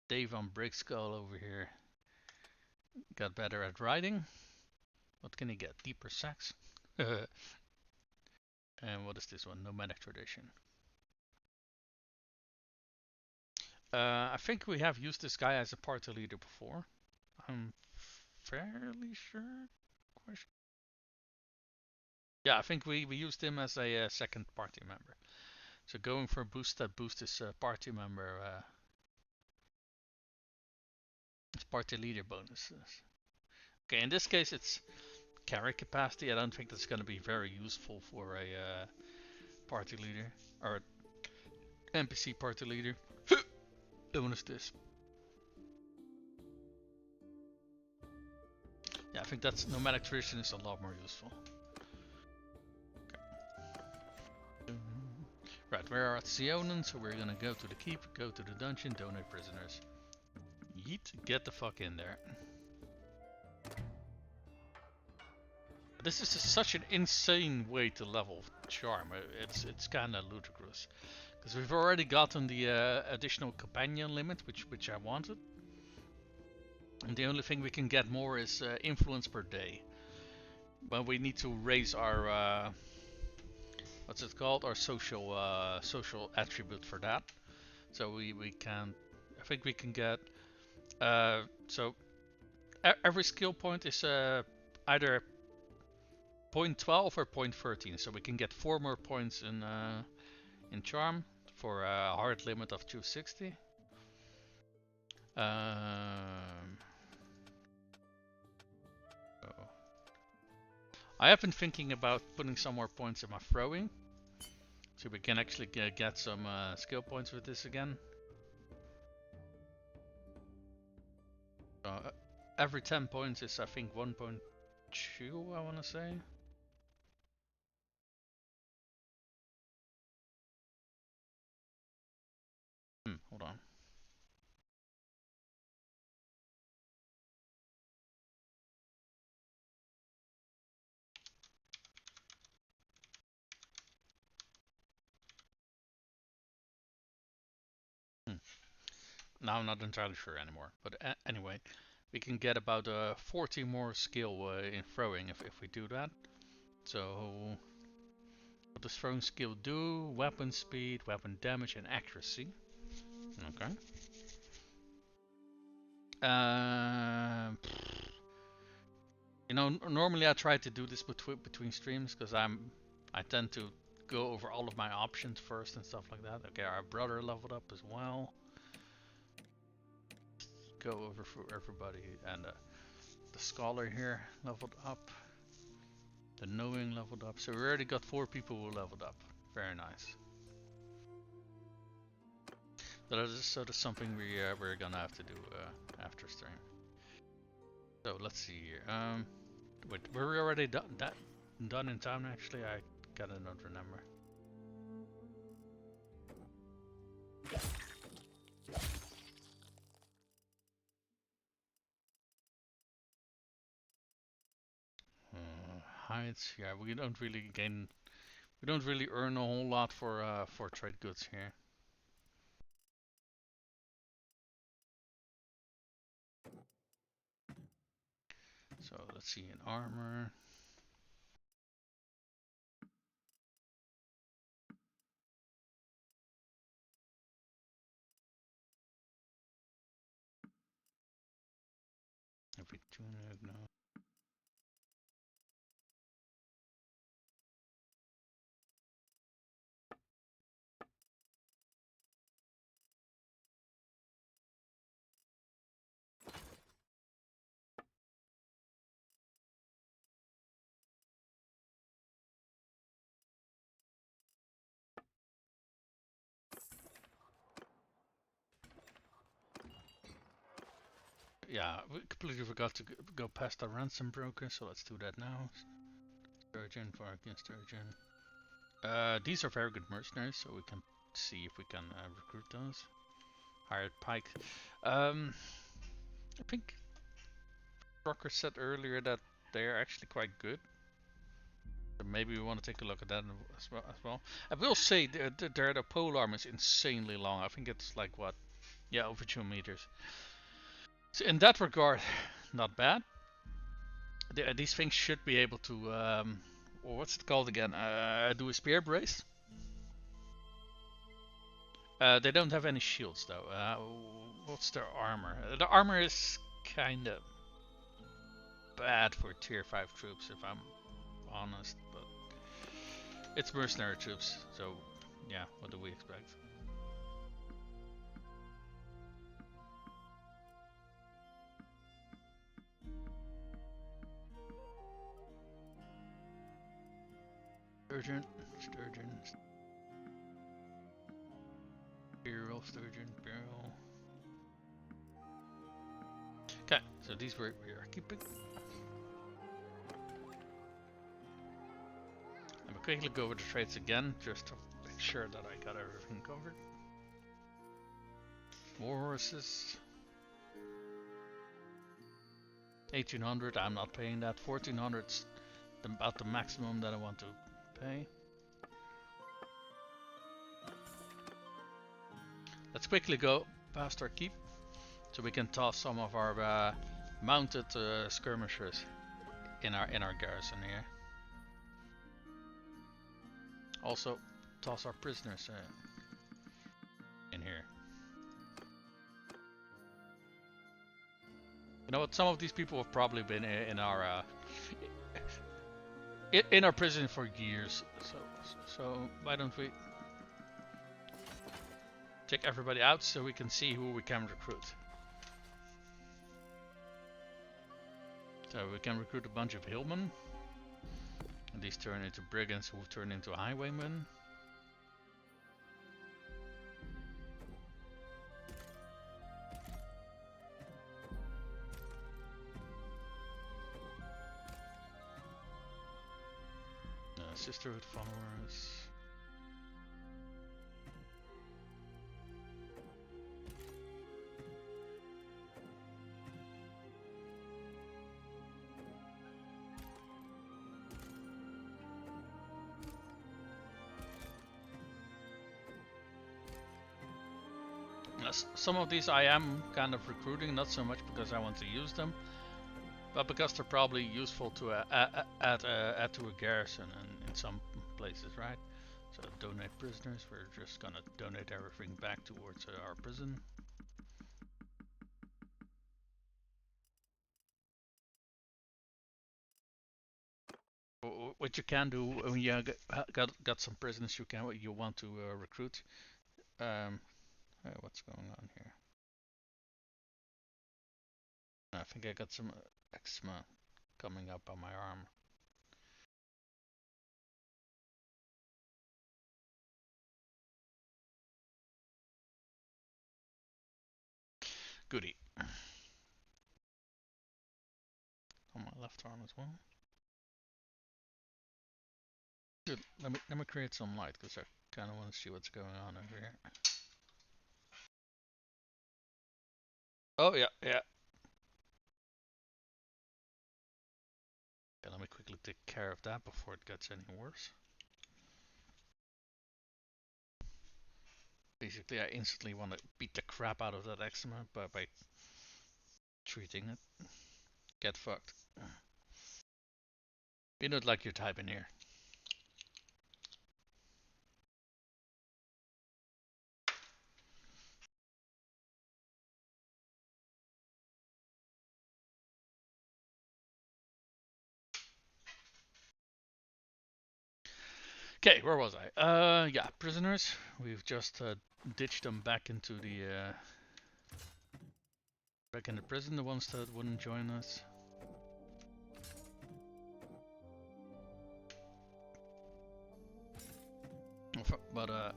Dave on Brickskull over here got better at riding. What can he get? Deeper sax. And what is this one? Nomadic tradition. I think we have used this guy as a party leader before. I'm fairly sure. Yeah, I think we used him as a second party member. So going for a boost that boosts his party member, his party leader bonuses. Okay, in this case it's carry capacity. I don't think that's going to be very useful for a party leader or NPC party leader. What is this? Yeah, I think that's nomadic tradition is a lot more useful. Okay. Right, we are at Seonen, so we're gonna go to the keep, go to the dungeon, donate prisoners. Yeet, get the fuck in there. This is such an insane way to level charm. It's kind of ludicrous. Because we've already gotten the additional companion limit, which I wanted. And the only thing we can get more is influence per day. But we need to raise our what's it called? Our social attribute for that. So we can, I think we can get so every skill point is either 0.12 or 0.13. So we can get 4 more points in charm for a hard limit of 260. I have been thinking about putting some more points in my throwing, so we can actually get some skill points with this again. Every 10 points is I think 1.2, I want to say. Hold on. Now I'm not entirely sure anymore, but anyway, we can get about 40 more skill in throwing if we do that. So what does throwing skill do? Weapon speed, weapon damage, and accuracy. Okay. You know, normally I try to do this between streams because I tend to go over all of my options first and stuff like that. Okay, our brother leveled up as well. Go over for everybody, and the scholar here leveled up. The knowing leveled up. So we already got 4 people who leveled up. Very nice. So that's something we're gonna have to do after stream. So let's see here. Wait, were we already done in time? Actually, I gotta not remember. Heights. Yeah, we don't really earn a whole lot for trade goods here. let's see, in armor. Every tunic, no. Yeah, we completely forgot to go past the ransom broker, so let's do that now. Sturgeon, Varkin, Sturgeon. These are very good mercenaries, so we can see if we can recruit those. Hired Pike. I think Rocker said earlier that they're actually quite good. So maybe we want to take a look at that as well. I will say the pole arm is insanely long. I think it's like what? Yeah, over 2 meters. So in that regard, not bad. These things should be able to, or what's it called again? Do a spear brace. They don't have any shields though. What's their armor? The armor is kind of bad for tier 5 troops, if I'm honest, but it's mercenary troops, so yeah, what do we expect? Sturgeon, Imperial, Sturgeon, Imperial. Okay, so these we are keeping. Let me quickly go over the trades again, just to make sure that I got everything covered. More horses. 1800, I'm not paying that. 1400's about the maximum that I want to pay. Let's quickly go past our keep, so we can toss some of our mounted skirmishers in our garrison here. Also, toss our prisoners in here. You know what? Some of these people have probably been in our prison for years. So why don't we take everybody out so we can see who we can recruit? So we can recruit a bunch of hillmen. And these turn into brigands who turn into highwaymen. Sisterhood followers. Some of these I am kind of recruiting, not so much because I want to use them, but because they're probably useful to add to a garrison in some places, right? So donate prisoners, we're just gonna donate everything back towards our prison. What you can do when you got some prisoners you want to recruit. What's going on here? I think I got some eczema coming up on my arm. Goody. On my left arm as well. Good. Let me create some light because I kind of want to see what's going on over here. Oh yeah. Okay, let me quickly take care of that before it gets any worse. Basically, I instantly want to beat the crap out of that eczema by treating it. Get fucked. You don't like your type in here. Okay, where was I? Yeah, prisoners. We've just ditched them back into the back in the prison. The ones that wouldn't join us. But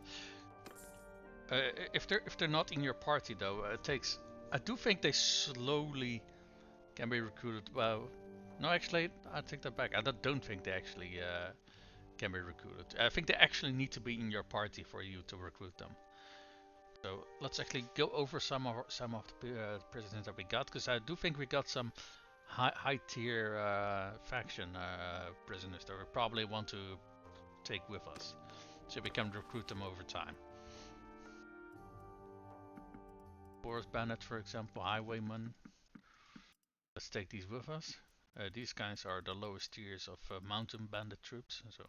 if they're not in your party though, it takes. I do think they slowly can be recruited. Well, no, actually, I take that back. I don't think they actually can be recruited. I think they actually need to be in your party for you to recruit them. So let's actually go over some of the prisoners that we got, because I do think we got some high tier faction prisoners that we probably want to take with us, so we can recruit them over time. Forest bandit, for example, highwayman. Let's take these with us. These guys are the lowest tiers of mountain bandit troops. So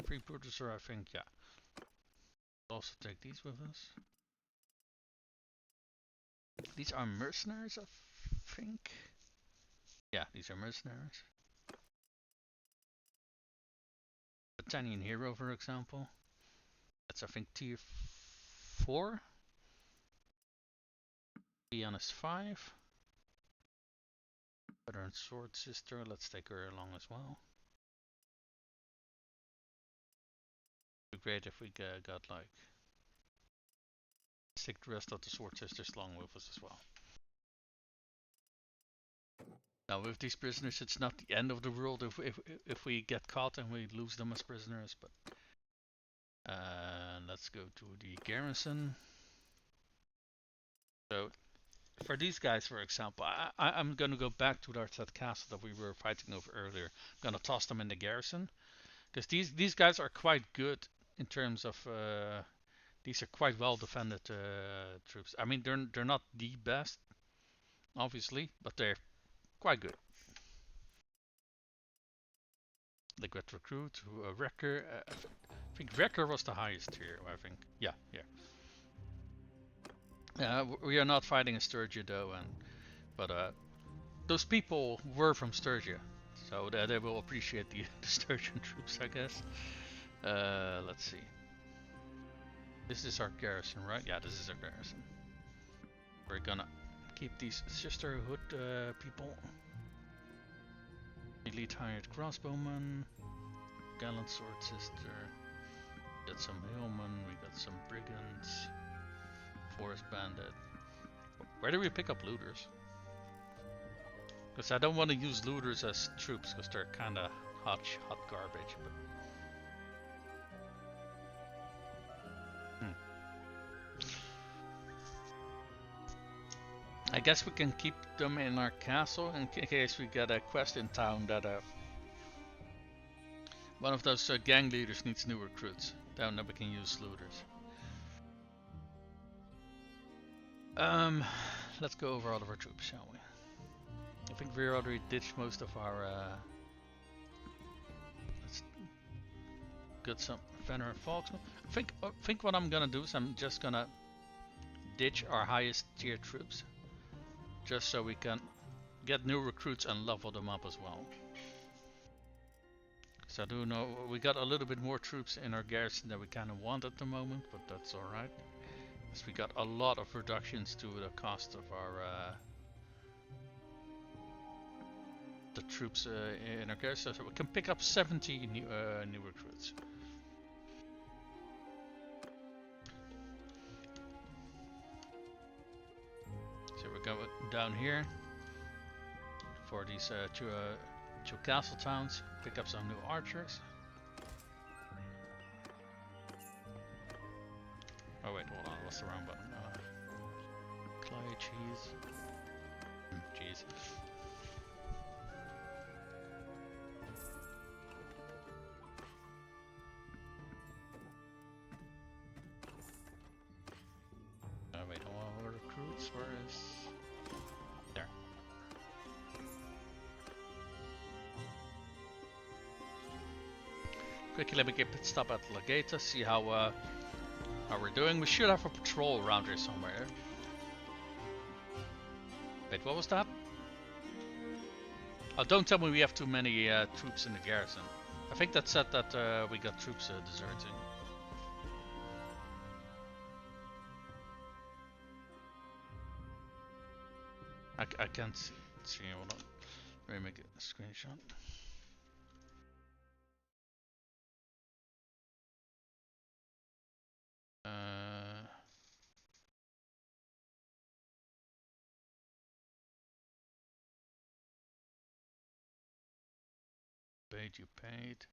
freebooter, I think, yeah. Also take these with us. These are mercenaries, I think. Yeah, these are mercenaries. Battanian hero, for example. That's, I think, tier 4. Pianist 5. Veteran sword sister, let's take her along as well. It'd be great if we got like stick the rest of the sword sisters along with us as well. Now with these prisoners, it's not the end of the world if we get caught and we lose them as prisoners, but let's go to the garrison. So for these guys, for example, I'm gonna go back to that castle that we were fighting over earlier. I'm gonna toss them in the garrison, because these guys are quite good in terms of these are quite well defended troops. I mean, they're not the best, obviously, but they're quite good. Liquid recruit, wrecker. I think wrecker was the highest here. I think, yeah. We are not fighting in Sturgia though, but those people were from Sturgia, so they will appreciate the Sturgian troops, I guess. Let's see. This is our garrison, right? Yeah, this is our garrison. We're gonna keep these sisterhood people. Elite hired crossbowman, gallant sword sister. We got some hillmen, we got some brigands, forest bandit. Where do we pick up looters? Because I don't want to use looters as troops, because they're kind of hot garbage. But I guess we can keep them in our castle in case we get a quest in town that one of those gang leaders needs new recruits. Then we can use looters. Let's go over all of our troops, shall we? I think we already ditched most of our. Let's get some veteran folks. I think what I'm gonna do is I'm just gonna ditch our highest tier troops, just so we can get new recruits and level them up as well. So I do know we got a little bit more troops in our garrison than we kind of want at the moment, but that's alright. Because we got a lot of reductions to the cost of our the troops in our garrison, so we can pick up 70 new recruits. So we're going down here for these two castle towns, pick up some new archers. Oh wait, hold on, what's the wrong button? Clay, cheese. Cheese. Oh wait, all our recruits, where is... There. Quickly, let me get a pit stop at Legata, see how we're doing. We should have a patrol around here somewhere. Wait, what was that? Oh, don't tell me we have too many troops in the garrison. I think that said that we got troops deserting. I can't see. Hold on. Let me make a screenshot. Paid, you paid.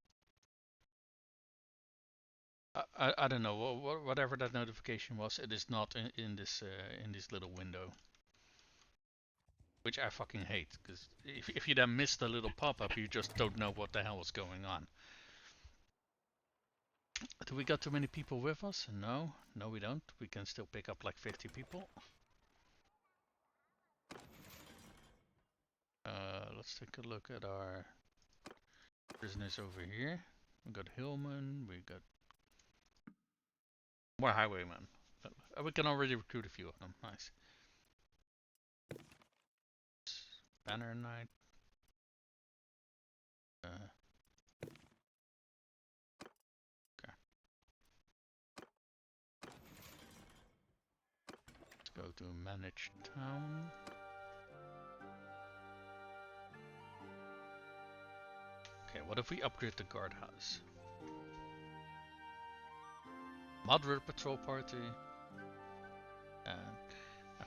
I don't know, whatever that notification was, it is not in this little window. Which I fucking hate, because if you then miss the little pop-up, you just don't know what the hell is going on. Do we got too many people with us? No, we don't. We can still pick up like 50 people. Let's take a look at our prisoners over here. We got hillmen, we got more highwaymen. We can already recruit a few of them. Nice. Banner Knight. Okay. Let's go to manage town. Okay, what if we upgrade the guardhouse? Moderate patrol party. And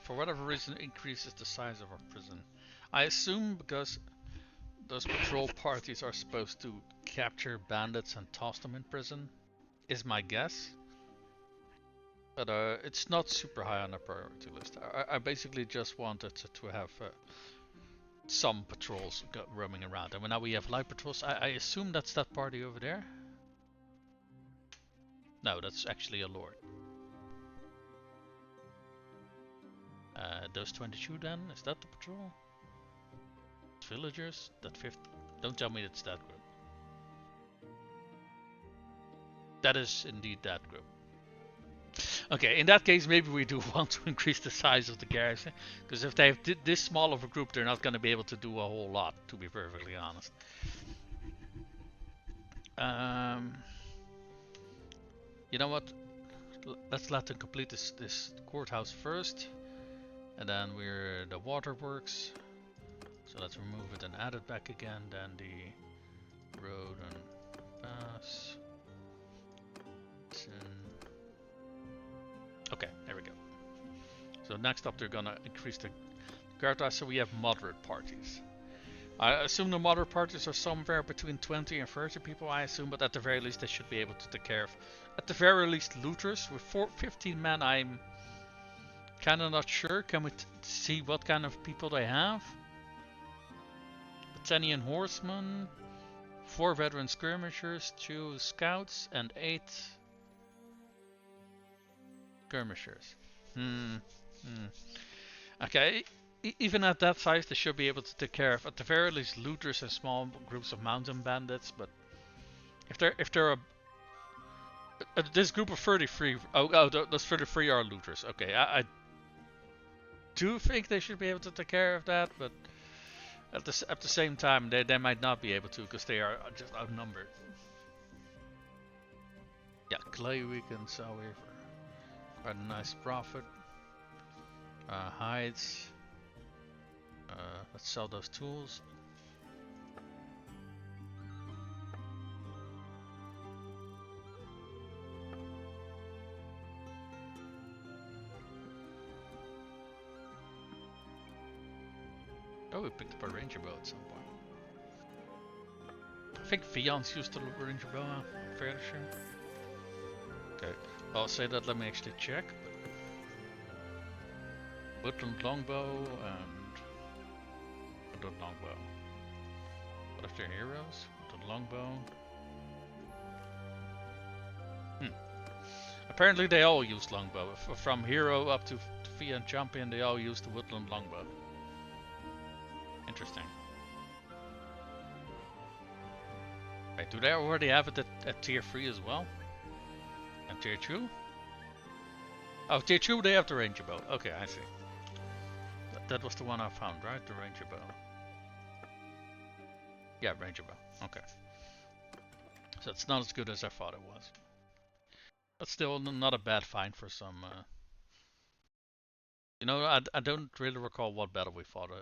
for whatever reason increases the size of our prison. I assume because those patrol parties are supposed to capture bandits and toss them in prison, is my guess. But it's not super high on the priority list. I basically just wanted to have some patrols roaming around. And now we have light patrols. I assume that's that party over there. No, that's actually a lord. Those 22 then? Is that the patrol? Villagers? That 50? Don't tell me it's that group. That is indeed that group. Okay, in that case maybe we do want to increase the size of the garrison. Because if they have this small of a group, they're not going to be able to do a whole lot, to be perfectly honest. You know what? Let's let them complete this courthouse first. And then we're the waterworks. So let's remove it and add it back again. Then the road and pass. Okay, there we go. So next up they're gonna increase the guardhouse so we have moderate parties. I assume the moderate parties are somewhere between 20 and 30 people, I assume, but at the very least they should be able to take care of, at the very least, looters. With 15 men I'm kinda not sure. Can we see what kind of people they have? Battanian horsemen, 4 veteran skirmishers, 2 scouts, and 8 skirmishers. Okay, even at that size they should be able to take care of, at the very least, looters and small groups of mountain bandits. But if they're this group of 33, those 33 are looters. Okay, I do think they should be able to take care of that, but at the same time they might not be able to because they are just outnumbered. Yeah, clay we can sell here for quite a nice profit. Hides. Let's sell those tools. Oh, we picked up a ranger bow at some point. I think Fiance used the ranger bow, I'm fairly sure. Okay, I'll say that, let me actually check. Woodland longbow and woodland longbow. What if they're heroes? Woodland longbow. Apparently they all use longbow. From hero up to Fian champion, they all use the woodland longbow. Interesting. Wait, do they already have it at tier 3 as well? And tier 2? Oh, tier 2 they have the ranger bow. Okay, I see. That was the one I found, right? The ranger bow. Yeah, ranger bow. Okay. So it's not as good as I thought it was. But still not a bad find for some... You know, I don't really recall what battle we found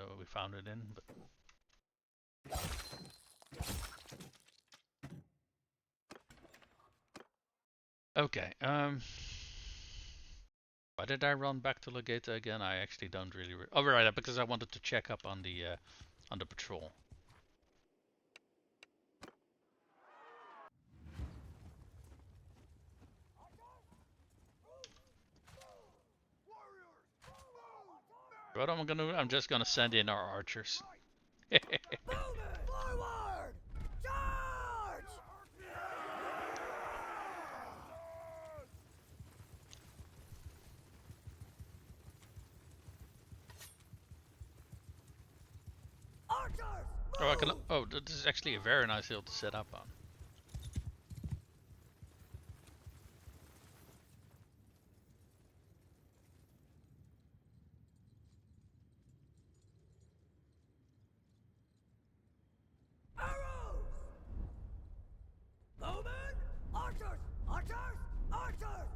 it in, but... Okay, why did I run back to Legata again? I actually don't really... Oh, right, because I wanted to check up on the patrol. What I'm gonna do? I'm just gonna send in our archers. Forward! Charge! Archers! Oh, I can. Oh, this is actually a very nice hill to set up on. Arrows! Bowmen! Archers! Archers! Archers!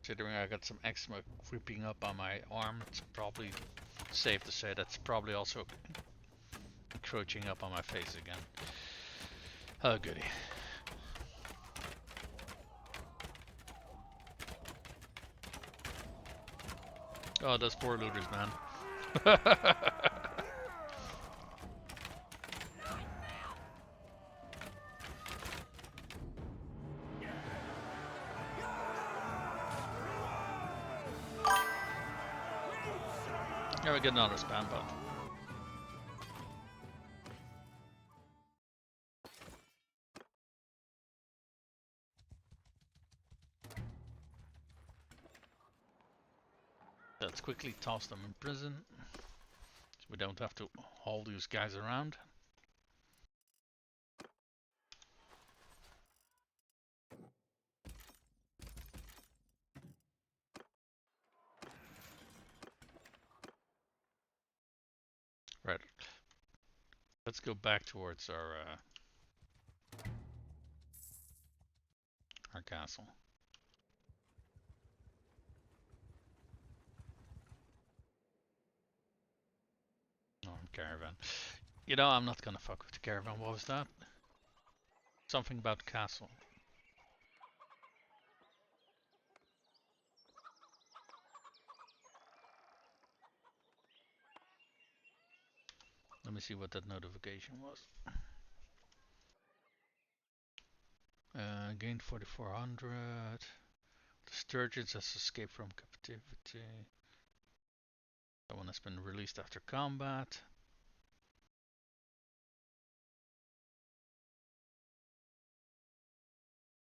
Considering I got some eczema creeping up on my arm, it's probably safe to say that's probably also encroaching up on my face again. Oh goody. Oh, those poor looters, man. Yeah, we get another spam bot. Let's quickly toss them in prison, so we don't have to haul these guys around. Right. Let's go back towards our castle. Oh, caravan. You know, I'm not gonna fuck with the caravan. What was that? Something about castle. Let me see what that notification was. Gained 4400. The Sturgians has escaped from captivity. Someone has been released after combat.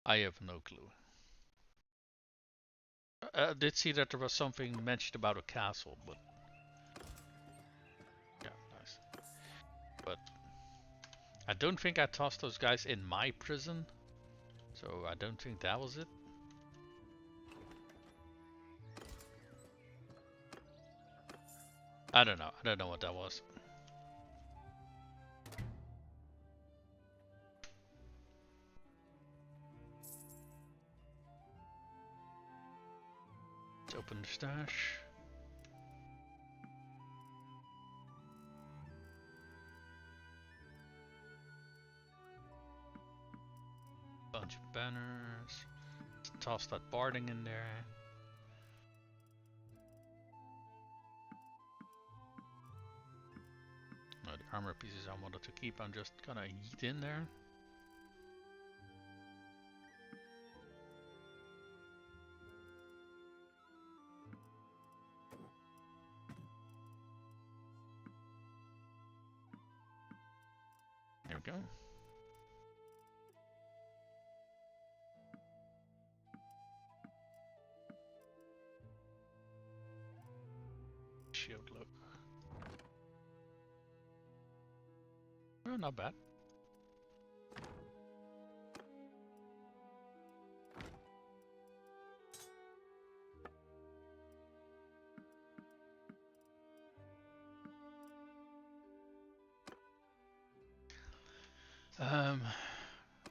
I have no clue. I did see that there was something mentioned about a castle, but yeah, nice. But I don't think I tossed those guys in my prison, so I don't think that was it. I don't know. I don't know what that was. Let's open the stash. Bunch of banners. Let's toss that barding in there. No, the armor pieces I wanted to keep, I'm just gonna yeet in there. we go. Shield look. Oh, not bad.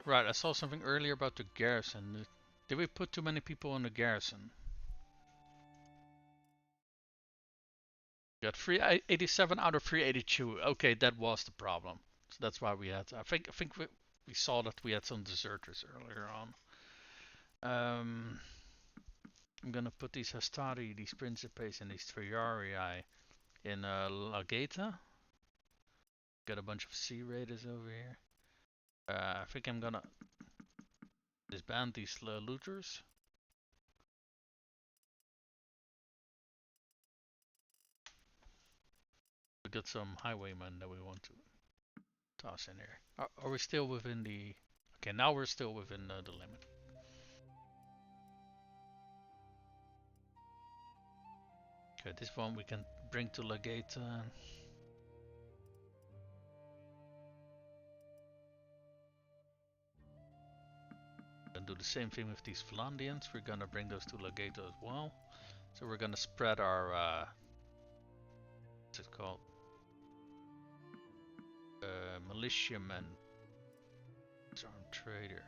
Right, I saw something earlier about the garrison. Did we put too many people in the garrison? Got 387 out of 382. Okay, that was the problem. So that's why we had. I think we saw that we had some deserters earlier on. I'm gonna put these Hastari, these Principes, and these Triarii in Lageta. Got a bunch of Sea Raiders over here. I think I'm gonna disband these looters. We got some highwaymen that we want to toss in here. Are we still within the... Okay, now we're still within the limit. Okay, this one we can bring to Lageta. And do the same thing with these Vlandians. We're gonna bring those to Lageta as well. So we're gonna spread our... what's it called? Militiamen. Armed trader.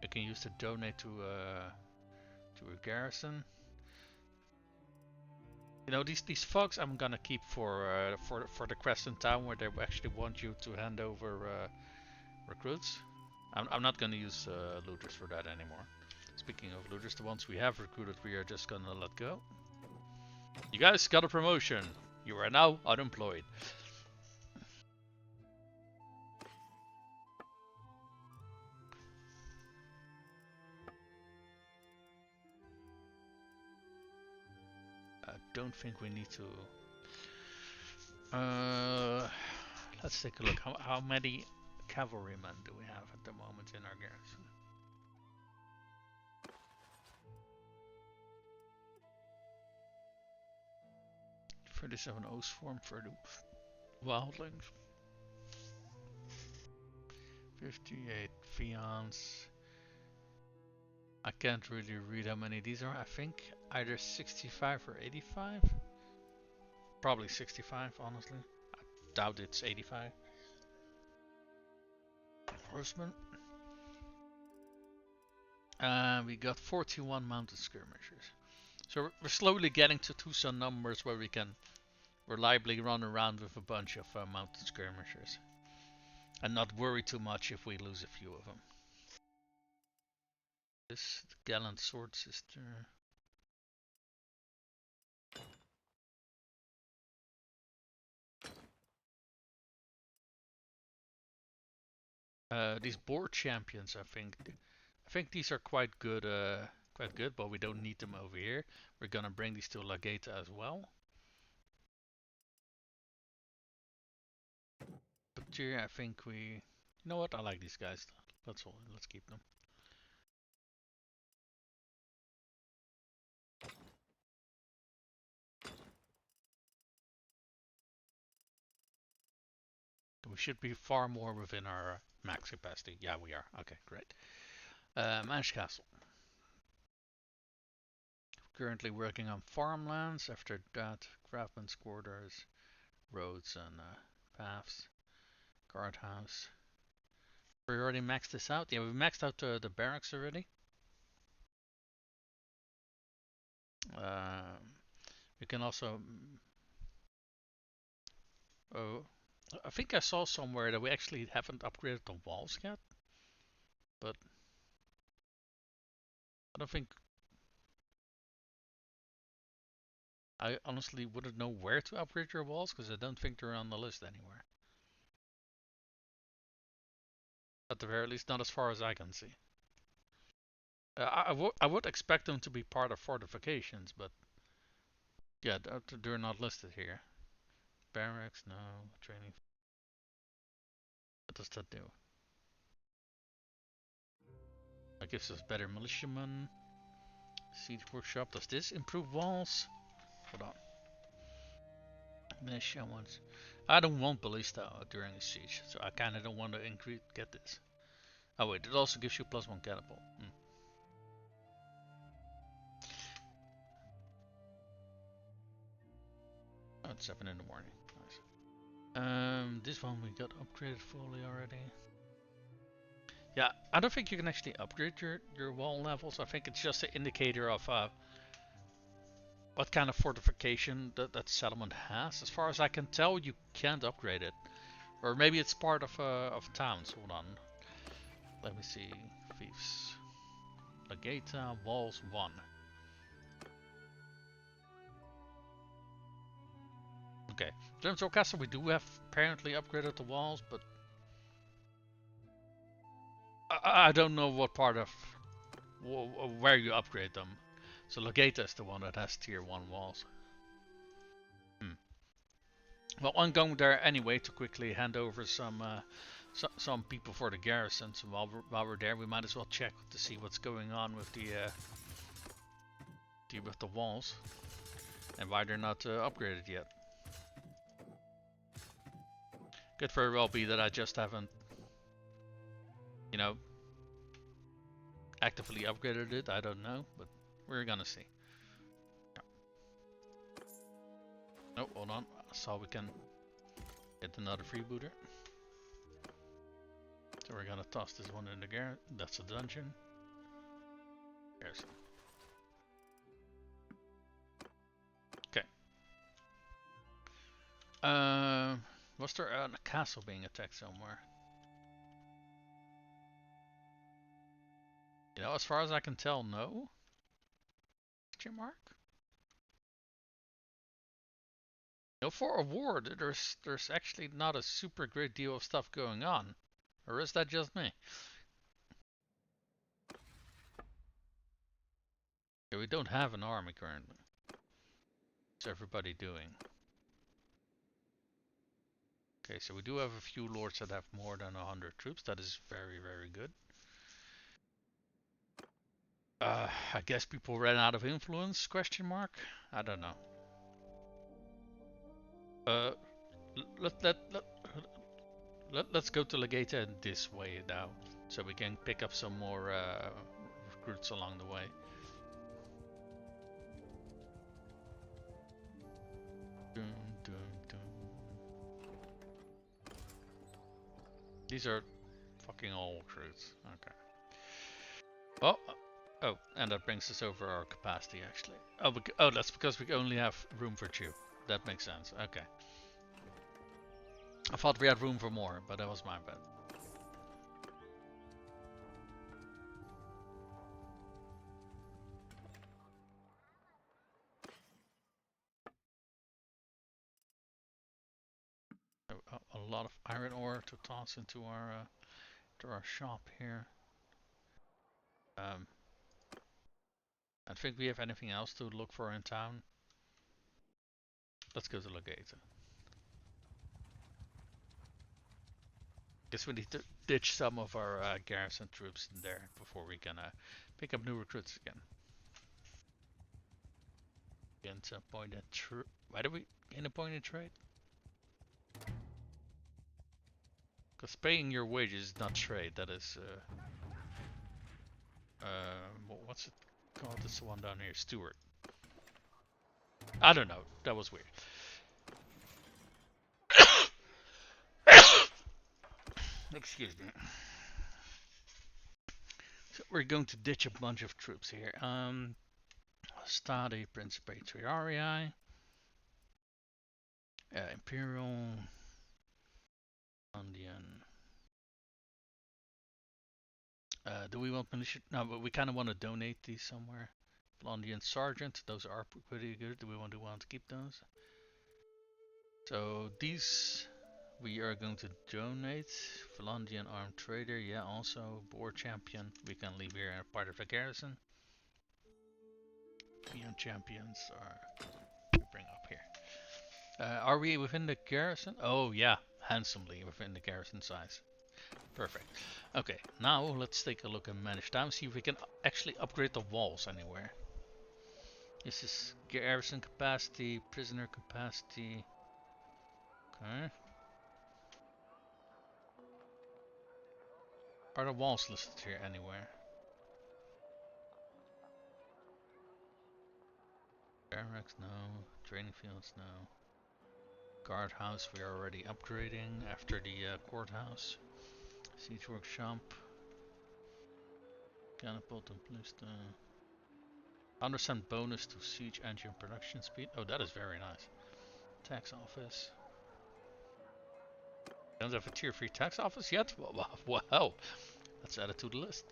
You can use to donate to a garrison. You know, these folks I'm gonna keep for the Crescent Town, where they actually want you to hand over recruits. I'm not gonna use looters for that anymore. Speaking of looters, the ones we have recruited, we are just gonna let go. You guys got a promotion. You are now unemployed. I don't think we need to... let's take a look. How many cavalrymen do we have at the moment in our garrison? "37 oaths form for the wildlings. 58 fians. I can't really read how many these are. I think either 65 or 85. Probably 65, honestly. I doubt it's 85. Horsemen. We got 41 mounted skirmishers. So we're slowly getting to some numbers where we can reliably run around with a bunch of mounted skirmishers. And not worry too much if we lose a few of them. This gallant sword sister. These board champions, I think these are quite good, but we don't need them over here. We're gonna bring these to Lageta as well. But here, I think you know what? I like these guys. Let's keep them. We should be far more within our max capacity. Yeah, we are. Okay, great. Maange Castle. Currently working on farmlands. After that, craftsmen's quarters, roads and paths, guardhouse. We already maxed this out. Yeah, we maxed out the barracks already. We can also... Oh, I think I saw somewhere that we actually haven't upgraded the walls yet. But I don't think... I honestly wouldn't know where to upgrade your walls, because I don't think they're on the list anywhere. At the very least, not as far as I can see. I would expect them to be part of fortifications, but yeah, they're not listed here. Barracks, no. Training. What does that do? That gives us better militiamen. Siege workshop. Does this improve walls? Hold on. Militia ones. I don't want ballista during a siege, so I kinda don't want to get this. Oh wait, it also gives you +1 catapult. Oh, it's 7 in the morning. Nice. This one we got upgraded fully already. Yeah, I don't think you can actually upgrade your wall levels. I think it's just an indicator of what kind of fortification that settlement has. As far as I can tell, you can't upgrade it. Or maybe it's part of towns. Hold on. Let me see. Fiefs. Legata, walls 1. Okay. Drimsdale Castle, we do have apparently upgraded the walls, but I don't know what part of where you upgrade them. So Legata is the one that has tier 1 walls. Well, I'm going there anyway to quickly hand over some people for the garrison. So while we're there, we might as well check to see what's going on with the walls and why they're not upgraded yet. Could very well be that I just haven't, you know, actively upgraded it. I don't know, but we're gonna see. Yeah. Oh, hold on. I saw we can get another freebooter. So we're gonna toss this one in the garret. That's a dungeon. There's. Okay. Was there a castle being attacked somewhere? You know, as far as I can tell, no. Question mark? You know, for a war, there's actually not a super great deal of stuff going on. Or is that just me? Yeah, we don't have an army currently. What's everybody doing? Okay, so we do have a few lords that have more than 100 troops. That is very, very good. I guess people ran out of influence, question mark? I don't know. Let's go to Legata this way now, so we can pick up some more recruits along the way. Dun, dun, dun. These are fucking all recruits. Okay. Oh, and that brings us over our capacity actually. Oh, that's because we only have room for 2. That makes sense. Okay. I thought we had room for more, but that was my bad. A lot of iron ore to toss into our shop here. I think we have anything else to look for in town. Let's go to Legata. Guess we need to ditch some of our garrison troops in there before we can pick up new recruits again. Against a pointed trade. Why do we gain a pointed trade? Because paying your wages is not trade. That is what's it called? This one down here, Steward. I don't know. That was weird. Excuse me. So we're going to ditch a bunch of troops here. Stade Principe Triarii. Imperial. Vlandian. Do we want militia? No, but we kind of want to donate these somewhere. Vlandian Sergeant. Those are pretty good. Do we want to keep those? So these we are going to donate. Vlandian Armed Trader, yeah, also Boar Champion. We can leave here as part of the garrison. Beyond Champions are bring up here. Are we within the garrison? Oh yeah, handsomely within the garrison size. Perfect. Okay, now let's take a look at manage time, see if we can actually upgrade the walls anywhere. This is garrison capacity, prisoner capacity. Okay. Are the walls listed here anywhere? Barracks, no. Training fields, no. Guardhouse, we are already upgrading after the courthouse. Siege workshop. Catapult and ballista. 100% bonus to siege engine production speed. Oh, that is very nice. Tax office. Don't have a tier 3 tax office yet? Wow. Let's add it to the list.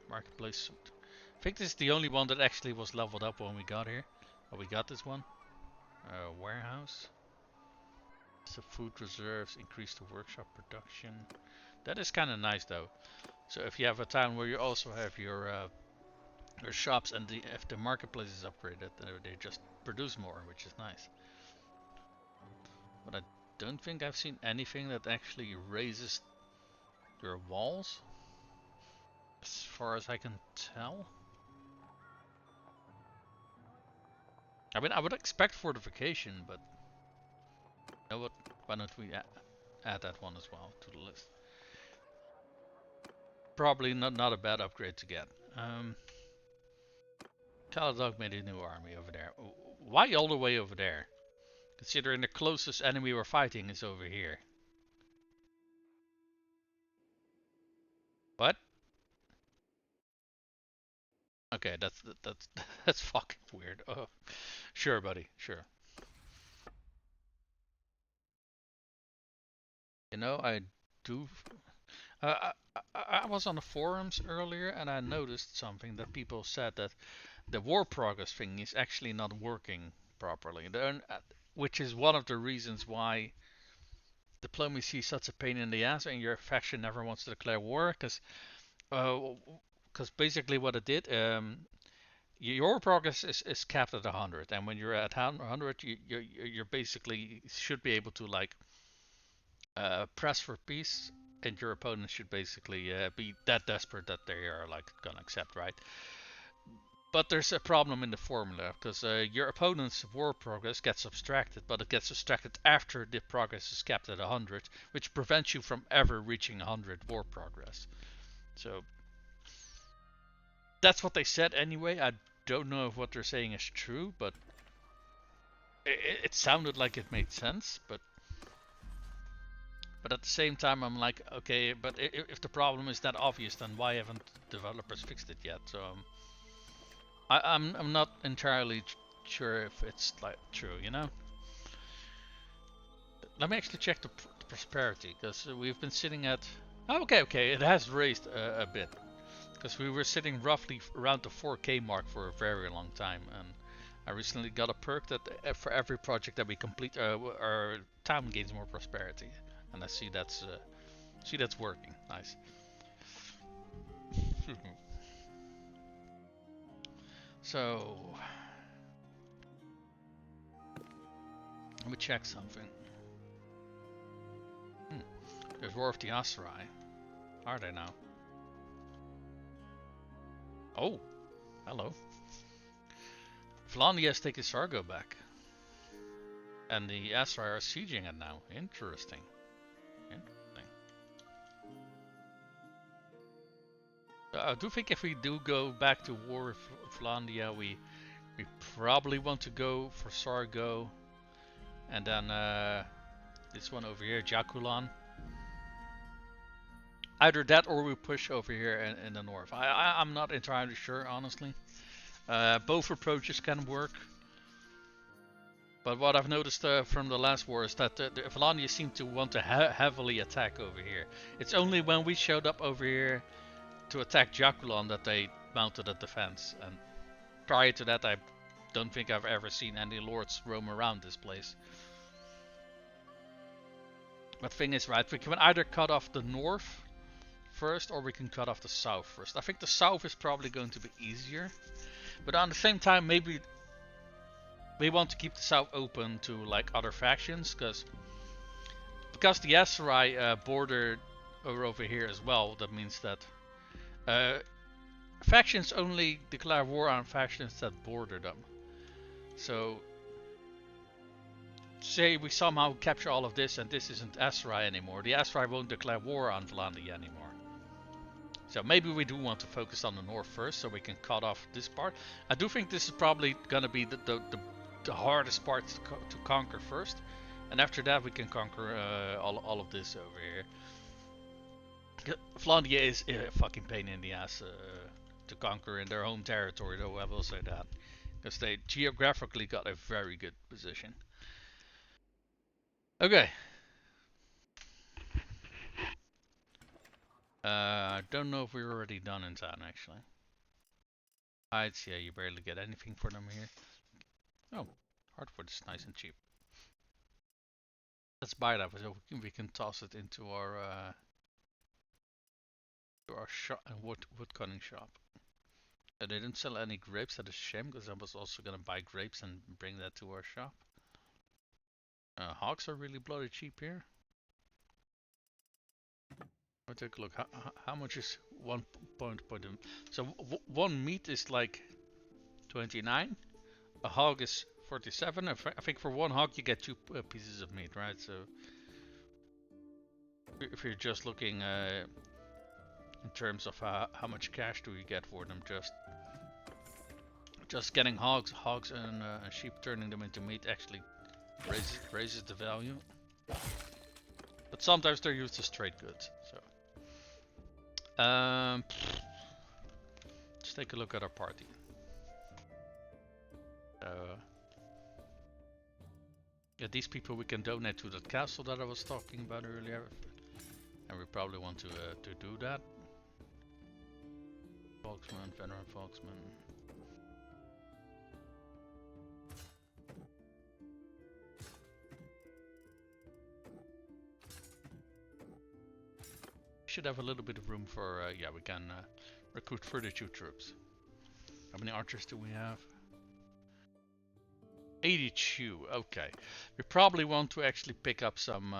Marketplace suit. I think this is the only one that actually was leveled up when we got here. Oh, we got this one. Warehouse. So food reserves, increase the workshop production. That is kind of nice though. So if you have a town where you also have your shops and if the marketplace is upgraded, they just produce more, which is nice. But I don't think I've seen anything that actually raises your walls, as far as I can tell. I mean, I would expect fortification, but you know what? Why don't we add that one as well to the list? Probably not a bad upgrade to get. Caladog made a new army over there. Why all the way over there? Considering the closest enemy we're fighting is over here. What? Okay, that's fucking weird. Oh, sure, buddy. Sure. You know, I do. I was on the forums earlier and I noticed something that people said that the war progress thing is actually not working properly. Which is one of the reasons why diplomacy is such a pain in the ass and your faction never wants to declare war, because basically what it did, your progress is capped at 100, and when you're at 100, you're basically should be able to like press for peace, and your opponent should basically be that desperate that they are like gonna accept, right? But there's a problem in the formula, because your opponent's war progress gets subtracted, but it gets subtracted after the progress is capped at 100, which prevents you from ever reaching 100 war progress. So that's what they said anyway. I don't know if what they're saying is true, but it sounded like it made sense. But at the same time, I'm like, okay, but if the problem is that obvious, then why haven't developers fixed it yet? So I'm not entirely sure if it's like true, you know. Let me actually check the prosperity, because we've been sitting at. Oh, okay, it has raised a bit, because we were sitting roughly around the 4K mark for a very long time, and I recently got a perk that for every project that we complete, our town gains more prosperity, and I see that's working. Nice. So let me check something. There's War of the Aserai. Are they now? Oh, hello. Vlandia has taken Sargo back, and the Aserai are sieging it now. Interesting. I do think if we do go back to war with Vlandia, we probably want to go for Sargo, and then this one over here, Jakulan. Either that or we push over here in the north. I'm not entirely sure, honestly. Both approaches can work. But what I've noticed from the last war is that the Vlandia seem to want to heavily attack over here. It's only when we showed up over here to attack Jakulan that they mounted a defense. And prior to that, I don't think I've ever seen any lords roam around this place. But thing is, right, we can either cut off the north first, or we can cut off the south first. I think the south is probably going to be easier, but at the same time, maybe we want to keep the south open to like other factions, because the Aserai border are over here as well. That means that factions only declare war on factions that border them. So, say we somehow capture all of this and this isn't Aserai anymore, the Aserai won't declare war on Vlandia anymore. So maybe we do want to focus on the north first so we can cut off this part. I do think this is probably gonna be the hardest part to conquer first. And after that we can conquer all of this over here. Vlandia is a fucking pain in the ass to conquer in their home territory, though, I will say that. Because they geographically got a very good position. Okay. I don't know if we're already done in town, actually. I'd say you barely get anything for them here. Oh, hardwood is nice and cheap. Let's buy that so we can toss it into our shop, wood cutting shop. They didn't sell any grapes. That is a shame, because I was also gonna buy grapes and bring that to our shop. Hogs are really bloody cheap here. I'll take a look. How much is one point? So one meat is like 29. A hog is 47. I think for one hog you get 2 pieces of meat, right? So if you're just looking in terms of how much cash do you get for them, just getting hogs and sheep, turning them into meat actually raises the value. But sometimes they're used as trade goods. So let's take a look at our party. Yeah, these people we can donate to that castle that I was talking about earlier, and we probably want to do that. Volksman, veteran Volksman. Should have a little bit of room for yeah, we can recruit further 2 troops. How many archers do we have? 82. Okay, we probably want to actually pick up some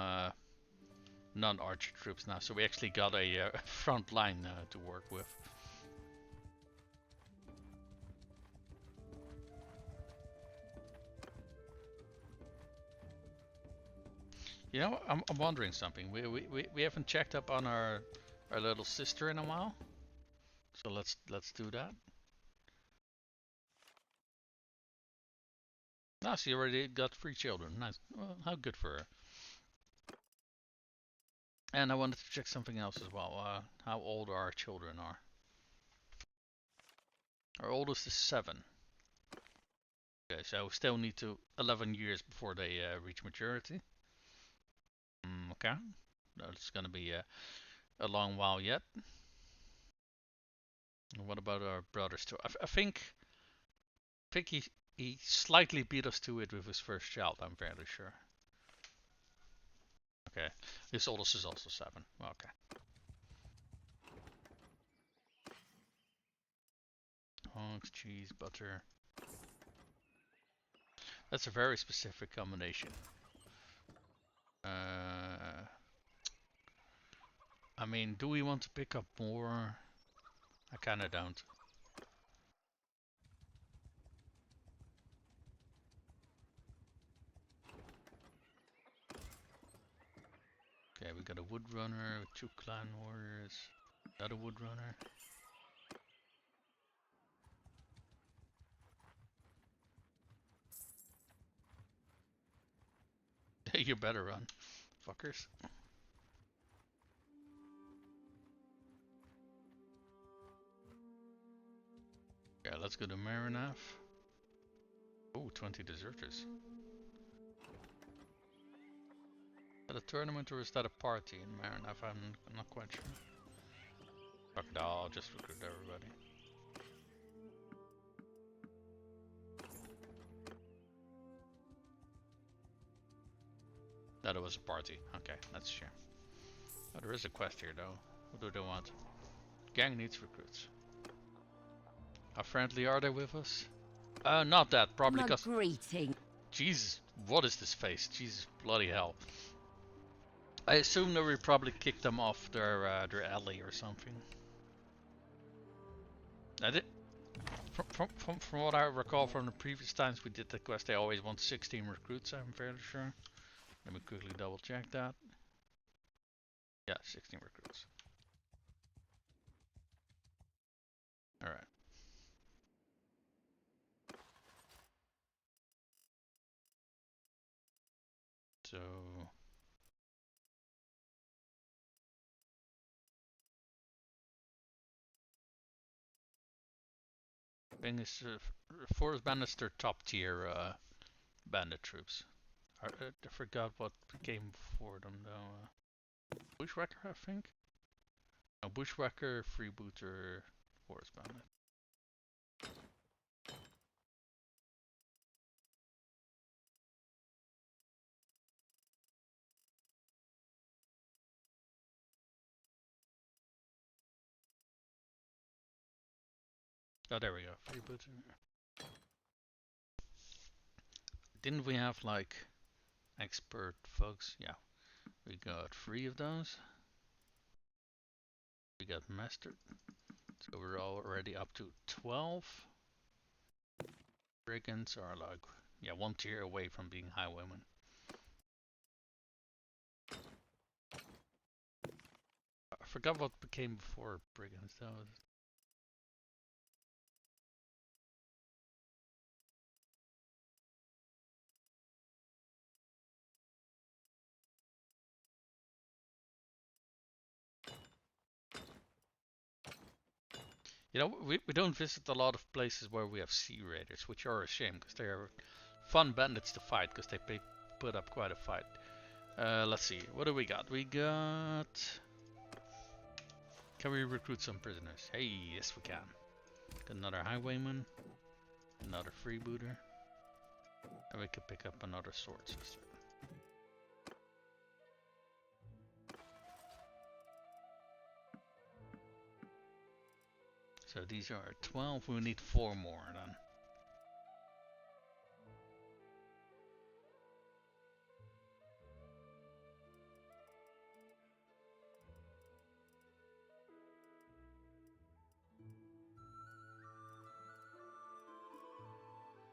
non-archer troops now, so we actually got a front line to work with. You know, I'm wondering something. We haven't checked up on our little sister in a while, so let's do that. Ah, she already got 3 children. Nice. Well, how good for her. And I wanted to check something else as well. How old our children are. Our oldest is 7. Okay, so we still need to 11 years before they reach maturity. Okay, that's gonna be a long while yet. And what about our brothers too? I think he slightly beat us to it with his first child. I'm fairly sure. Okay, his oldest is also 7. Okay. Hogs, cheese, butter. That's a very specific combination. I mean, do we want to pick up more? I kinda don't. Okay, we got a wood runner with 2 clan warriors. Another wood runner. You better run, fuckers. Yeah, let's go to Marinath. Oh, 20 deserters. Is that a tournament or is that a party in Marinath? I'm not quite sure. Fuck it, I'll just recruit everybody. That was a party. Okay, that's sure. Oh, there is a quest here though. What do they want? Gang needs recruits. How friendly are they with us? Not that. Probably because. Greeting. Jesus, what is this face? Jesus, bloody hell. I assume that we probably kicked them off their alley or something. I did. From what I recall from the previous times we did the quest, they always want 16 recruits, I'm fairly sure. Let me quickly double check that. Yeah, 16 recruits. Alright. So... thing is, Forest Bandits are top tier bandit troops. I forgot what came before them though. Bushwhacker, I think? No, Bushwhacker, Freebooter, Forest Bandit. Oh, there we go. Freebooter. Didn't we have like expert folks? Yeah. We got 3 of those. We got master. So we're already up to 12. Brigands are like, yeah, 1 tier away from being highwaymen. I forgot what became before brigands though. You know, we don't visit a lot of places where we have sea raiders, which are a shame because they are fun bandits to fight because they put up quite a fight. Let's see, what do we got? We got... Can we recruit some prisoners? Hey, yes we can. Got another highwayman, another freebooter, and we can pick up another sword sister. So these are 12, we need 4 more then.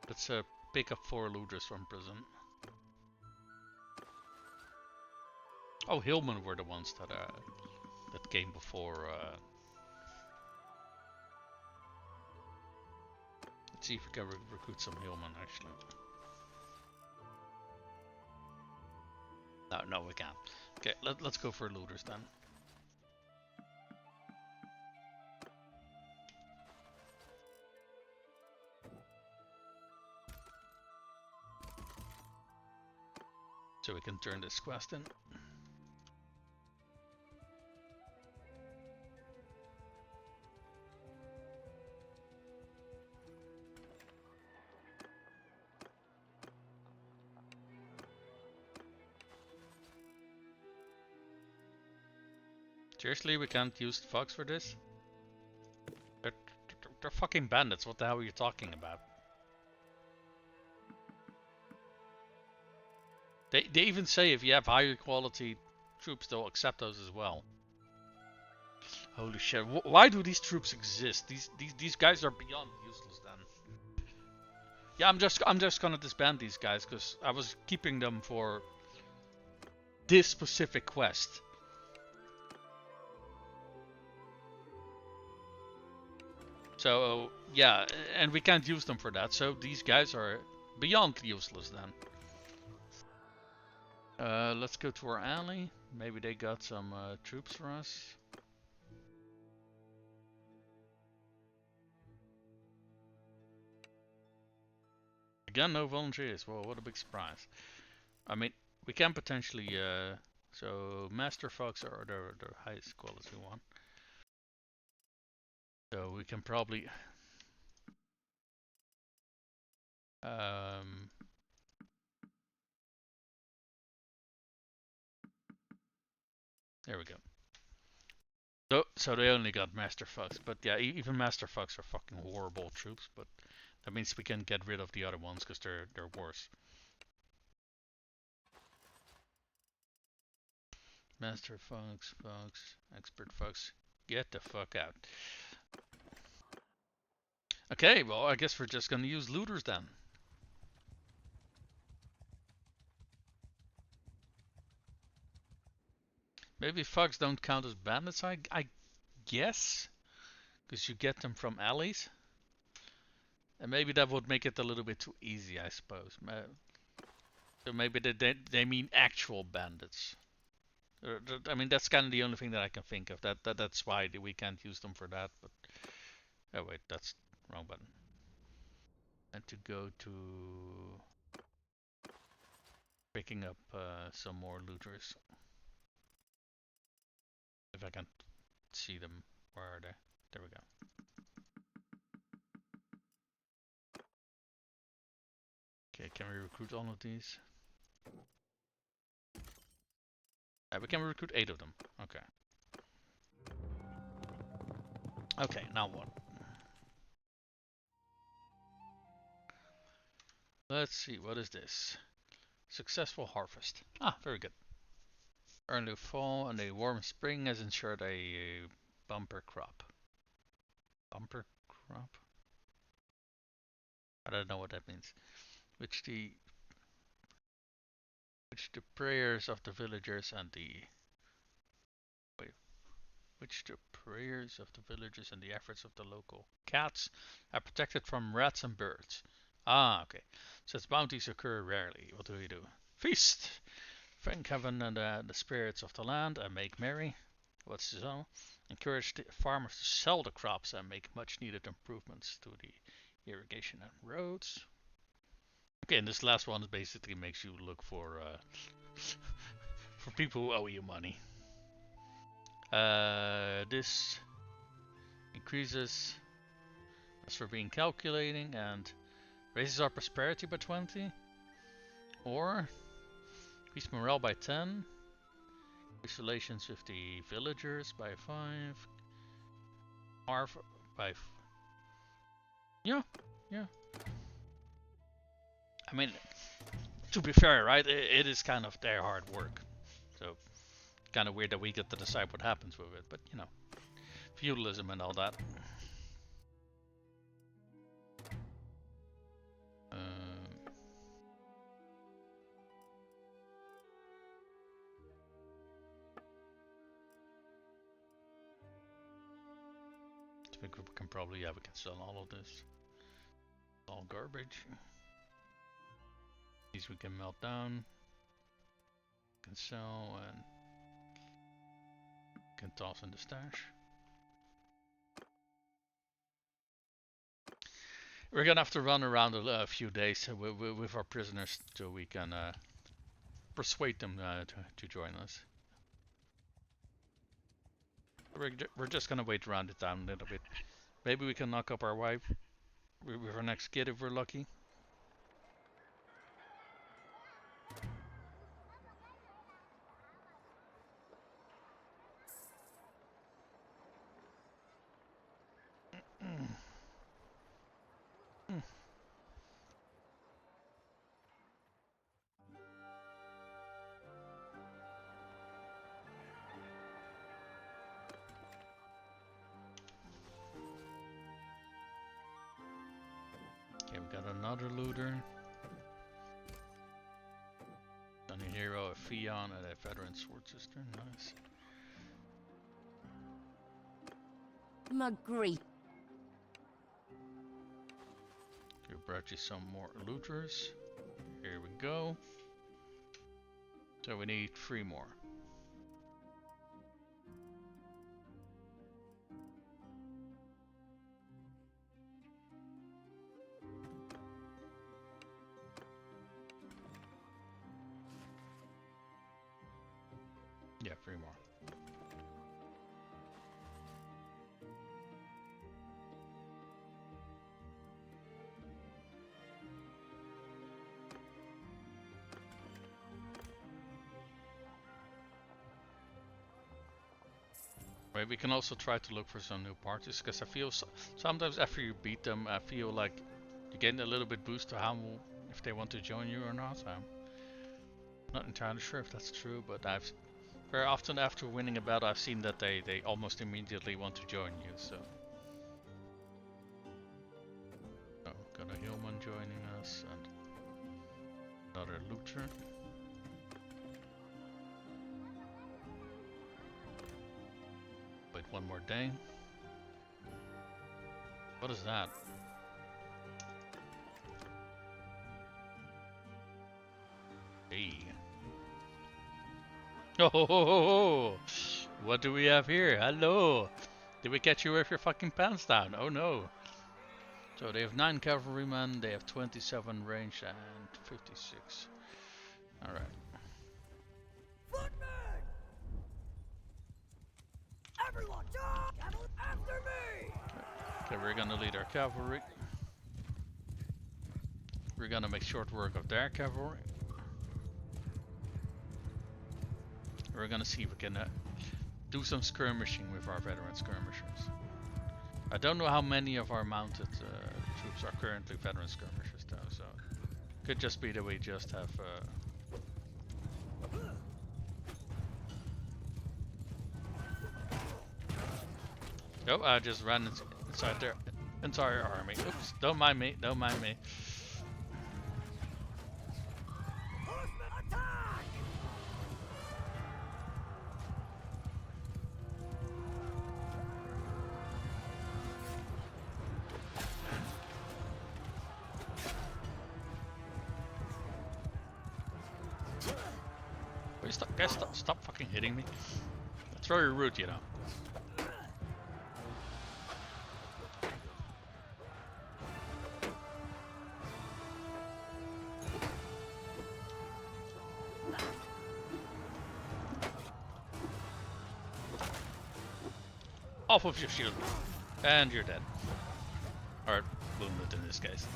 Let's pick up 4 looters from prison. Oh, Hillmen were the ones that came before. Let's see if we can recruit some Hillmen actually. No, we can't. Okay, let's go for looters then. So we can turn this quest in. Seriously, we can't use Fox for this? They're fucking bandits, what the hell are you talking about? They even say if you have higher quality troops, they'll accept those as well. Holy shit! Why do these troops exist? These guys are beyond useless. Then. Yeah, I'm just gonna disband these guys because I was keeping them for this specific quest. So yeah, and we can't use them for that. So these guys are beyond useless then. Let's go to our alley. Maybe they got some troops for us. Again, no volunteers. Well, what a big surprise. I mean, we can potentially... so, Master Fox are the highest quality one. So, we can probably... there we go. So they only got Master Fox. But yeah, even Master Fox are fucking horrible troops. But that means we can get rid of the other ones because they're worse. Master folks, expert folks, get the fuck out. Okay, well, I guess we're just gonna use looters then. Maybe thugs don't count as bandits, I guess, because you get them from alleys. And maybe that would make it a little bit too easy, I suppose. So maybe they mean actual bandits. I mean, that's kind of the only thing that I can think of. That's why we can't use them for that. But oh wait, that's wrong button. And to go to picking up some more looters. If I can see them, where are they? There we go. Okay, can we recruit all of these? We can recruit 8 of them. Okay. Okay, now what? Let's see, what is this? Successful harvest. Ah, very good. Early fall and a warm spring has ensured a bumper crop. Bumper crop? I don't know what that means. Which the prayers of the villagers and the efforts of the local cats are protected from rats and birds. Ah, okay. Since bounties occur rarely, what do we do? Feast! Thank heaven and the spirits of the land and make merry. What's so? Encourage the farmers to sell the crops and make much needed improvements to the irrigation and roads. Okay, and this last one basically makes you look for for people who owe you money. This increases as for being calculating and raises our prosperity by 20. Or increase morale by 10. Increase relations with the villagers by 5. R by yeah. I mean, to be fair, right? It is kind of their hard work. So, kind of weird that we get to decide what happens with it. But, you know, feudalism and all that. I think we can probably, we can sell all of this. All garbage. These we can melt down. Can sell and can toss in the stash. We're gonna have to run around a few days with our prisoners so we can persuade them to join us. We're just gonna wait around the town a little bit. Maybe we can knock up our wife with our next kid if we're lucky. Okay, we got another looter. Done a hero, a Fion, and a veteran sword sister. Nice. Magritte. We brought you some more looters. Here we go. So we need 3 more. Yeah, 3 more. Right, we can also try to look for some new parties, because I feel sometimes after you beat them, I feel like you're getting a little bit boost to how if they want to join you or not. I'm not entirely sure if that's true, but I've Very often after winning a battle, I've seen that they almost immediately want to join you, so. Oh, got a human joining us and another looter. Wait one more day. What is that? Hey. Oh, ho, ho, ho, ho. What do we have here? Hello. Did we catch you with your fucking pants down? Oh no. So they have 9 cavalrymen, they have 27 range and 56. Alright. Footmen! Everyone, charge! Cavalry, after me! Okay, we're gonna lead our cavalry. We're gonna make short work of their cavalry. We're gonna see if we can do some skirmishing with our veteran skirmishers. I don't know how many of our mounted troops are currently veteran skirmishers though, so could just be that we just have Oh, I just ran inside their entire army. Oops, don't mind me, don't mind me. Horsemen, attack! Wait, stop, guys, stop fucking hitting me. That's very rude, you know. Off of your shield. And you're dead. Or wounded in this case.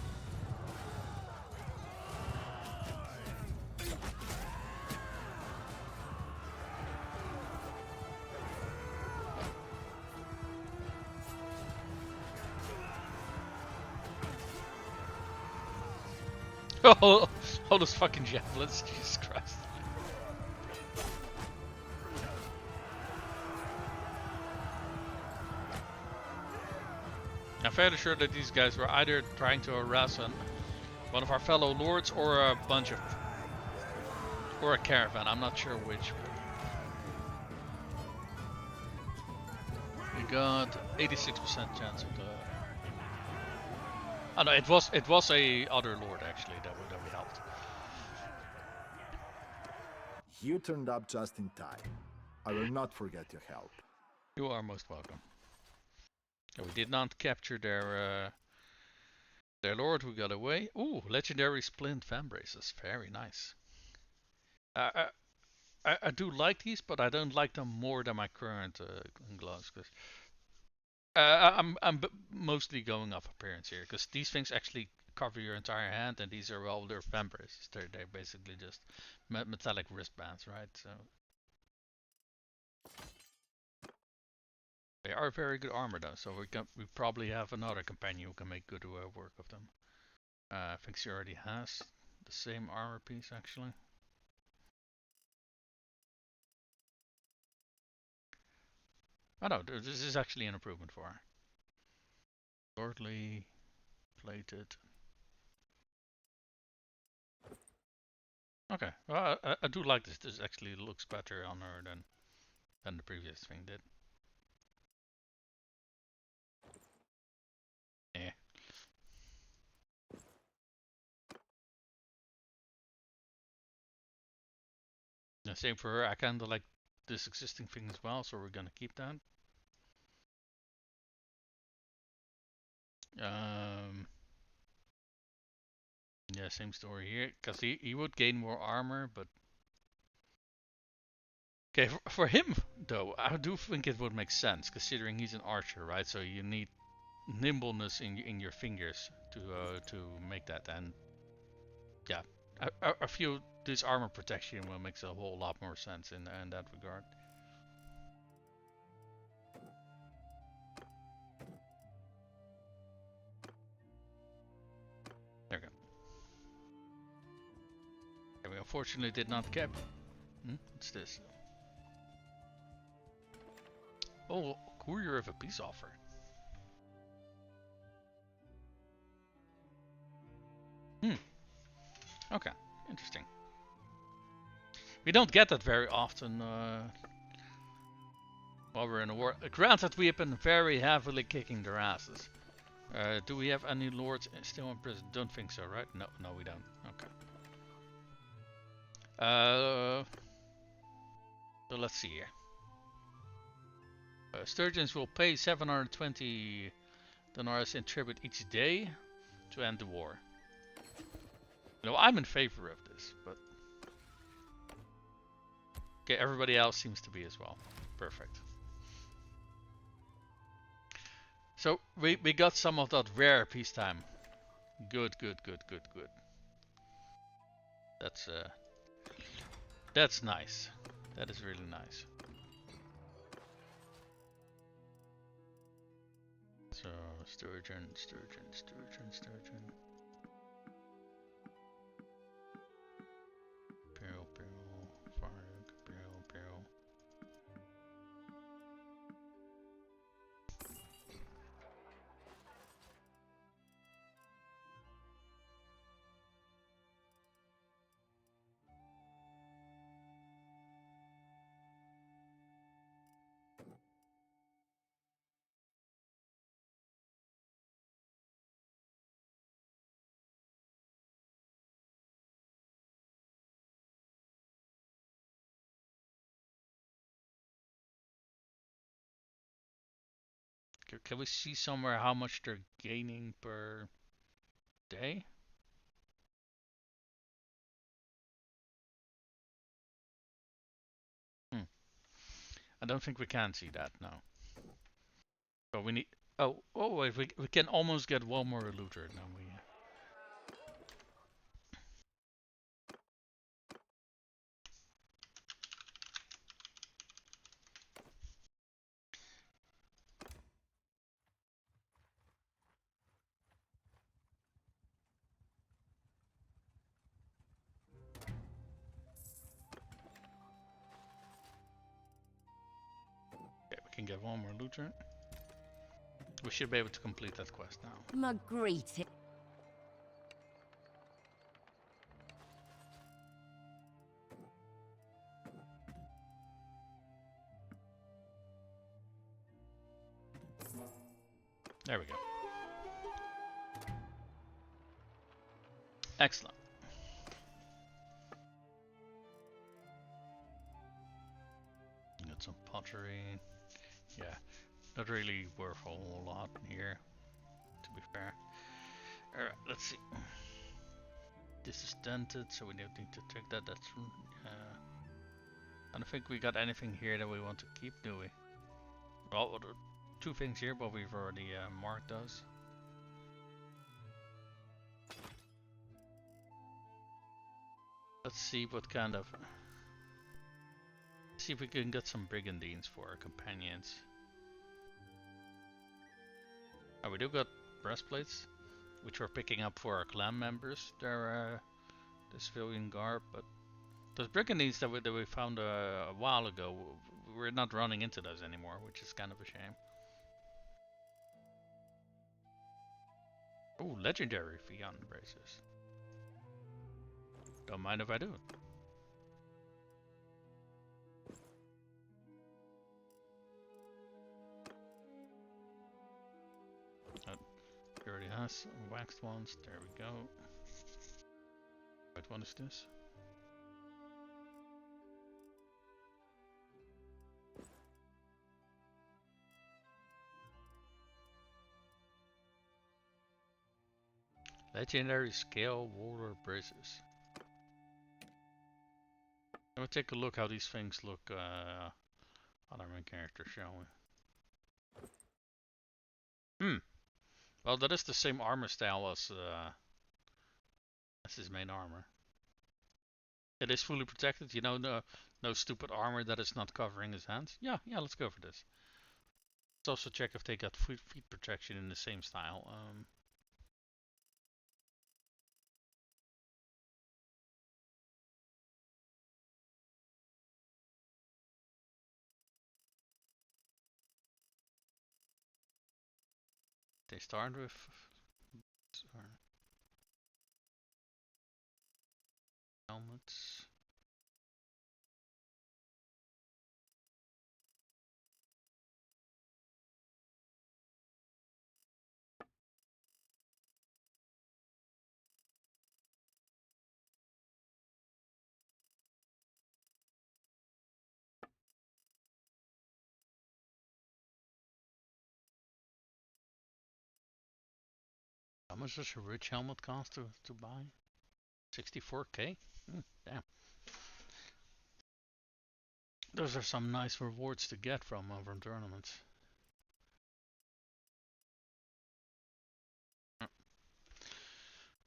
Oh, all those fucking javelins, Jesus Christ. I'm fairly sure that these guys were either trying to harass one of our fellow lords or a bunch of... or a caravan, I'm not sure which. We got 86% chance of the... Oh no, it was a other lord actually that we helped. You turned up just in time. I will not forget your help. You are most welcome. We did not capture their lord who got away. Ooh, legendary splint fan braces, very nice. I do like these, but I don't like them more than my current gloves, because I'm mostly going off appearance here, because these things actually cover your entire hand, and these are all their fan braces. They're basically just metallic wristbands, right? So they are very good armor though. So we probably have another companion who can make good work of them. I think she already has the same armor piece actually. Oh no, this is actually an improvement for her. Shortly plated. Okay, well I do like this. This actually looks better on her than the previous thing did. Yeah. The same for her. I kind of like this existing thing as well, so we're gonna keep that. Yeah, same story here. Because he would gain more armor, but okay, for him though, I do think it would make sense considering he's an archer, right? So you need nimbleness in your fingers to make that. And yeah, I feel this armor protection will make a whole lot more sense in that regard. There we go. Okay, we unfortunately did not cap. What's this? Oh, courier of a peace offer. Okay, interesting. We don't get that very often while we're in a war. Granted, we have been very heavily kicking their asses. Do we have any lords still in prison? Don't think so, right? No, we don't. Okay. So let's see here. Sturgians will pay 720 dinars in tribute each day to end the war. No, I'm in favor of this, but okay, everybody else seems to be as well. Perfect. So we got some of that rare peacetime. Good. That's nice. That is really nice. So Sturgian. Imperial, Farg, Imperial. Can we see somewhere how much they're gaining per day? I don't think we can see that now. But we need. Oh wait, we can almost get one more looter than we. Okay, we can get one more looter. We should be able to complete that quest now. Magritte. There we go. Excellent. Got some pottery. Yeah, not really worth a whole lot here, to be fair. Alright, let's see. This is dented, so we don't need to check that. That's. I don't think we got anything here that we want to keep, do we? Well, two things here, but we've already marked those. Let's see what kind of. See if we can get some brigandines for our companions. Oh, we do got breastplates, which we're picking up for our clan members. They're the civilian garb, but those brigandines that we found a while ago, we're not running into those anymore, which is kind of a shame. Oh, legendary Fion braces. Don't mind if I do. He already has waxed ones. There we go. What one is this? Legendary scale warrior braces. Let me take a look how these things look on our main character, shall we? Well, that is the same armor style as his main armor. It is fully protected, you know, no stupid armor that is not covering his hands. Yeah, let's go for this. Let's also check if they got feet protection in the same style. They start with helmets. How much does a rich helmet cost to buy? 64k? Damn. Those are some nice rewards to get from tournaments.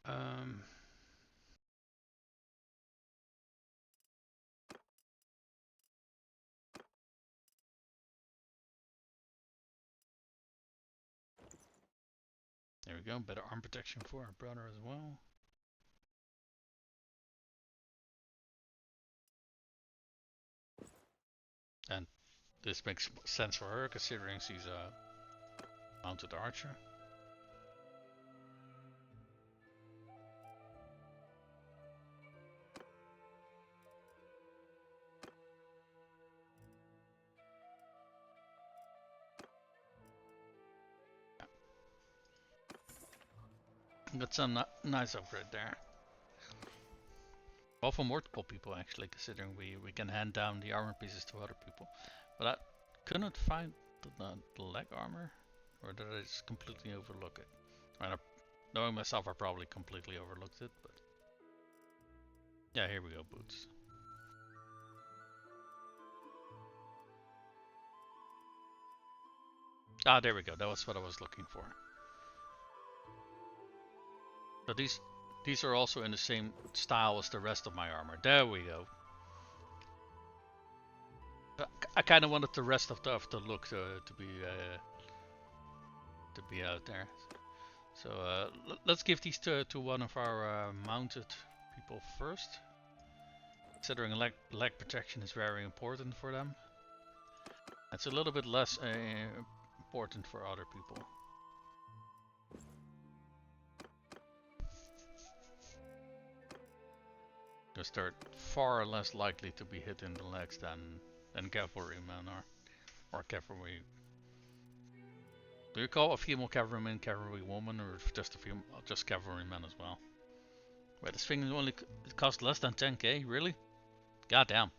Um, there we go, better arm protection for our brother as well. And this makes sense for her, considering she's a mounted archer. Got some nice upgrade there. Well, for multiple people actually, considering we can hand down the armor pieces to other people. But I couldn't find the leg armor, or did I just completely overlook it? I mean, knowing myself, I probably completely overlooked it, but yeah, here we go, boots. Ah, there we go. That was what I was looking for. So these are also in the same style as the rest of my armor. There we go. I kind of wanted the rest of the look to be out there. So let's give these to one of our mounted people first. Considering leg protection is very important for them. It's a little bit less important for other people. Because they're far less likely to be hit in the legs than cavalrymen or cavalry. Do you call a female cavalryman cavalrywoman, or just cavalryman as well? Wait, this thing only costs less than 10k, really? Goddamn.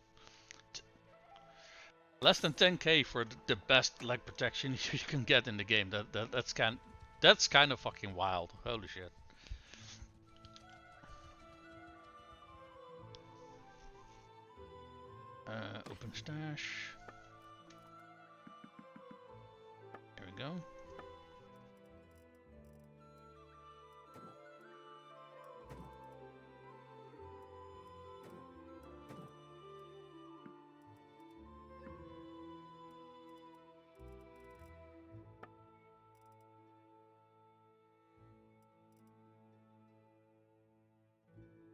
Less than 10k for the best leg protection you can get in the game. That's kind of fucking wild. Holy shit. Open stash. There we go.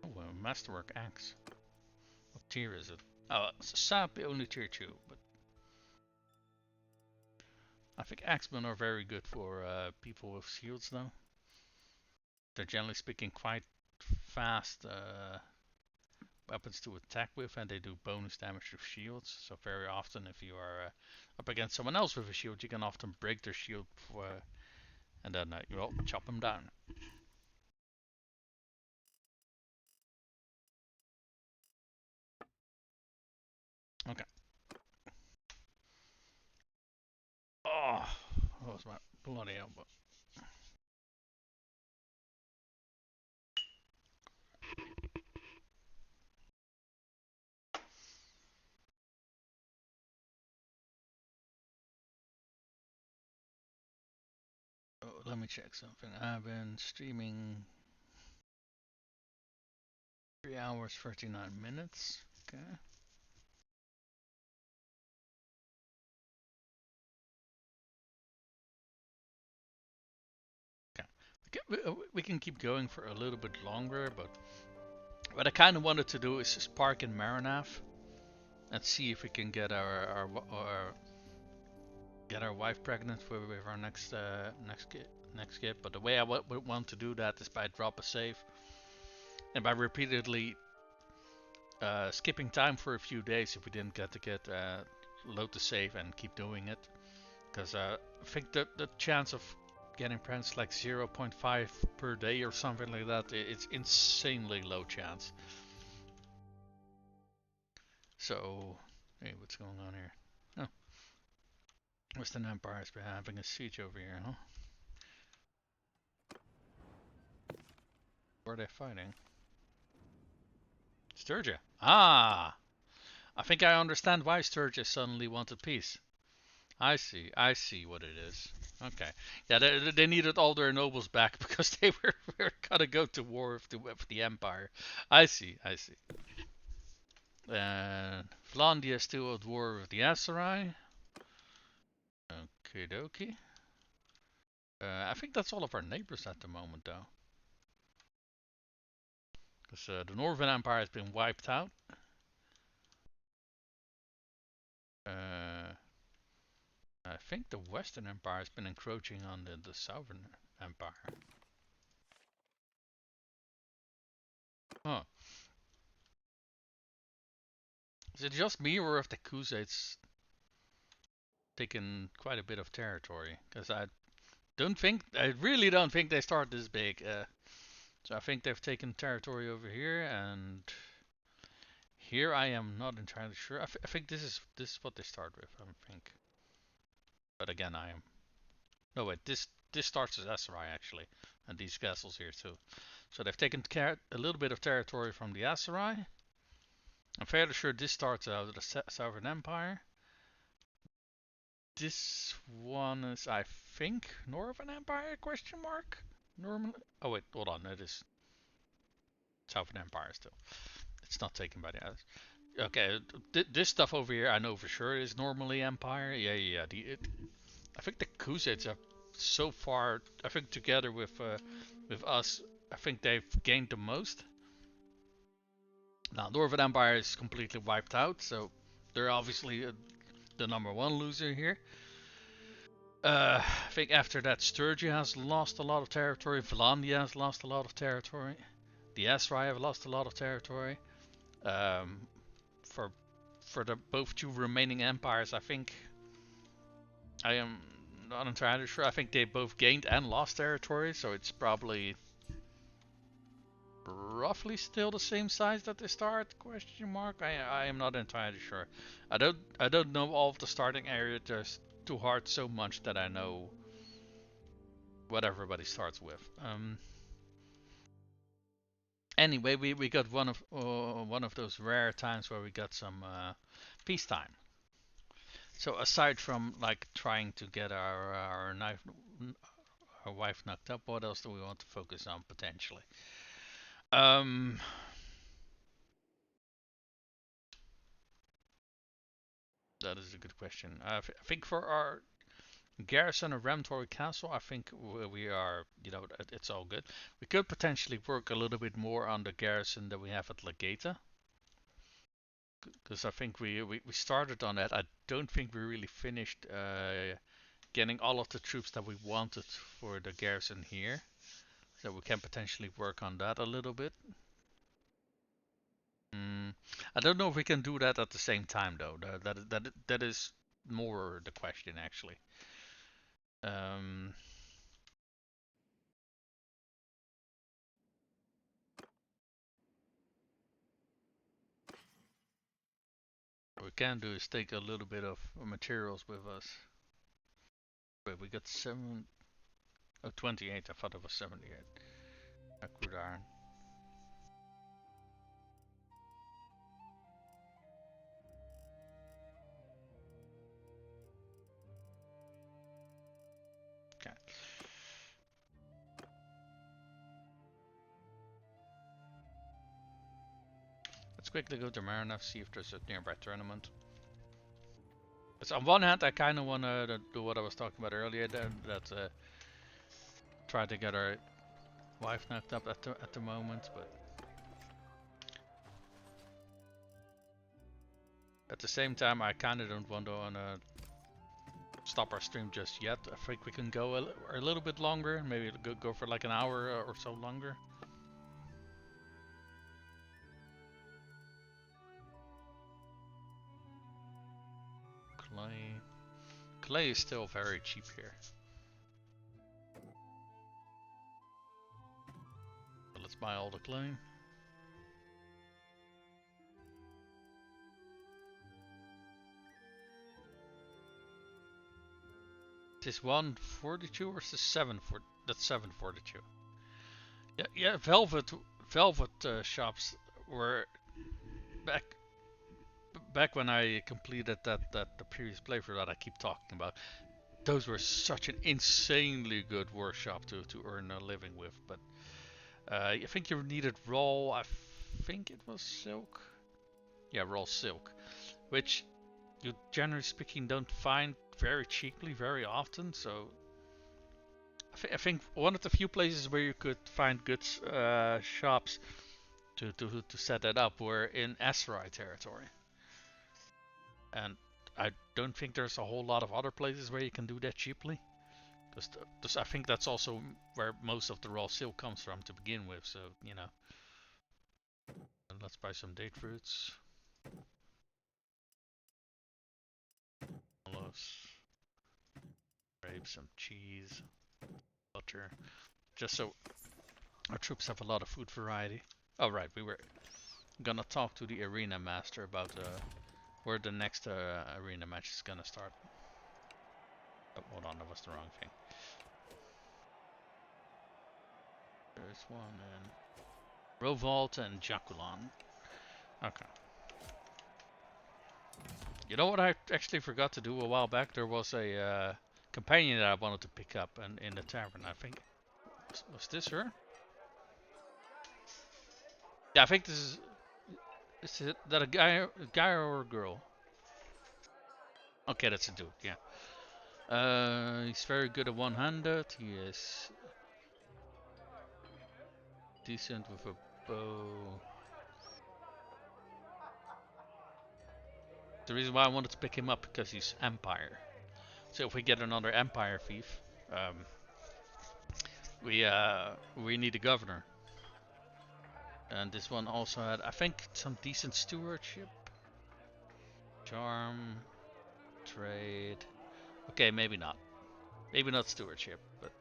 Oh, Masterwork axe. What tier is it? Oh, it's a sap, only tier 2, but I think axemen are very good for people with shields though. They're generally speaking quite fast weapons to attack with, and they do bonus damage with shields. So very often if you are up against someone else with a shield, you can often break their shield and then you'll chop them down. Okay. Oh, that was my bloody elbow. Oh, let me check something. I've been streaming 3 hours 39 minutes. Okay. We can keep going for a little bit longer, but what I kind of wanted to do is just park in Marinath and see if we can get our wife pregnant with our next next skip. But the way I would want to do that is by drop a save and by repeatedly skipping time for a few days if we didn't get load the save and keep doing it. Because I think the chance of getting parents like 0.5 per day or something like that, it's insanely low chance. So, hey, what's going on here? Oh, Western Empire's been having a siege over here, huh? Where are they fighting? Sturgia. Ah! I think I understand why Sturgia suddenly wanted peace. I see what it is. Okay. Yeah, they needed all their nobles back because they were gonna go to war with the Empire. I see. Vlandia is still at war with the Aserai. Okie dokie. I think that's all of our neighbors at the moment, though. Because the Northern Empire has been wiped out. I think the Western Empire has been encroaching on the Southern Empire. Huh. Is it just me, or have the Khuzaids taken quite a bit of territory? Because I really don't think they start this big. So I think they've taken territory over here, and here I am not entirely sure. I think this is what they start with, I think. But again, I am. No wait, this starts as Aserai actually, and these castles here too. So they've taken a little bit of territory from the Aserai. I'm fairly sure this starts out of the Southern Empire. This one is, I think, Northern Empire? Question mark. Normally. Oh wait, hold on. It is Southern Empire still. It's not taken by the others. Okay, this stuff over here I know for sure is normally Empire. Yeah. I think the Khuzaids have so far. I think together with us, I think they've gained the most. Now, Northern Empire is completely wiped out, so they're obviously the #1 loser here. I think after that, Sturgia has lost a lot of territory. Vlandia has lost a lot of territory. The Aserai have lost a lot of territory. For the both two remaining empires, I think I am not entirely sure. I think they both gained and lost territory, so it's probably roughly still the same size that they start? Question mark. I am not entirely sure. I don't know all of the starting area just too hard so much that I know what everybody starts with. Anyway, we got one of those rare times where we got some peacetime. So aside from like trying to get our wife knocked up, what else do we want to focus on potentially? That is a good question. I think for our garrison of Ramtory Castle, I think we are, it's all good. We could potentially work a little bit more on the garrison that we have at Legata. Because I think we started on that. I don't think we really finished getting all of the troops that we wanted for the garrison here. So we can potentially work on that a little bit. I don't know if we can do that at the same time though. That is more the question actually. What we can do is take a little bit of materials with us. Wait, we got 28. I thought it was 78. Crude iron. Okay. Let's quickly go to Marina, see if there's a nearby tournament. So on one hand, I kind of want to do what I was talking about earlier, that try to get our wife knocked up at the moment, but at the same time, I kind of don't want to stop our stream just yet. I think we can go a little bit longer. Maybe go for like an hour or so longer. Clay. Clay is still very cheap here. So let's buy all the clay. Is 142 or is this 740? That's 742. Yeah. Velvet shops were back when I completed the previous playthrough that I keep talking about. Those were such an insanely good workshop to earn a living with. But I think you needed raw. I think it was silk. Yeah, raw silk, which you generally speaking don't find very cheaply very often. So I think one of the few places where you could find good shops to set that up were in Aserai territory, and I don't think there's a whole lot of other places where you can do that cheaply, because I think that's also where most of the raw silk comes from to begin with. So you know, and let's buy some date fruits. Olives. Grapes, some cheese, butter, just so our troops have a lot of food variety. Oh right, we were gonna talk to the arena master about where the next arena match is gonna start. Oh, hold on, that was the wrong thing. There's one in Rovalt and Jaculan. Okay. You know what I actually forgot to do a while back? There was a companion that I wanted to pick up in the tavern. I think was this her? Yeah, I think this is. Is that a guy or a girl? Okay, that's a dude. Yeah. He's very good at one-handed. He is decent with a bow. The reason why I wanted to pick him up because he's Empire. So if we get another Empire thief, we need a governor. And this one also had, I think, some decent stewardship, charm, trade. Okay, maybe not. Maybe not stewardship, but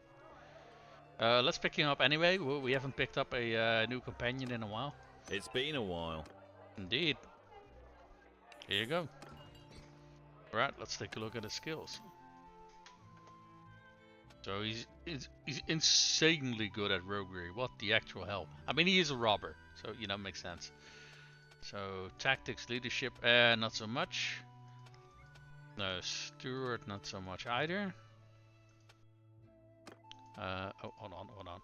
let's pick him up anyway. We haven't picked up a new companion in a while. It's been a while. Indeed. Here you go. Right, let's take a look at his skills. So he's insanely good at roguery. What the actual hell? I mean, he is a robber, so you know, makes sense. So tactics, leadership, not so much. No, steward, not so much either. Oh, hold on.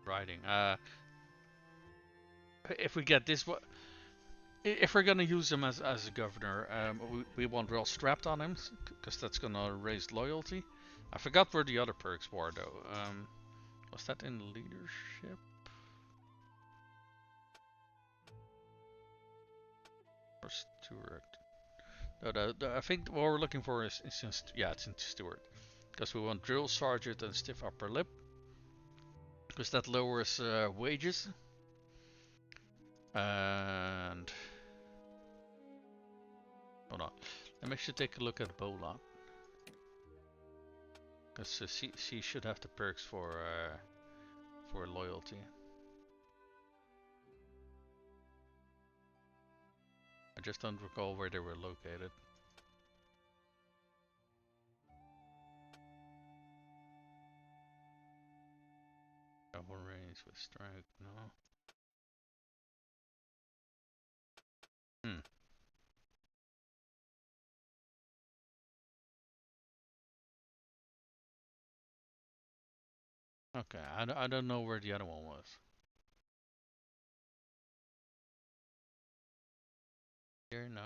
Riding. If we get this one. If we're gonna use him as a governor, we want real strapped on him, because that's gonna raise loyalty. I forgot where the other perks were though. Was that in leadership? Or steward? No, I think what we're looking for is in, yeah, it's in steward, because we want drill sergeant and stiff upper lip, because that lowers wages. And hold on, let me actually take a look at Bola, because she should have the perks for loyalty. I just don't recall where they were located. Double range with strike, no. Okay, I don't know where the other one was. Here, no.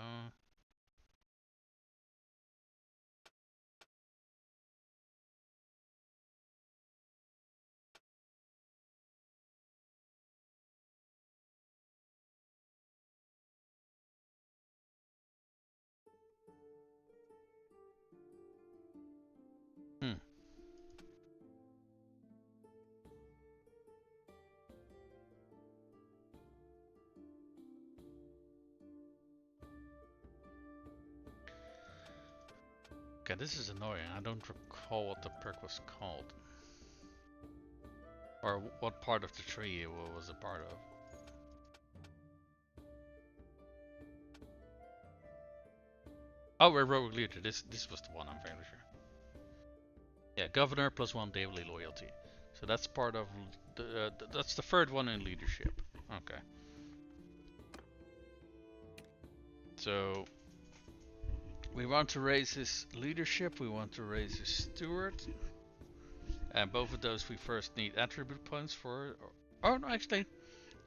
Okay, this is annoying. I don't recall what the perk was called. Or what part of the tree it was a part of. Oh, heroic leader. This was the one, I'm fairly sure. Yeah, governor plus 1 daily loyalty. So that's part of that's the third one in leadership. Okay. So we want to raise his leadership. We want to raise his steward. And both of those we first need attribute points for. Oh no, actually,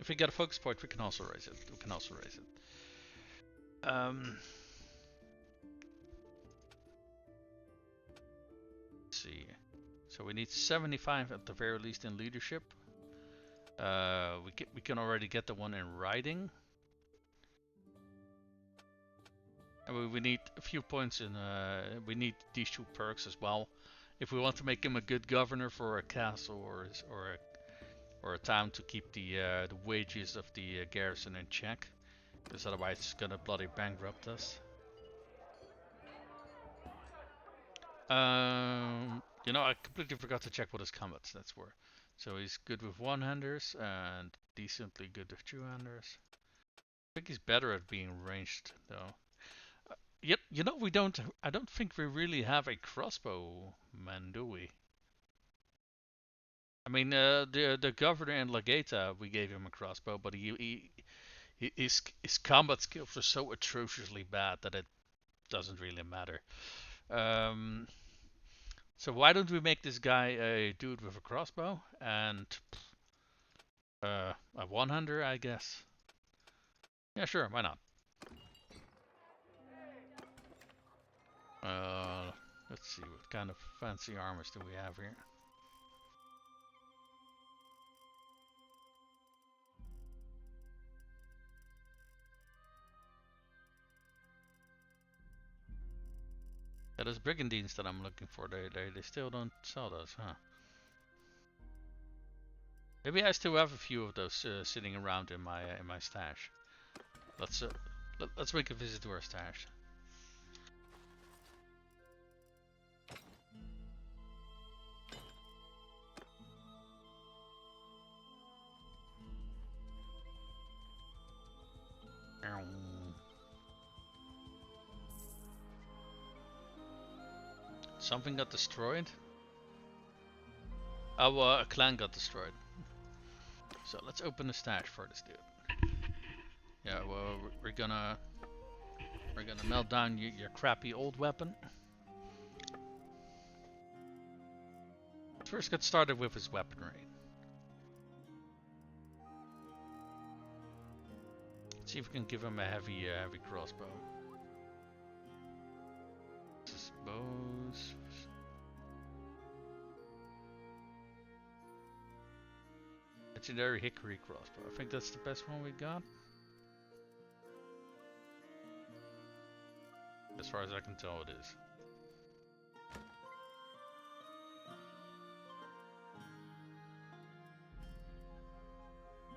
if we get a focus point, we can also raise it. Let's see. So we need 75 at the very least in leadership. We can already get the one in riding. And we need a few points in. We need these 2 perks as well. If we want to make him a good governor for a castle or a town to keep the wages of the garrison in check, because otherwise it's gonna bloody bankrupt us. You know, I completely forgot to check what his combats stats were. So he's good with one-handers and decently good with two-handers. I think he's better at being ranged though. You know, I don't think we really have a crossbow man, do we? I mean, the governor in Legata, we gave him a crossbow, but his combat skills are so atrociously bad that it doesn't really matter. So why don't we make this guy a dude with a crossbow and a one-hander, I guess. Yeah, sure, why not? Let's see, what kind of fancy armors do we have here? Yeah, those brigandines that I'm looking for, they still don't sell those, huh? Maybe I still have a few of those sitting around in my stash. Let's make a visit to our stash. Something got destroyed? Oh, a clan got destroyed. So let's open the stash for this dude. Yeah, well, we're gonna melt down your crappy old weapon. Let's first get started with his weaponry. Let's see if we can give him a heavy crossbow. This is bows. Legendary hickory crossbow. I think that's the best one we got. As far as I can tell, it is.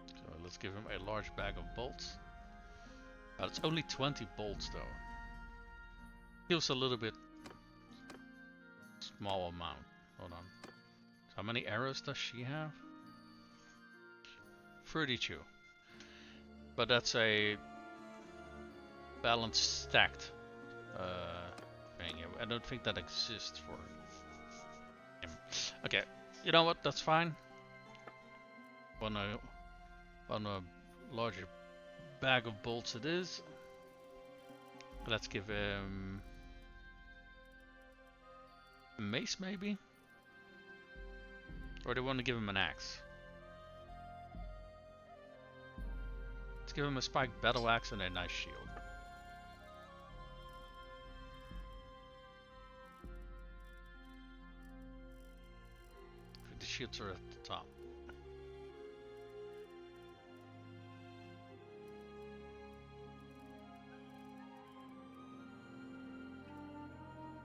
So let's give him a large bag of bolts. But it's only 20 bolts though. Feels a little bit small amount. Hold on. So how many arrows does she have? 32. But that's a balanced stacked thing. I don't think that exists for him. Okay, you know what? That's fine. On a larger bag of bolts it is. Let's give him a mace maybe? Or do we want to give him an axe? Let's give him a spiked battle axe and a nice shield. The shields are at the top.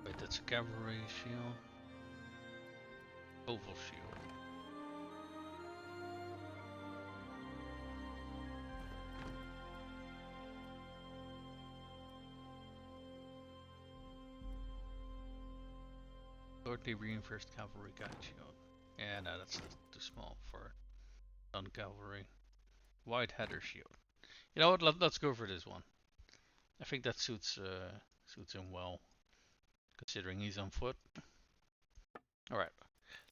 Wait, that's a cavalry shield. Oval shield. Lordly reinforced cavalry guide shield. Yeah, no, that's too small for non-cavalry. Wide header shield. You know what? Let's go for this one. I think that suits him well, considering he's on foot. All right,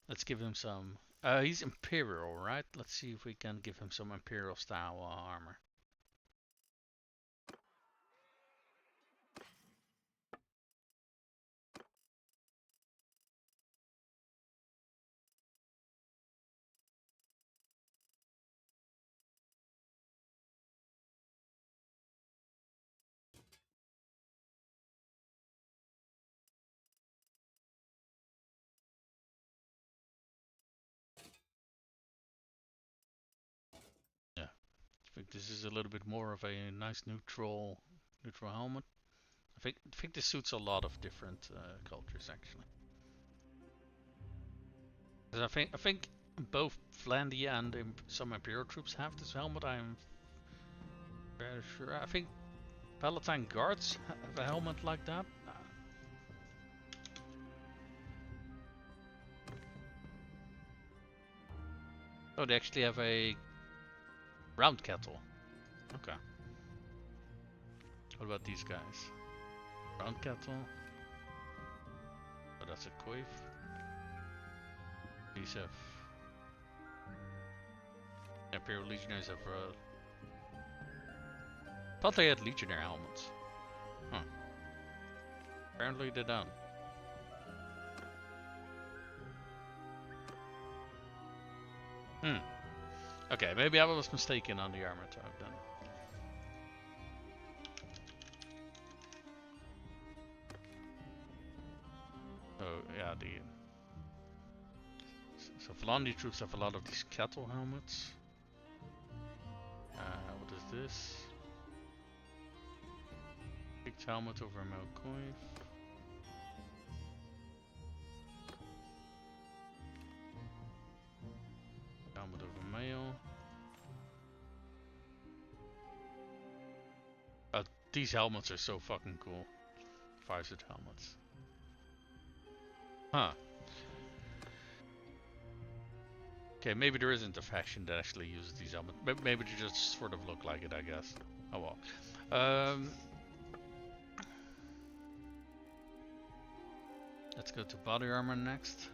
let's give him some. He's Imperial, right? Let's see if we can give him some Imperial style armor. Yeah, I think this is a little bit more of a nice neutral helmet. I think this suits a lot of different cultures actually. I think both Vlandia and some Imperial troops have this helmet. I'm very sure. I think Palatine guards have a helmet like that. Oh, they actually have a round kettle. Okay. What about these guys? Round kettle. Oh, that's a coif. These have Imperial Legionnaires have. Thought they had Legionnaire helmets. Huh. Apparently they don't. Okay, maybe I was mistaken on the armor type then. Oh yeah, so Vlandia troops have a lot of these cattle helmets. What is this? Picked helmet over Melkoif. Helmet over mail. These helmets are so fucking cool. Visor helmets. Huh. Okay, maybe there isn't a faction that actually uses these helmets. Maybe they just sort of look like it, I guess. Oh well. Let's go to body armor next.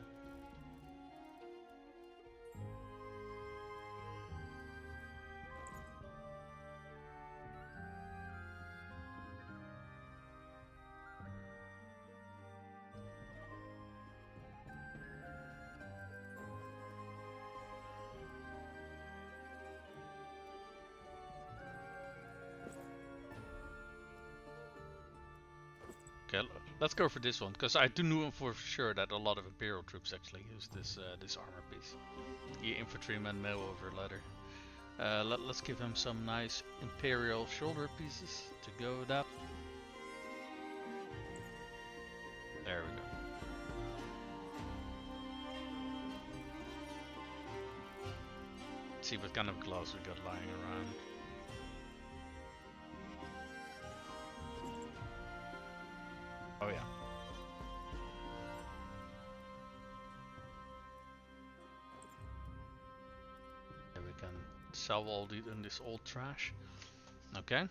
Okay, let's go for this one, because I do know for sure that a lot of Imperial troops actually use this armor piece. The infantryman mail over leather. Let's give him some nice Imperial shoulder pieces to go with that. There we go. Let's see what kind of gloves we got lying around. Oh yeah. Yeah, we can sell all this old trash. Okay.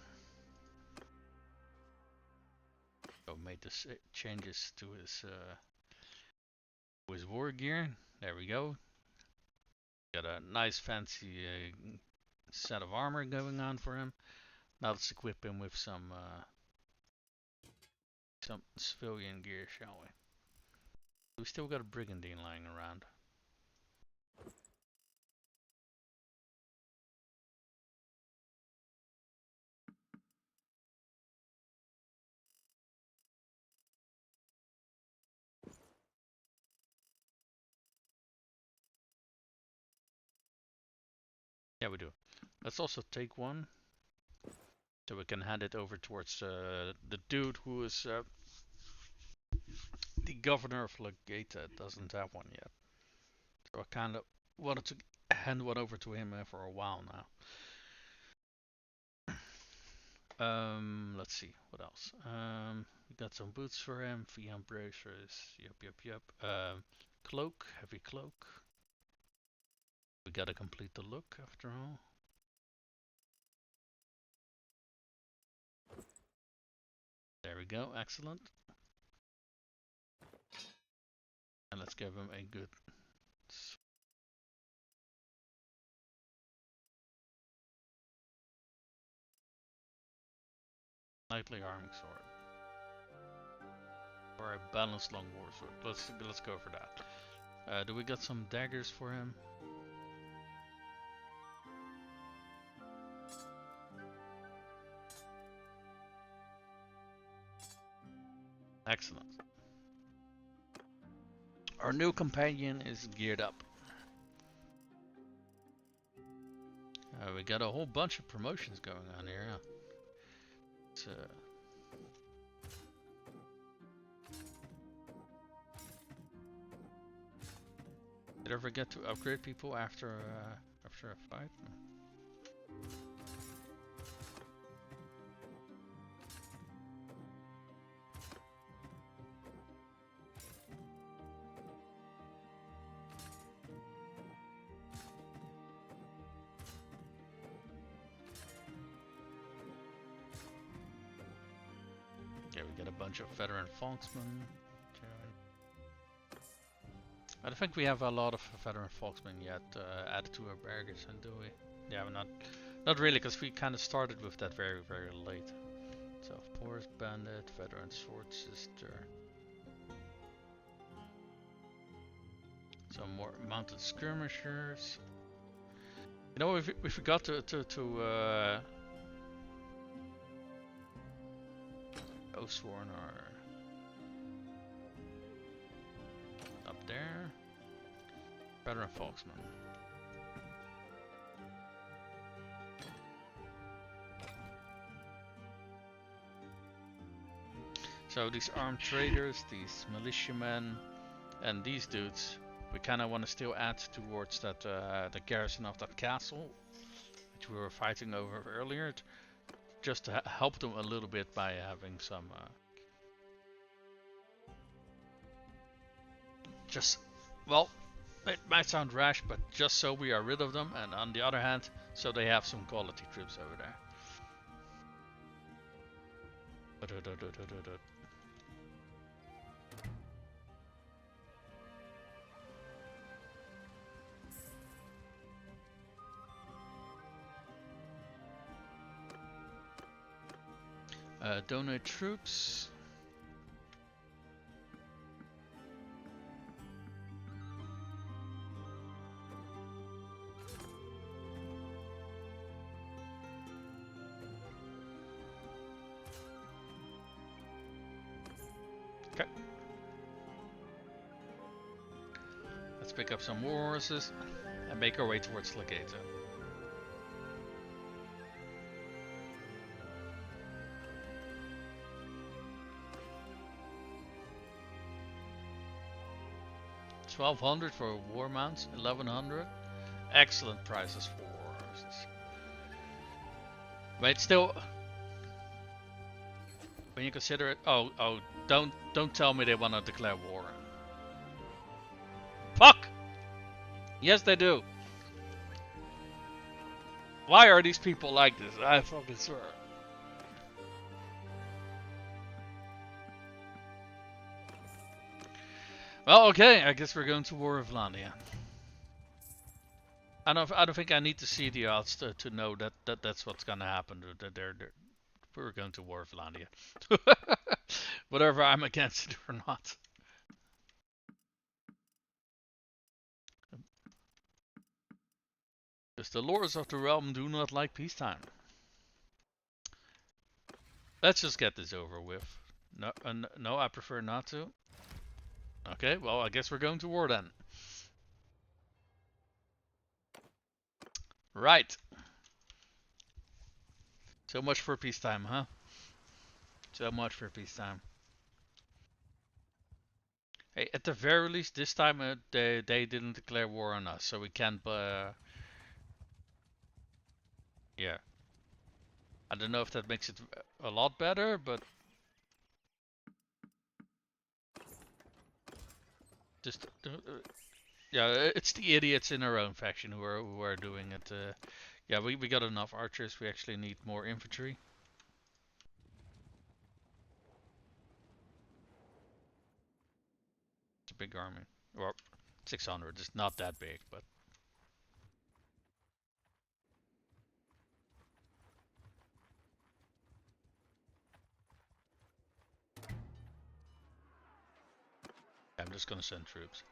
So made the changes to his war gear. There we go. Got a nice fancy set of armor going on for him. Now let's equip him with some civilian gear, shall we? We still got a brigandine lying around. Yeah, we do. Let's also take one, so we can hand it over towards the dude who is the governor of Legata. Doesn't have one yet, so I kind of wanted to hand one over to him for a while now. Let's see, what else? We got some boots for him, VM bracers, yep. Cloak, heavy cloak. We gotta complete the look after all. There we go, excellent. And let's give him a good... knightly arming sword. Or a balanced long war sword. Let's go for that. Do we got some daggers for him? Excellent. Our new companion is geared up. We got a whole bunch of promotions going on here. It's, did I forget to upgrade people after a fight? Yeah, we get a bunch of veteran Folksmen. I don't think we have a lot of veteran Folksmen yet added to our barracks, do we? Yeah, we're not really, because we kind of started with that very late. So, Forest Bandit, veteran Sword Sister. Some more mounted skirmishers. You know, we forgot to Oathsworn are up there. Veteran Folksman. So these armed traders, these militiamen, and these dudes, we kind of want to still add towards that the garrison of that castle, which we were fighting over earlier, just to help them a little bit by having some well, it might sound rash, but just so we are rid of them, and on the other hand, so they have some quality troops over there. Donate troops. Okay. Let's pick up some war horses and make our way towards Legato. $1,200 for war mounts, $1,100. Excellent prices for war horses. But it's still, when you consider it, don't tell me they want to declare war. Fuck! Yes, they do. Why are these people like this? I fucking swear. Well, okay, I guess we're going to war with Vlandia. I don't think I need to see the odds to know that's what's gonna happen. We're going to war with Vlandia. Whatever I'm against it or not. Because the lords of the realm do not like peacetime. Let's just get this over with. No, I prefer not to. Okay, well, I guess we're going to war then. Right. So much for peacetime, huh? So much for peacetime. Hey, at the very least, this time they didn't declare war on us, so we can't. Yeah. I don't know if that makes it a lot better, but just yeah, it's the idiots in our own faction who are doing it. Yeah, we got enough archers. We actually need more infantry. It's a big army. Well, 600. It's not that big, but I'm just gonna send troops.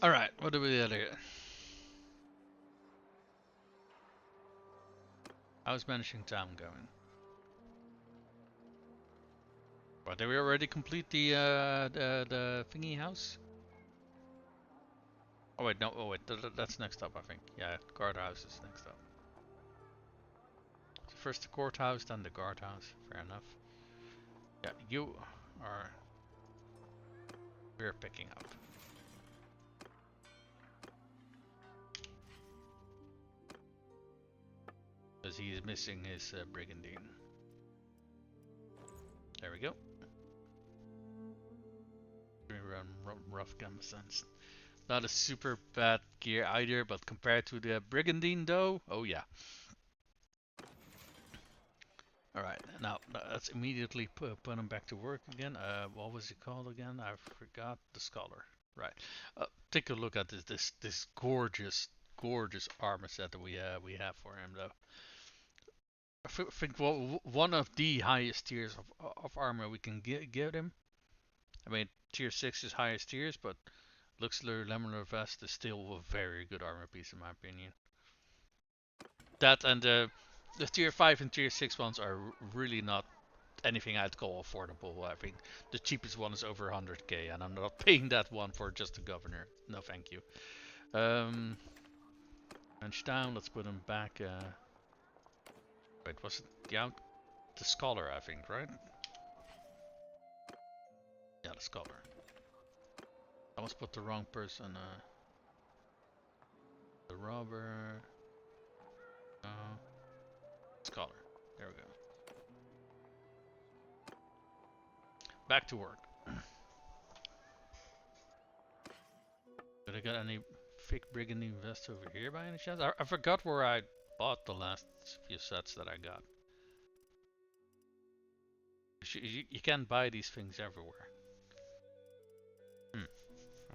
Alright, what do we got here? How's managing town going? But did we already complete the thingy house? Oh wait, no, oh wait, that's next up I think. Yeah, guardhouse is next up. So first the courthouse, then the guardhouse. Fair enough. Yeah, you are... We're picking up. Because he is missing his brigandine. There we go. We run rough sense. Not a super bad gear either, but compared to the brigandine though, oh yeah. Alright, now let's immediately put him back to work again. What was he called again? I forgot. The scholar. Right. Take a look at this gorgeous armor set that we have for him though. I think one of the highest tiers of armor we can give him. I mean, tier 6 is highest tiers, but Luxler Lamellar Vest is still a very good armor piece in my opinion. That and the tier 5 and tier 6 ones are really not anything I'd call affordable. I think the cheapest one is over 100k, and I'm not paying that one for just a governor. No, thank you. Bench down. Let's put him back. Wait, was it the scholar? I think, right? Yeah, the scholar. I almost put the wrong person. The robber. Scholar. There we go. Back to work. Did I get any fake brigandine vests over here by any chance? I forgot where I bought the last few sets that I got. You can't buy these things everywhere.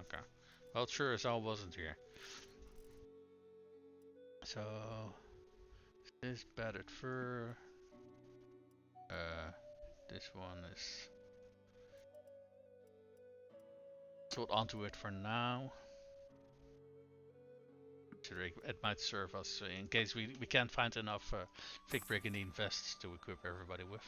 Okay. Well, sure as hell wasn't here. So this battered fur. This one is sold onto it for now. It might serve us in case we can't find enough fake brigandine vests to equip everybody with.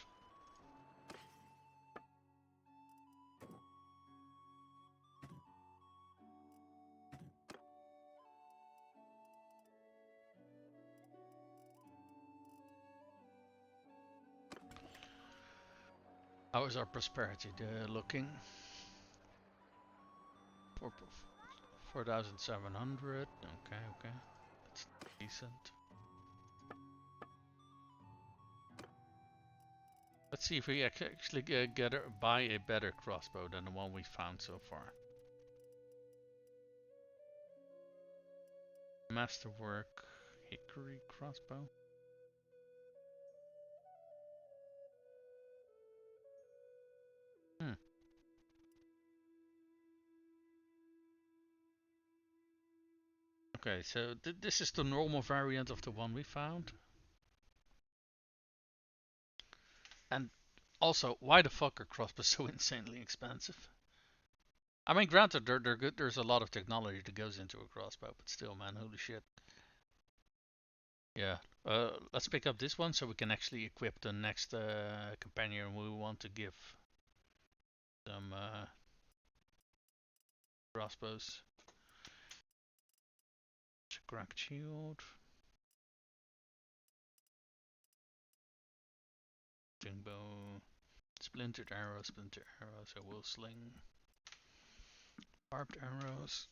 How is our prosperity looking? 4,700. Okay. That's decent. Let's see if we actually buy a better crossbow than the one we found so far. Masterwork hickory crossbow. Okay, so this is the normal variant of the one we found. And also, why the fuck are crossbows so insanely expensive? I mean, granted, they're good. There's a lot of technology that goes into a crossbow, but still, man, holy shit. Yeah, let's pick up this one so we can actually equip the next companion we want to give some crossbows. Cracked shield. Thrusting bow. Splintered arrows, I will sling. Barbed arrows.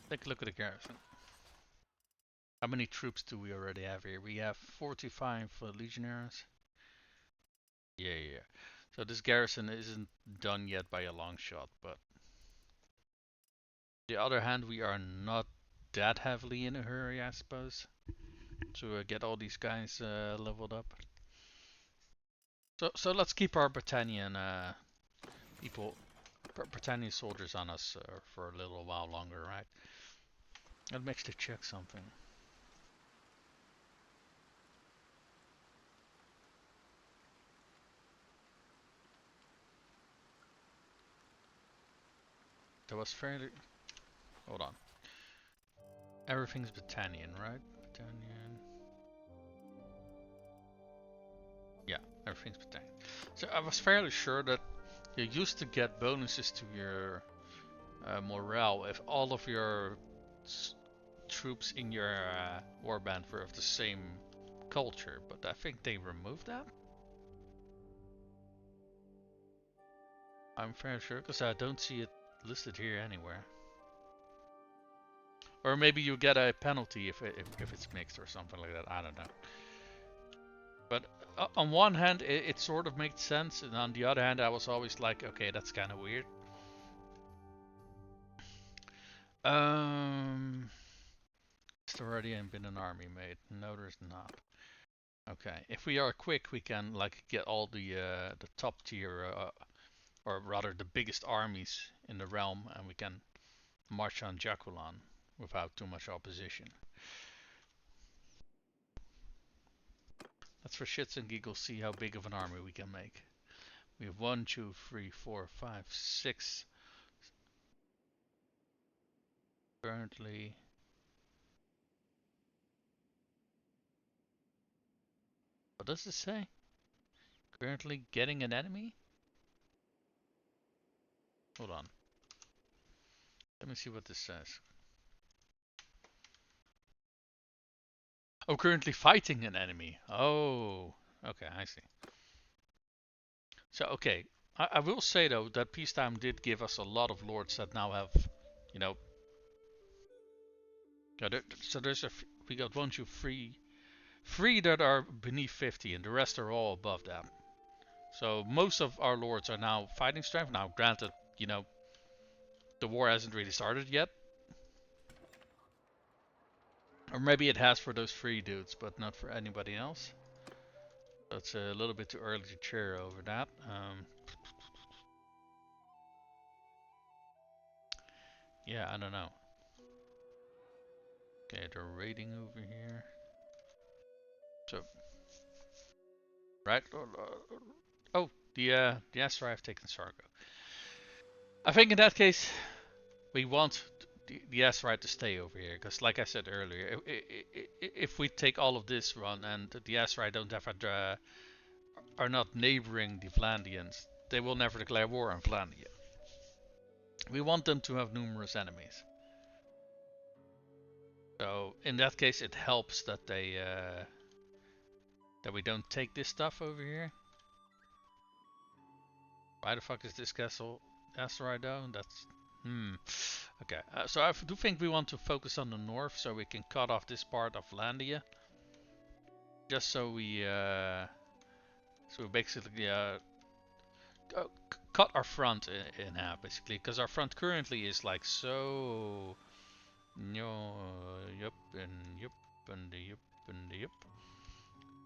Take a look at the garrison. How many troops do we already have here? We have 45 legionnaires. Yeah. So this garrison isn't done yet by a long shot, but on the other hand, we are not that heavily in a hurry, I suppose, to get all these guys leveled up. So let's keep our Britannian Britannian soldiers on us for a little while longer, right? Let me actually check something. That was fairly... Hold on. Everything's Britannian, right? Britannian. Yeah, everything's Britannian. So I was fairly sure that you used to get bonuses to your morale if all of your troops in your warband were of the same culture, but I think they removed that. I'm fairly sure, because I don't see it listed here anywhere. Or maybe you get a penalty if it's mixed or something like that. I don't know. But on one hand, it sort of makes sense, and on the other hand, I was always like, okay, that's kind of weird. Has there already been an army made? No, there's not. Okay, if we are quick, we can like get all the top tier, or rather the biggest armies in the realm, and we can march on Jaculan without too much opposition. Let's for shits and giggles see how big of an army we can make. We have 1, 2, 3, 4, 5, 6. Currently, what does it say? Currently getting an enemy? Hold on. Let me see what this says. Oh, currently fighting an enemy. Oh, okay, I see. So, okay. I will say though that peacetime did give us a lot of lords that now have, you know. So we got 1, 2, 3 that are beneath 50, and the rest are all above that. So most of our lords are now fighting strength. Now, granted, you know, the war hasn't really started yet. Or maybe it has for those 3 dudes, but not for anybody else. So it's a little bit too early to cheer over that. Yeah, I don't know. Okay, they're raiding over here. So, right? Oh, the Aserai have taken Sargo. I think in that case, we want the Aserai to stay over here, because like I said earlier, if we take all of this run and the Aserai don't have are not neighboring the Vlandians, they will never declare war on Vlandia. We want them to have numerous enemies. So in that case, it helps that they that we don't take this stuff over here. Why the fuck is this castle Aserai though? That's okay. So I do think we want to focus on the north, so we can cut off this part of Vlandia, just so we basically cut our front in half, basically, because our front currently is like so. Yup and yup and yup and yup.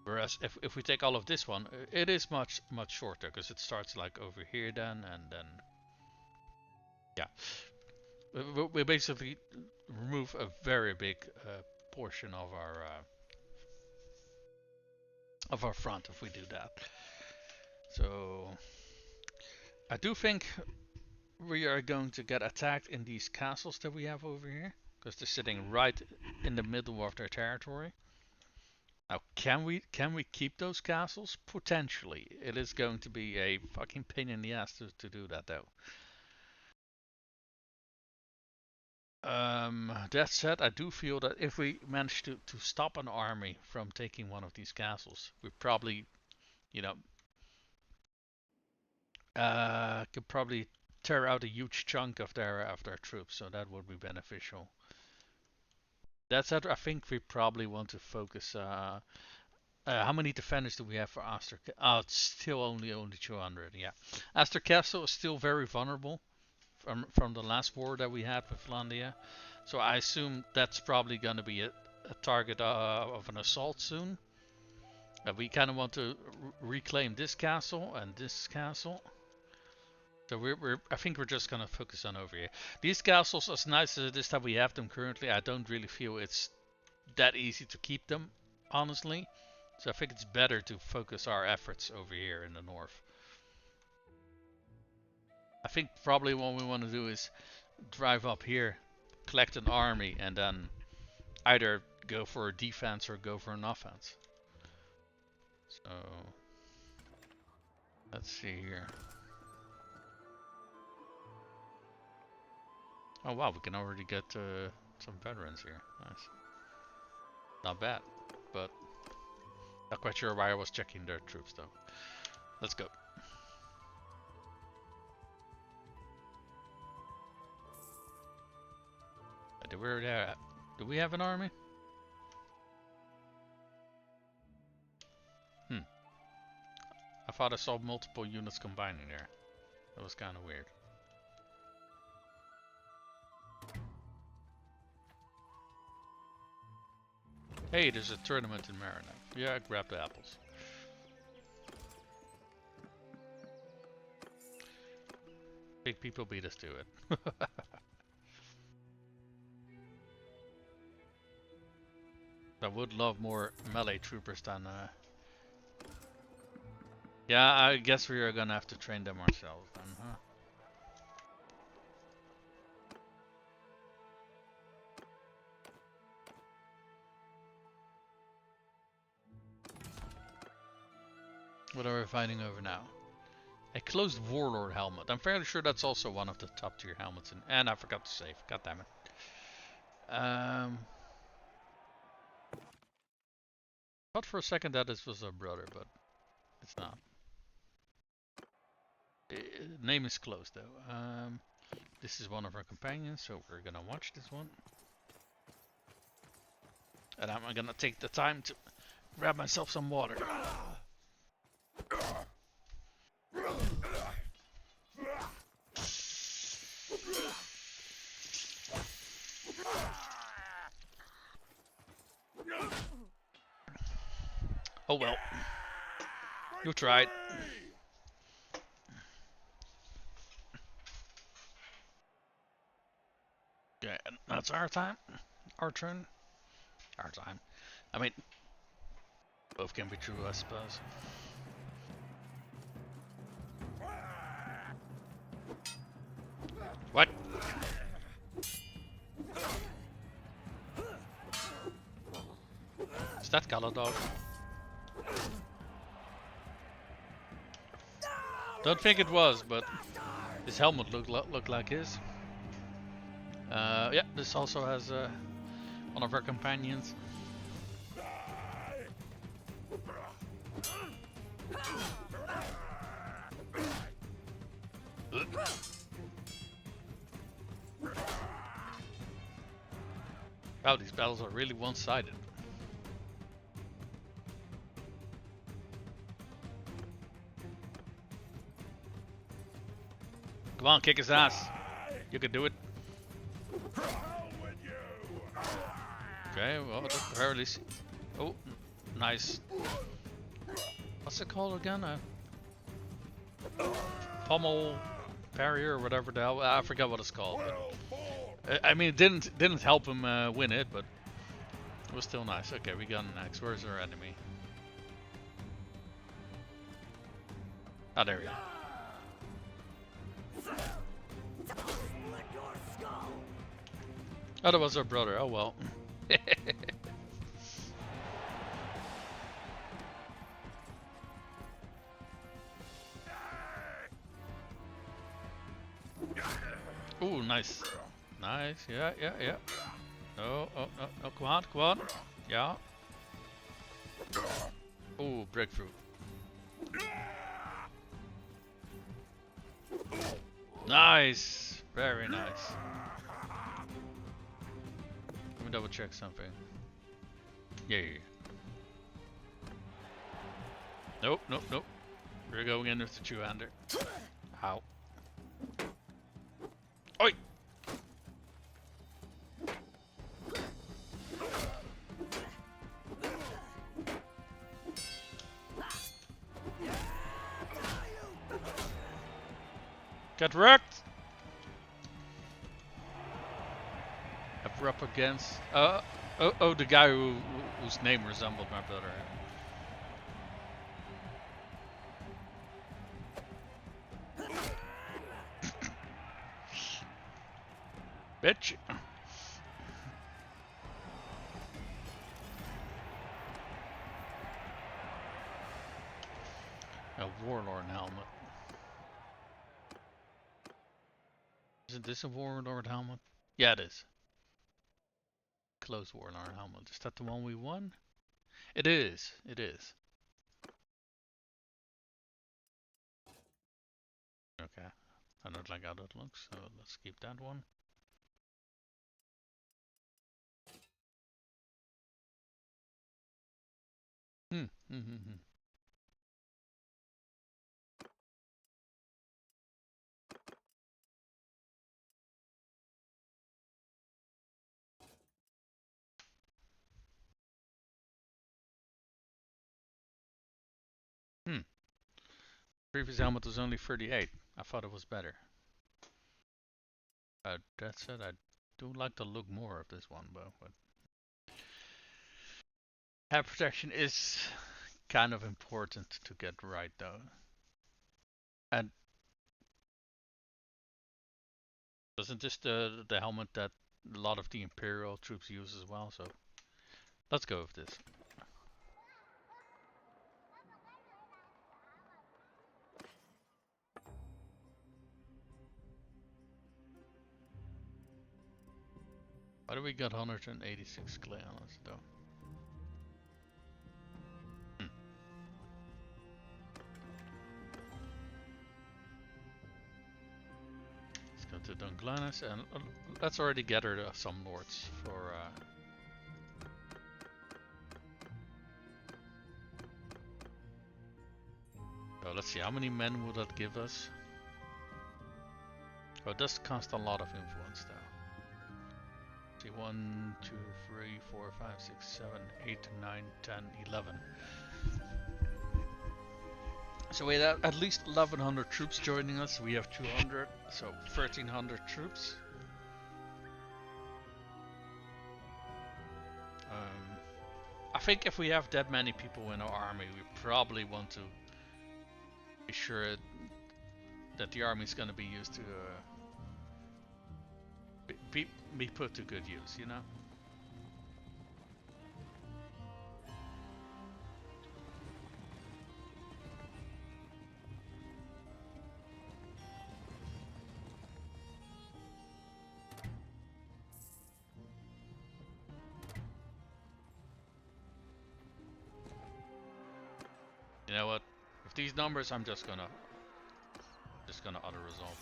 Whereas if we take all of this one, it is much shorter, because it starts like over here then, and then yeah, we basically remove a very big portion of our front if we do that. So I do think we are going to get attacked in these castles that we have over here, because they're sitting right in the middle of their territory. Now, can we keep those castles? Potentially. It is going to be a fucking pain in the ass to do that, though. That said, I do feel that if we manage to stop an army from taking one of these castles, we probably, you know, could probably tear out a huge chunk of their troops, so that would be beneficial. That said, I think we probably want to focus. How many defenders do we have for Aster? Oh, it's still only 200. Yeah, Aster Castle is still very vulnerable from the last war that we had with Vlandia, so I assume that's probably going to be a target of an assault soon. We kind of want to reclaim this castle and this castle. So I think we're just gonna focus on over here. These castles, as nice as it is that we have them currently, I don't really feel it's that easy to keep them, honestly. So I think it's better to focus our efforts over here in the north. I think probably what we want to do is drive up here, collect an army, and then either go for a defense or go for an offense. So let's see here. Oh wow, we can already get some veterans here. Nice. Not bad, but not quite sure why I was checking their troops though. Let's go. Do we have an army? I thought I saw multiple units combining there. That was kind of weird. Hey, there's a tournament in Marina. Yeah, grab the apples. Big people beat us to it. I would love more melee troopers than... Yeah, I guess we are gonna have to train them ourselves then, huh? What are we fighting over now? A closed warlord helmet. I'm fairly sure that's also one of the top tier helmets. And I forgot to save. God damn it. Thought for a second that this was our brother, but it's not. Name is closed though. This is one of our companions, so we're gonna watch this one. And I'm gonna take the time to grab myself some water. Oh well. You tried. Okay, and that's our time. Our turn. Our time. I mean, both can be true, I suppose. What? Is that color dog? Don't think it was, but his helmet looked like his. Yeah, this also has one of our companions. Wow, these battles are really one-sided. Come on, kick his ass. You can do it. Okay, well, at the very least. Oh, nice. What's it called again? Pommel barrier or whatever the hell. I forgot what it's called. But, I mean, it didn't help him win it, but it was still nice. Okay, we got an axe. Where's our enemy? Ah, there we go. Oh, that was our brother. Oh well. nice. Nice. Yeah, yeah, yeah. No, oh, no, no, come on, come on. Yeah. Oh, breakthrough. Nice. Very nice. Let me double check something. Yeah. Nope, nope, nope. We're going in with the two-hander. Ow. Oi! Get wrecked! If we're up against... oh, the guy whose name resembled my brother. Bitch! A warlord helmet. Isn't this a warlord helmet? Yeah, it is. Close warlord helmet. Is that the one we won? It is. It is. Okay. I don't like how that looks, so let's keep that one. Hmm. Previous helmet was only 38. I thought it was better. That said, I do like to look more of this one, but head protection is kind of important to get right, though. And isn't this the helmet that a lot of the Imperial troops use as well? So let's go with this. Why do we got 186 clay on us though? Let's go to Dunglannis and let's already gather some lords for. Oh, let's see, how many men will that give us? Oh, it does cost a lot of influence though. 1, 2, 3, 4, 5, 6, 7, 8, 9, 10, 11. So we have at least 1100 troops joining us. We have 200, so 1300 troops. I think if we have that many people in our army, we probably want to be sure that the army is going to be used to be put to good use, you know? You know what? With these numbers, I'm just gonna auto resolve.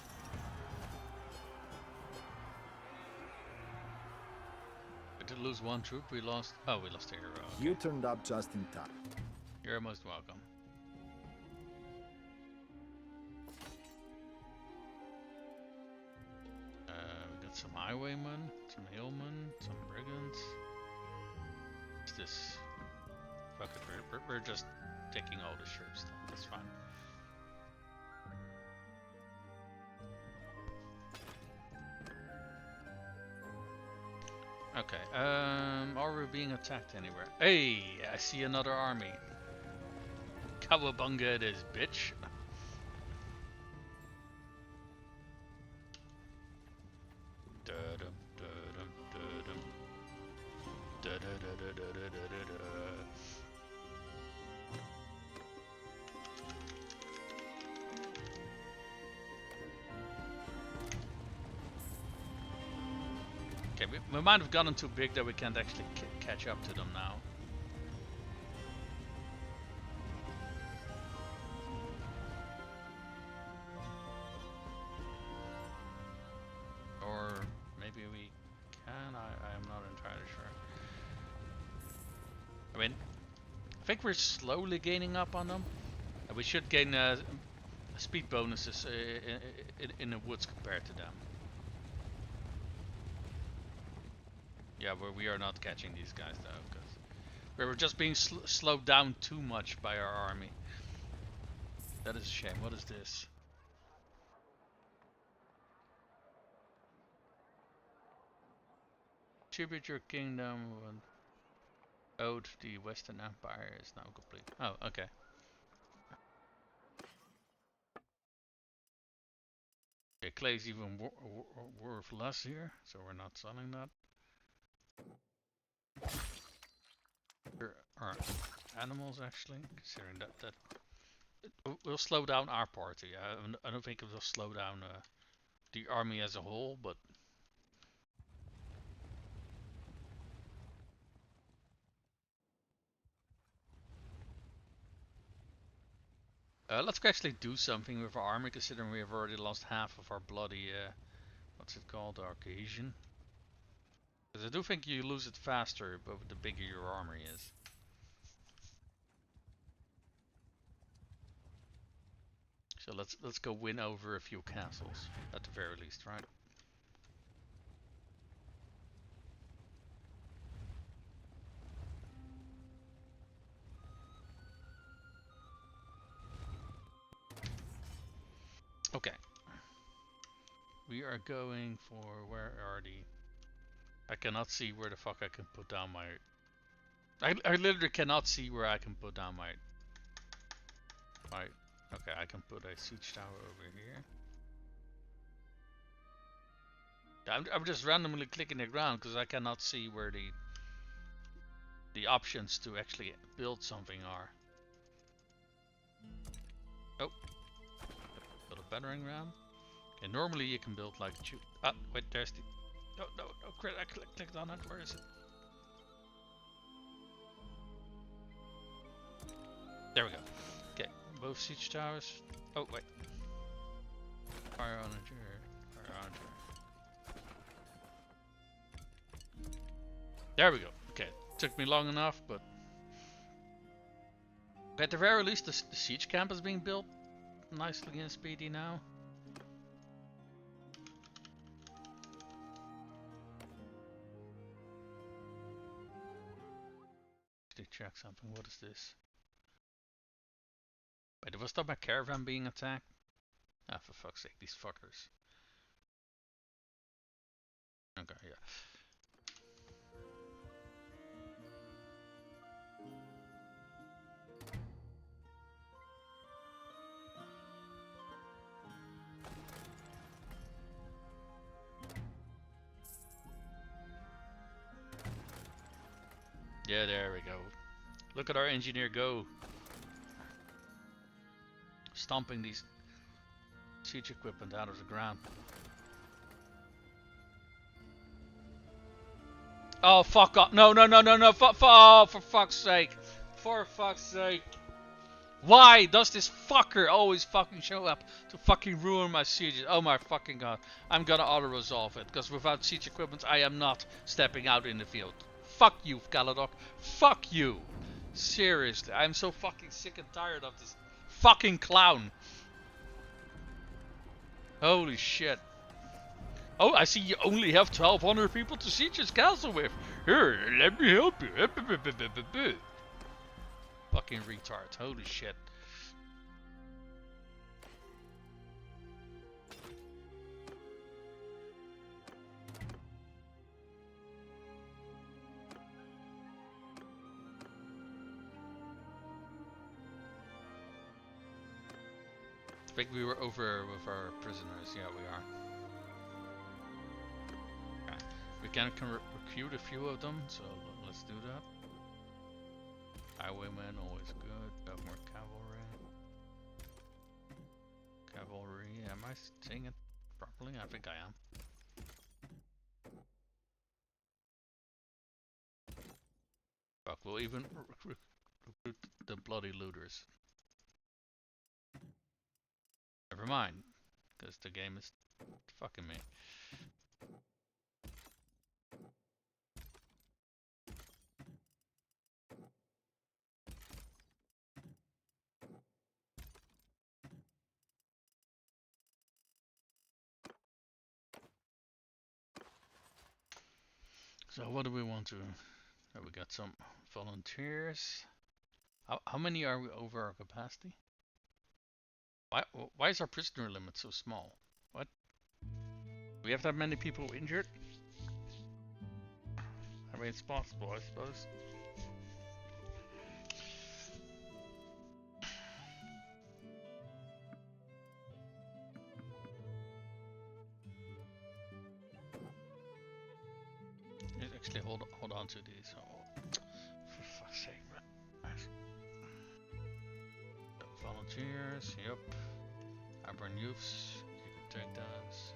To lose one troop, we lost. Oh, we lost a hero. Okay. You turned up just in time. You're most welcome. We got some highwaymen, some hillmen, some brigands. What's this? Fuck it, we're just taking all the troops. That's fine. Okay, are we being attacked anywhere? Hey, I see another army. Cowabunga it is, bitch. Okay, we might have gotten too big that we can't actually catch up to them now. Or maybe we can, I am not entirely sure. I mean, I think we're slowly gaining up on them. And we should gain speed bonuses in the woods compared to them. Yeah, we are not catching these guys though, because we were just being slowed down too much by our army. That is a shame. What is this? Tribute your kingdom and ode to the Western Empire is now complete. Oh, okay. Okay, clay's even worth less here, so we're not selling that. Here are animals actually, considering that it will slow down our party. I don't think it will slow down the army as a whole, but let's actually do something with our army, considering we have already lost half of our bloody what's it called, our cohesion. Because I do think you lose it faster, but the bigger your army is. So let's go win over a few castles at the very least, right? Okay. We are going for, where are the... I cannot see where the fuck I can put down my... I literally cannot see where I can put down my... Okay, I can put a siege tower over here. I'm just randomly clicking the ground because I cannot see where the options to actually build something are. Oh, build a battering ram. Okay, normally you can build like two. Ah, wait, there's the. No, I clicked on it. Where is it? There we go. Okay, both siege towers. Oh wait. Fire onager. Fire onager. There we go. Okay, took me long enough, but at the very least, the siege camp is being built nicely and speedy now. Check something. What is this? Wait, was that my caravan being attacked? Ah, for fuck's sake, these fuckers. Okay, yeah. Yeah, there we go. Look at our engineer go. Stomping these siege equipment out of the ground. Oh, fuck off. No. Oh, for fuck's sake. For fuck's sake. Why does this fucker always fucking show up to fucking ruin my sieges? Oh my fucking god. I'm gonna auto-resolve it, because without siege equipment I am not stepping out in the field. Fuck you, Caladok. Fuck you. Seriously, I'm so fucking sick and tired of this fucking clown. Holy shit. Oh, I see you only have 1,200 people to siege this castle with. Here, let me help you. Fucking retard. Holy shit. I think we were over with our prisoners. Yeah, we are. Okay. We can recruit a few of them, so let's do that. Highwaymen, always good. Have more cavalry. Cavalry, am I saying it properly? I think I am. Fuck, we'll even recruit the bloody looters. Never mind, because the game is fucking me. So what do we want to... Oh, we got some volunteers. How many are we over our capacity? Why is our prisoner limit so small? What? We have that many people injured? I mean, it's possible, I suppose. Actually, hold on to these. Oh, for fuck's sake, man. Volunteers, yep. Aberrant youths, you can take those.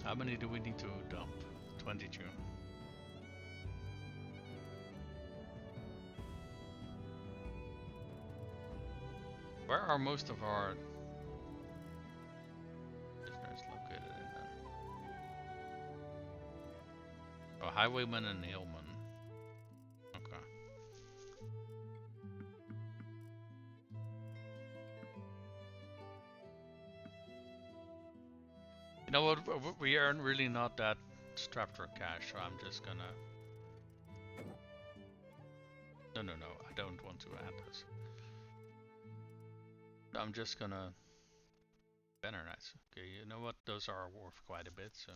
How many do we need to dump? 22. Where are most of our prisoners located in then? Oh, highwaymen and hillmen. Okay. You know what? We are really not that strapped for cash, so I'm just gonna... No, I don't want to add this. I'm just gonna... Bannerlord. Okay, you know what? Those are worth quite a bit, so...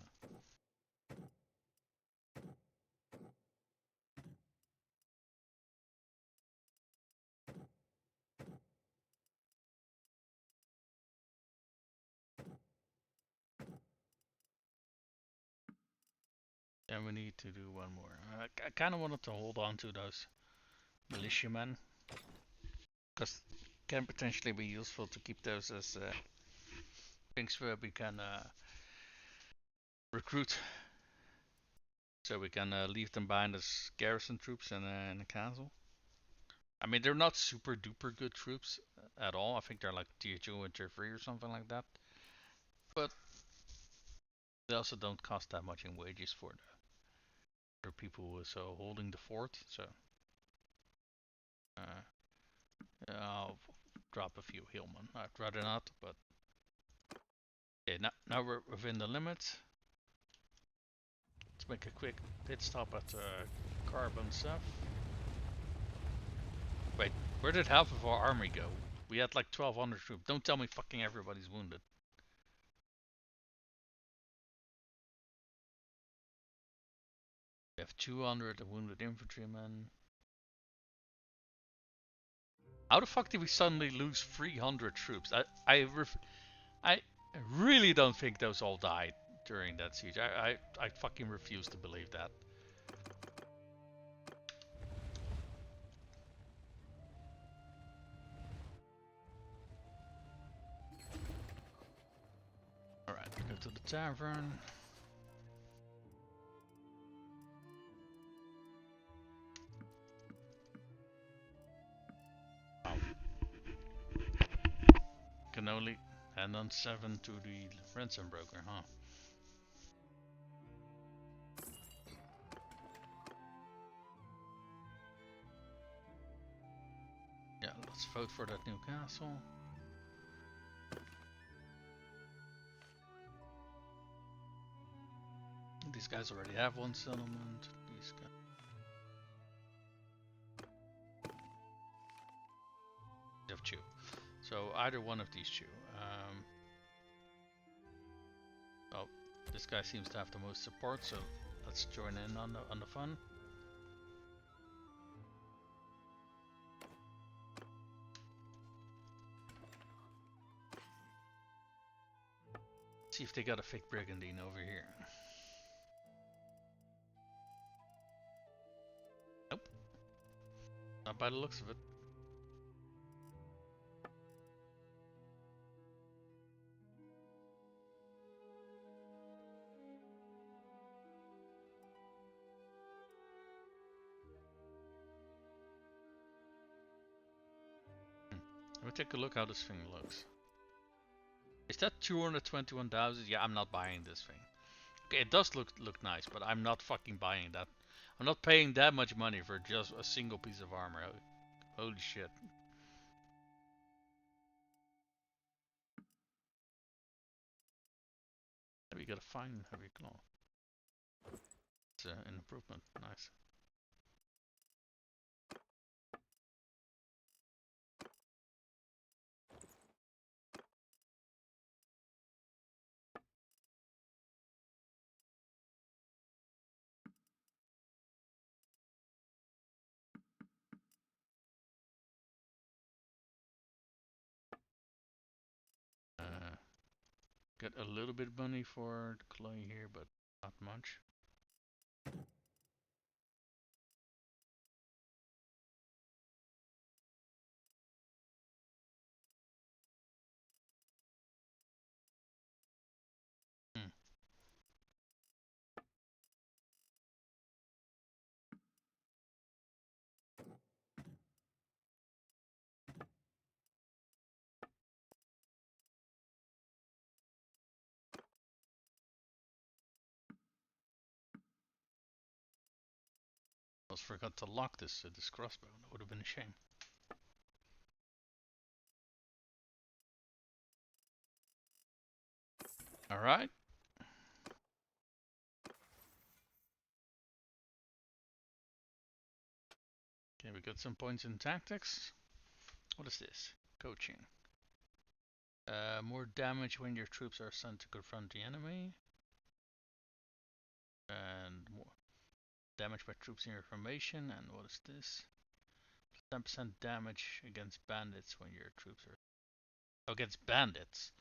And we need to do one more. I kind of wanted to hold on to those militiamen, because it can potentially be useful to keep those as things where we can recruit, so we can leave them behind as garrison troops in the castle. I mean, they're not super duper good troops at all. I think they're like tier 2 and tier 3 or something like that. But they also don't cost that much in wages for the people who are holding the fort. So I'll drop a few hillmen. I'd rather not, but okay. Now we're within the limits. Let's make a quick pit stop at Carbon Stuff. Wait, where did half of our army go? We had like 1200 troops. Don't tell me fucking everybody's wounded. We have 200 wounded infantrymen. How the fuck did we suddenly lose 300 troops? I really don't think those all died during that siege. I fucking refuse to believe that. Alright, go to the tavern. Wow. Can only hand on 7 to the ransom broker, huh? Yeah, let's vote for that new castle. These guys already have one settlement. These guys. They have 2. So either one of these 2. Oh, this guy seems to have the most support, so let's join in on the fun. See if they got a fake brigandine over here. Nope. Not by the looks of it. Let me take a look how this thing looks. Is that 221,000? Yeah, I'm not buying this thing. Okay, it does look nice, but I'm not fucking buying that. I'm not paying that much money for just a single piece of armor. Holy shit. We got a fine heavy claw. It's an improvement. Nice. Get a little bit of money for the clay here, but not much. Hmm. Almost forgot to lock this crossbow. That would have been a shame. All right. Okay, we got some points in tactics. What is this? Coaching. More damage when your troops are sent to confront the enemy. And more damage by troops in your formation. And what is this? 10% damage against bandits when your troops are... Oh, against bandits.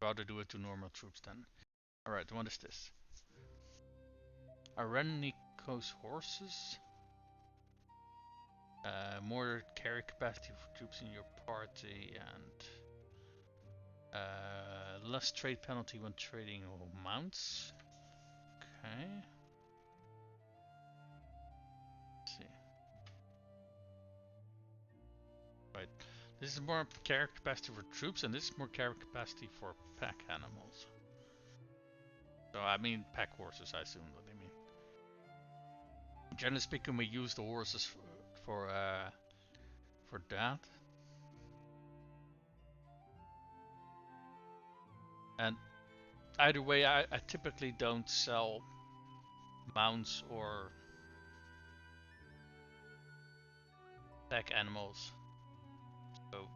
Rather do it to normal troops then. Alright, what is this? Arenikos horses. More carry capacity for troops in your party and less trade penalty when trading mounts. Okay. Let's see. Right. This is more carry capacity for troops and this is more carry capacity for pack animals. So I mean pack horses, I assume what they mean. Generally speaking, we use the horses for that. And either way, I typically don't sell mounts or pack animals. So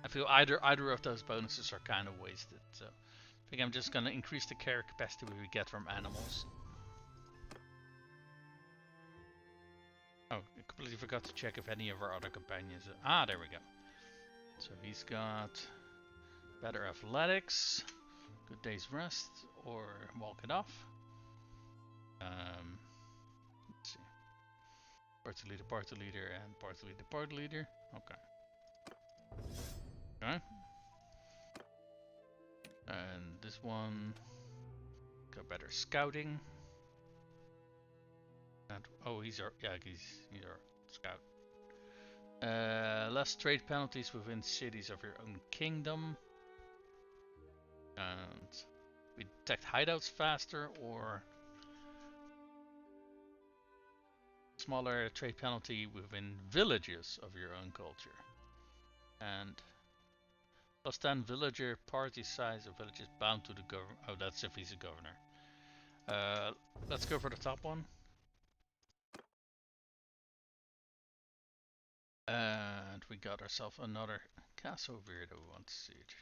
I feel either of those bonuses are kind of wasted. So I think I'm just gonna increase the carry capacity we get from animals. Oh, I completely forgot to check if any of our other companions... Ah, there we go. So he's got better athletics, good day's rest, or walk it off. Let's see. Party leader, and party leader. Okay. Okay. And this one got better scouting. And oh, he's our scout. Less trade penalties within cities of your own kingdom. And we detect hideouts faster, or smaller trade penalty within villages of your own culture. And plus 10 villager party size of villages bound to the governor. Oh, that's if he's a governor. Let's go for the top one. And we got ourselves another castle over here that we want to siege.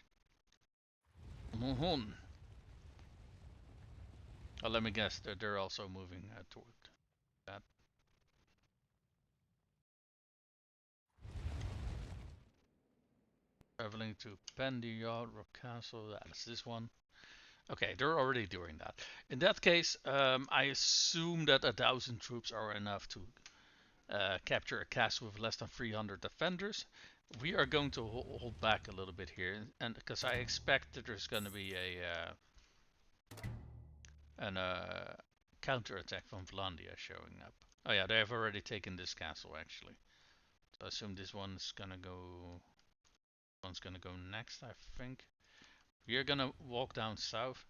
Oh, let me guess, they're also moving toward that. Traveling to Pendiard Rock Castle. That's this one. Okay, they're already doing that. In that case, I assume that 1,000 troops are enough to capture a castle with less than 300 defenders. We are going to hold back a little bit here, and because I expect that there's going to be a counter-attack from Vlandia showing up. Oh yeah, they have already taken this castle actually. So I assume this one's gonna go. One's gonna go next, I think. We are gonna walk down south,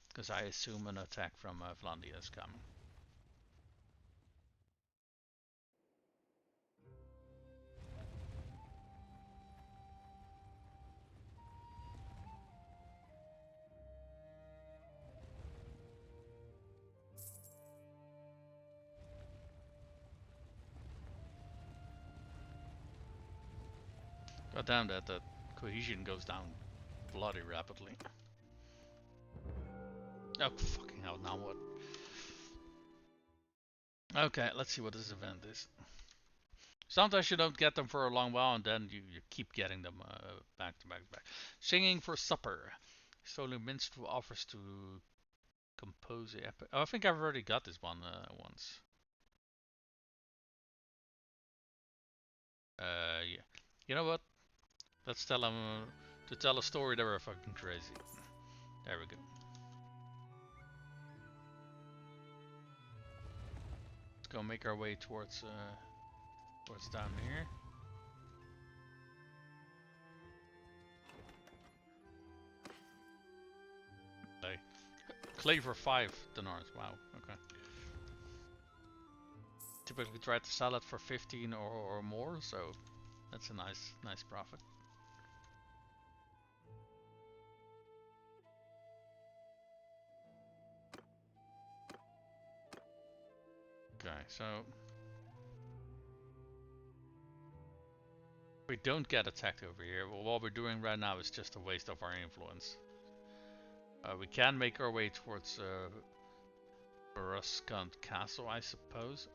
because I assume an attack from Vlandia is coming. God damn that cohesion goes down bloody rapidly. Oh fucking hell, now what? Okay, let's see what this event is. Sometimes you don't get them for a long while and then you keep getting them back to back to back. Singing for supper. Solo minstrel offers to compose a epic. Oh, I think I've already got this one once. Yeah. You know what? Let's tell them to tell a story they were fucking crazy. There we go. Let's go make our way towards down here. Okay. Claver 5 dinars. Wow. Okay. Typically try to sell it for 15 or more, so that's a nice profit. Okay, so we don't get attacked over here. Well, what we're doing right now is just a waste of our influence. We can make our way towards Ruskant Castle, I suppose.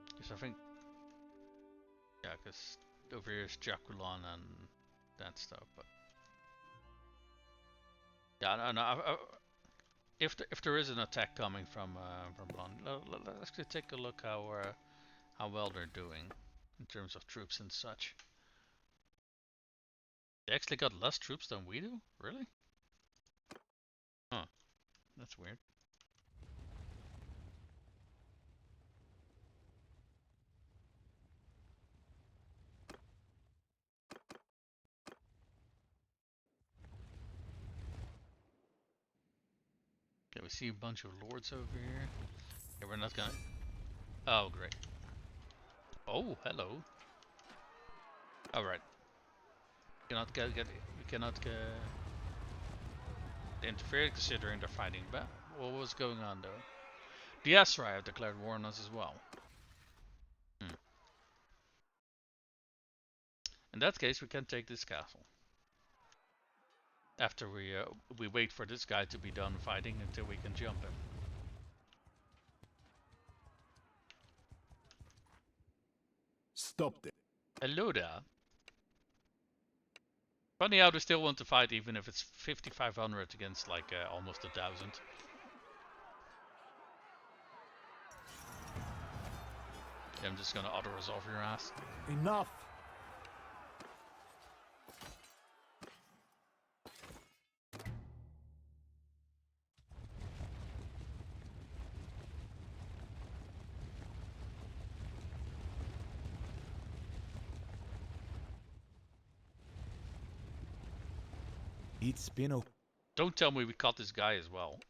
Because I think, yeah, because over here is Jaculon and that stuff. But yeah, no. If there is an attack coming from Vlandia, let's actually take a look how well they're doing in terms of troops and such. They actually got less troops than we do? Really? Huh. That's weird. Okay, we see a bunch of lords over here. Yeah, we're not gonna... Oh, great. Oh, hello. Alright. We cannot get interfered considering they're fighting back. What was going on though? The Aserai have declared war on us as well. In that case, we can take this castle. After we wait for this guy to be done fighting until we can jump him. Stop it. Hello there. Funny how they still want to fight even if it's 5,500 against like almost 1,000. Yeah, I'm just gonna auto-resolve your ass. Enough. It's been a... Don't tell me we caught this guy as well.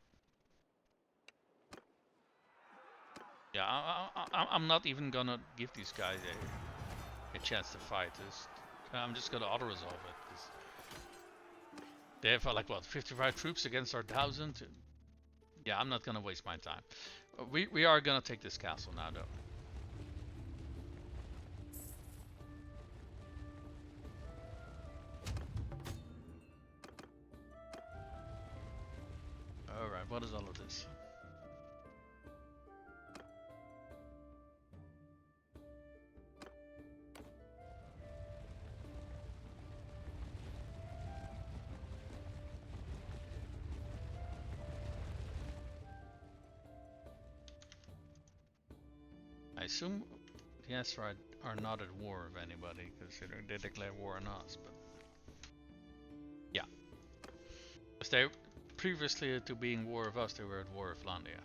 Yeah, I'm not even gonna give these guys a chance to fight. I'm just gonna auto-resolve it. Cause they have like what, 55 troops against our 1,000? Yeah, I'm not gonna waste my time. We are gonna take this castle now though. Alright, what is all of this? I assume the Aserai are not at war with anybody, considering they declare war on us, but yeah. Because they, previously to being war with us, they were at war with Vlandia.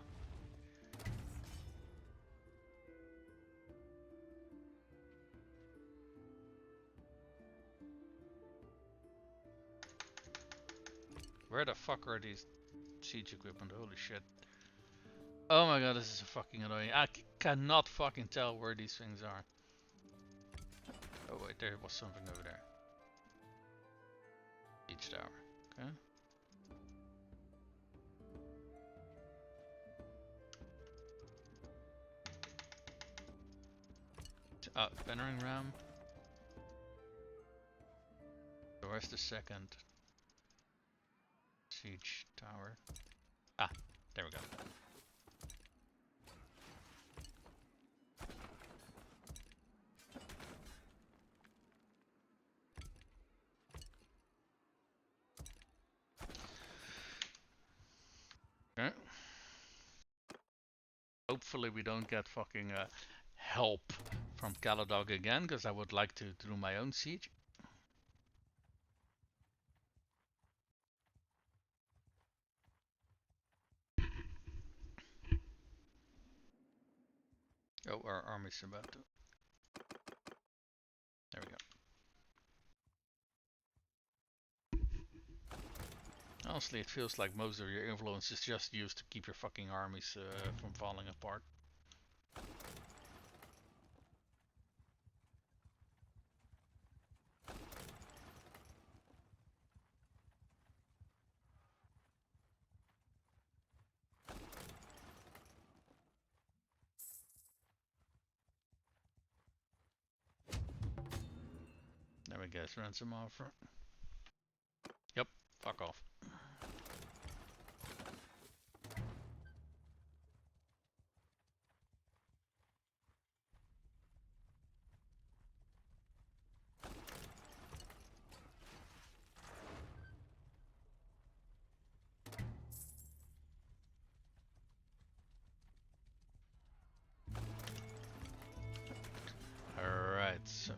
Where the fuck are these siege equipment? Holy shit. Oh my god, this is fucking annoying. I cannot fucking tell where these things are. Oh wait, there was something over there. Siege tower. Okay. Bannering ram. So where's the second siege tower? Ah, there we go. Okay. Hopefully we don't get fucking help from Caladog again, because I would like to do my own siege. Oh, our army's about to. There we go. Honestly, it feels like most of your influence is just used to keep your fucking armies from falling apart. There we go, ransom offer. Yep, fuck off. Alright, so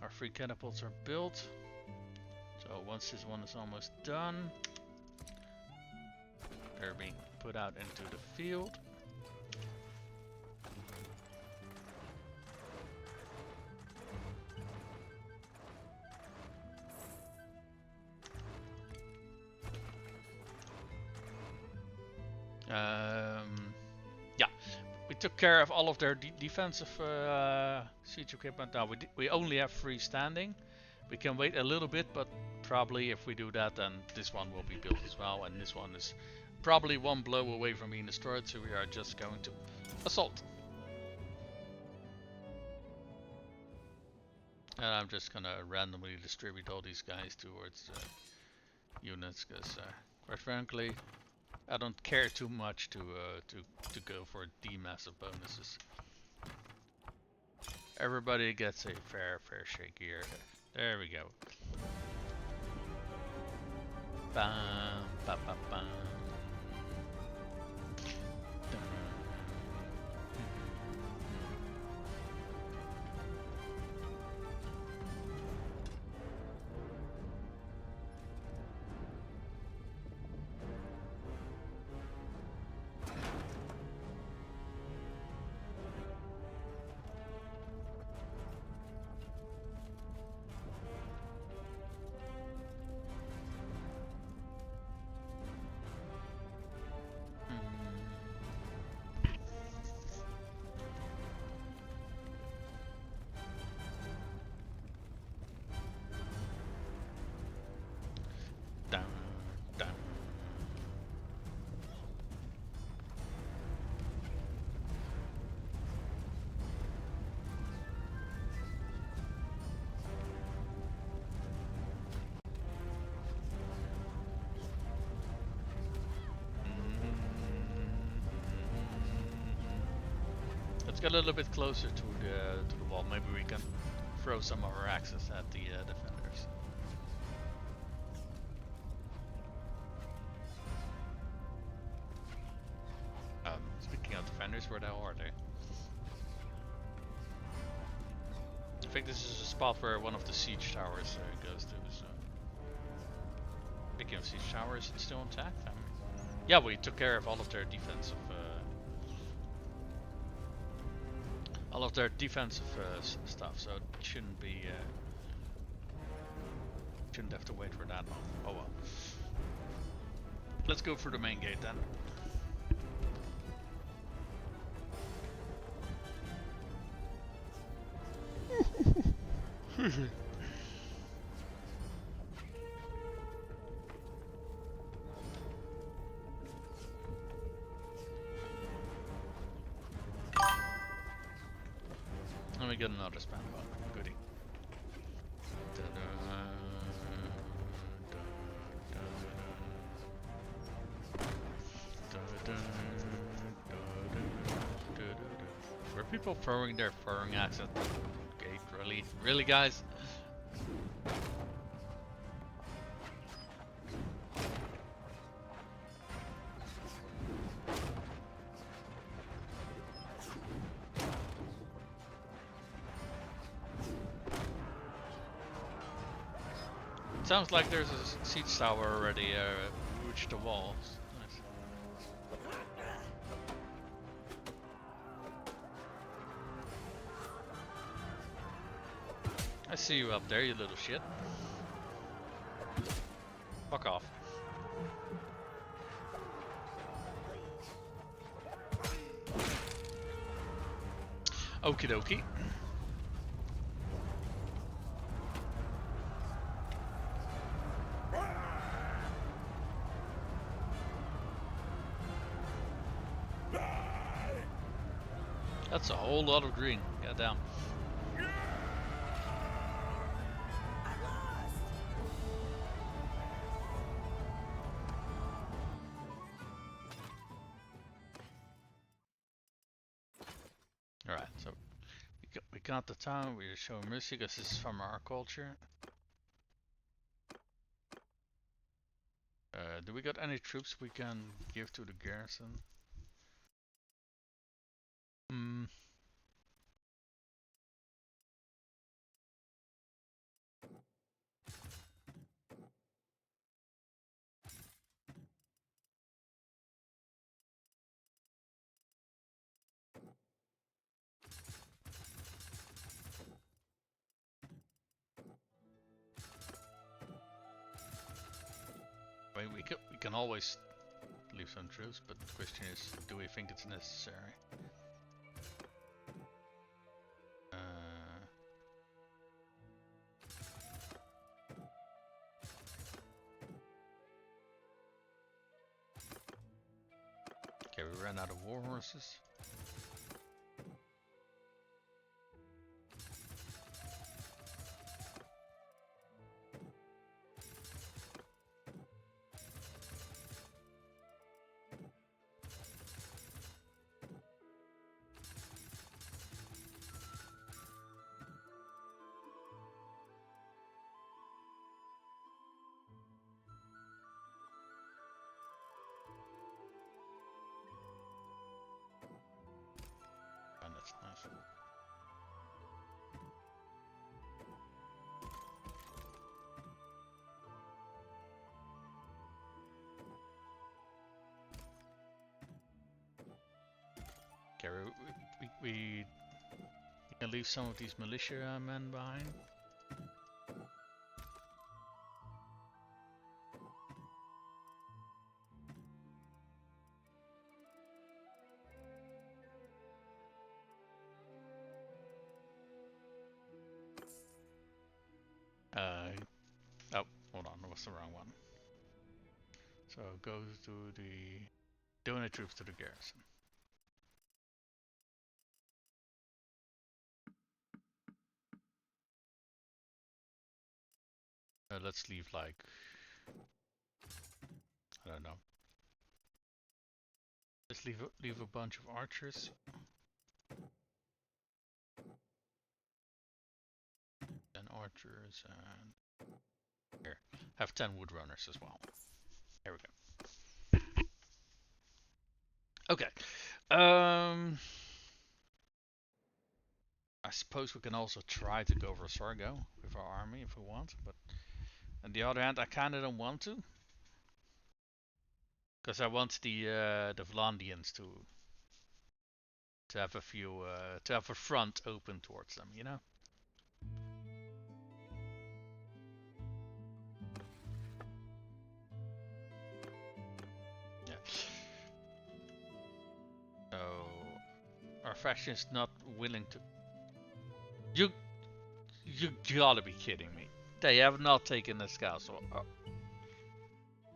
our 3 catapults are built. So once this one is almost done, they're being put out into the field. Yeah, we took care of all of their defensive siege equipment. Now we only have 3 standing. We can wait a little bit, but probably if we do that, then this one will be built as well, and this one is probably 1 blow away from being destroyed, so we are just going to assault. And I'm just gonna randomly distribute all these guys towards units, because quite frankly, I don't care too much to go for the massive bonuses. Everybody gets a fair shake here. There we go. Bam, ba, ba, bam. Let's get a little bit closer to the wall. Maybe we can throw some of our axes at the defenders. Speaking of defenders, where the hell are they? think this is a spot where one of the siege towers goes to. So. Speaking of siege towers, it's still intact. Yeah, we took care of all of their defensive, stuff, so it shouldn't be, shouldn't have to wait for that long. Oh well. Let's go through the main gate then. Let me get another spam button. Goodie. Were people throwing their throwing axe at the gate? Really? Really, guys? Sounds like there's a siege tower already reached the walls. Nice. I see you up there, you little shit. Fuck off. Okie dokie. That's a whole lot of green. Goddamn. Alright, so we got the town. We're showing mercy because this is from our culture. Do we got any troops we can give to the garrison? I mean, we can always leave some troops, but the question is, do we think it's necessary? Okay, we ran out of war horses. That's nice. Okay, we can leave some of these militia men behind. Oh, hold on, that was the wrong one. So go to the donate troops to the garrison. Let's leave like, I don't know. Let's leave a bunch of archers. And archers and here, have 10 wood runners as well. There we go. Okay. I suppose we can also try to go for Sorgo with our army if we want, but on the other hand, I kind of don't want to, because I want the Vlandians to have a few to have a front open towards them, you know. Yeah. So our faction is not willing to. You gotta be kidding me. They have not taken this castle. Oh.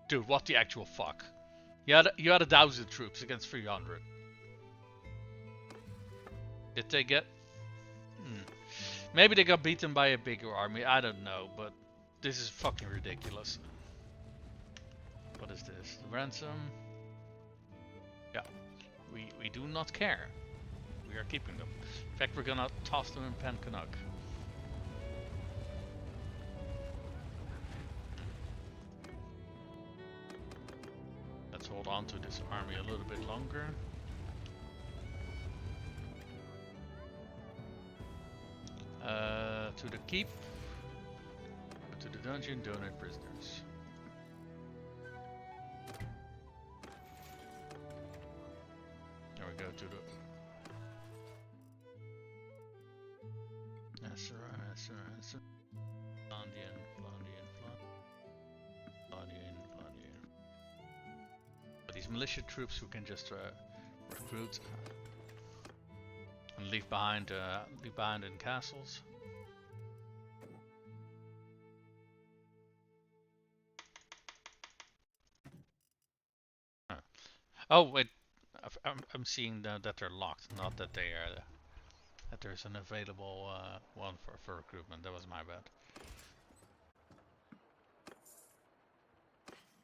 Dude, what the actual fuck? You had 1,000 troops against 300. Did they get? Maybe they got beaten by a bigger army. I don't know, but this is fucking ridiculous. What is this? The ransom? Yeah, we do not care. We are keeping them. In fact, we're gonna toss them in Pen Canuck. Let's hold on to this army a little bit longer. To the keep, to the dungeon, donate prisoners. There we go to the Aserai. Vlandian. But these militia troops we can just recruit and leave behind in castles. Oh wait, I'm seeing that they're locked, not that that there's an available one for recruitment. That was my bad.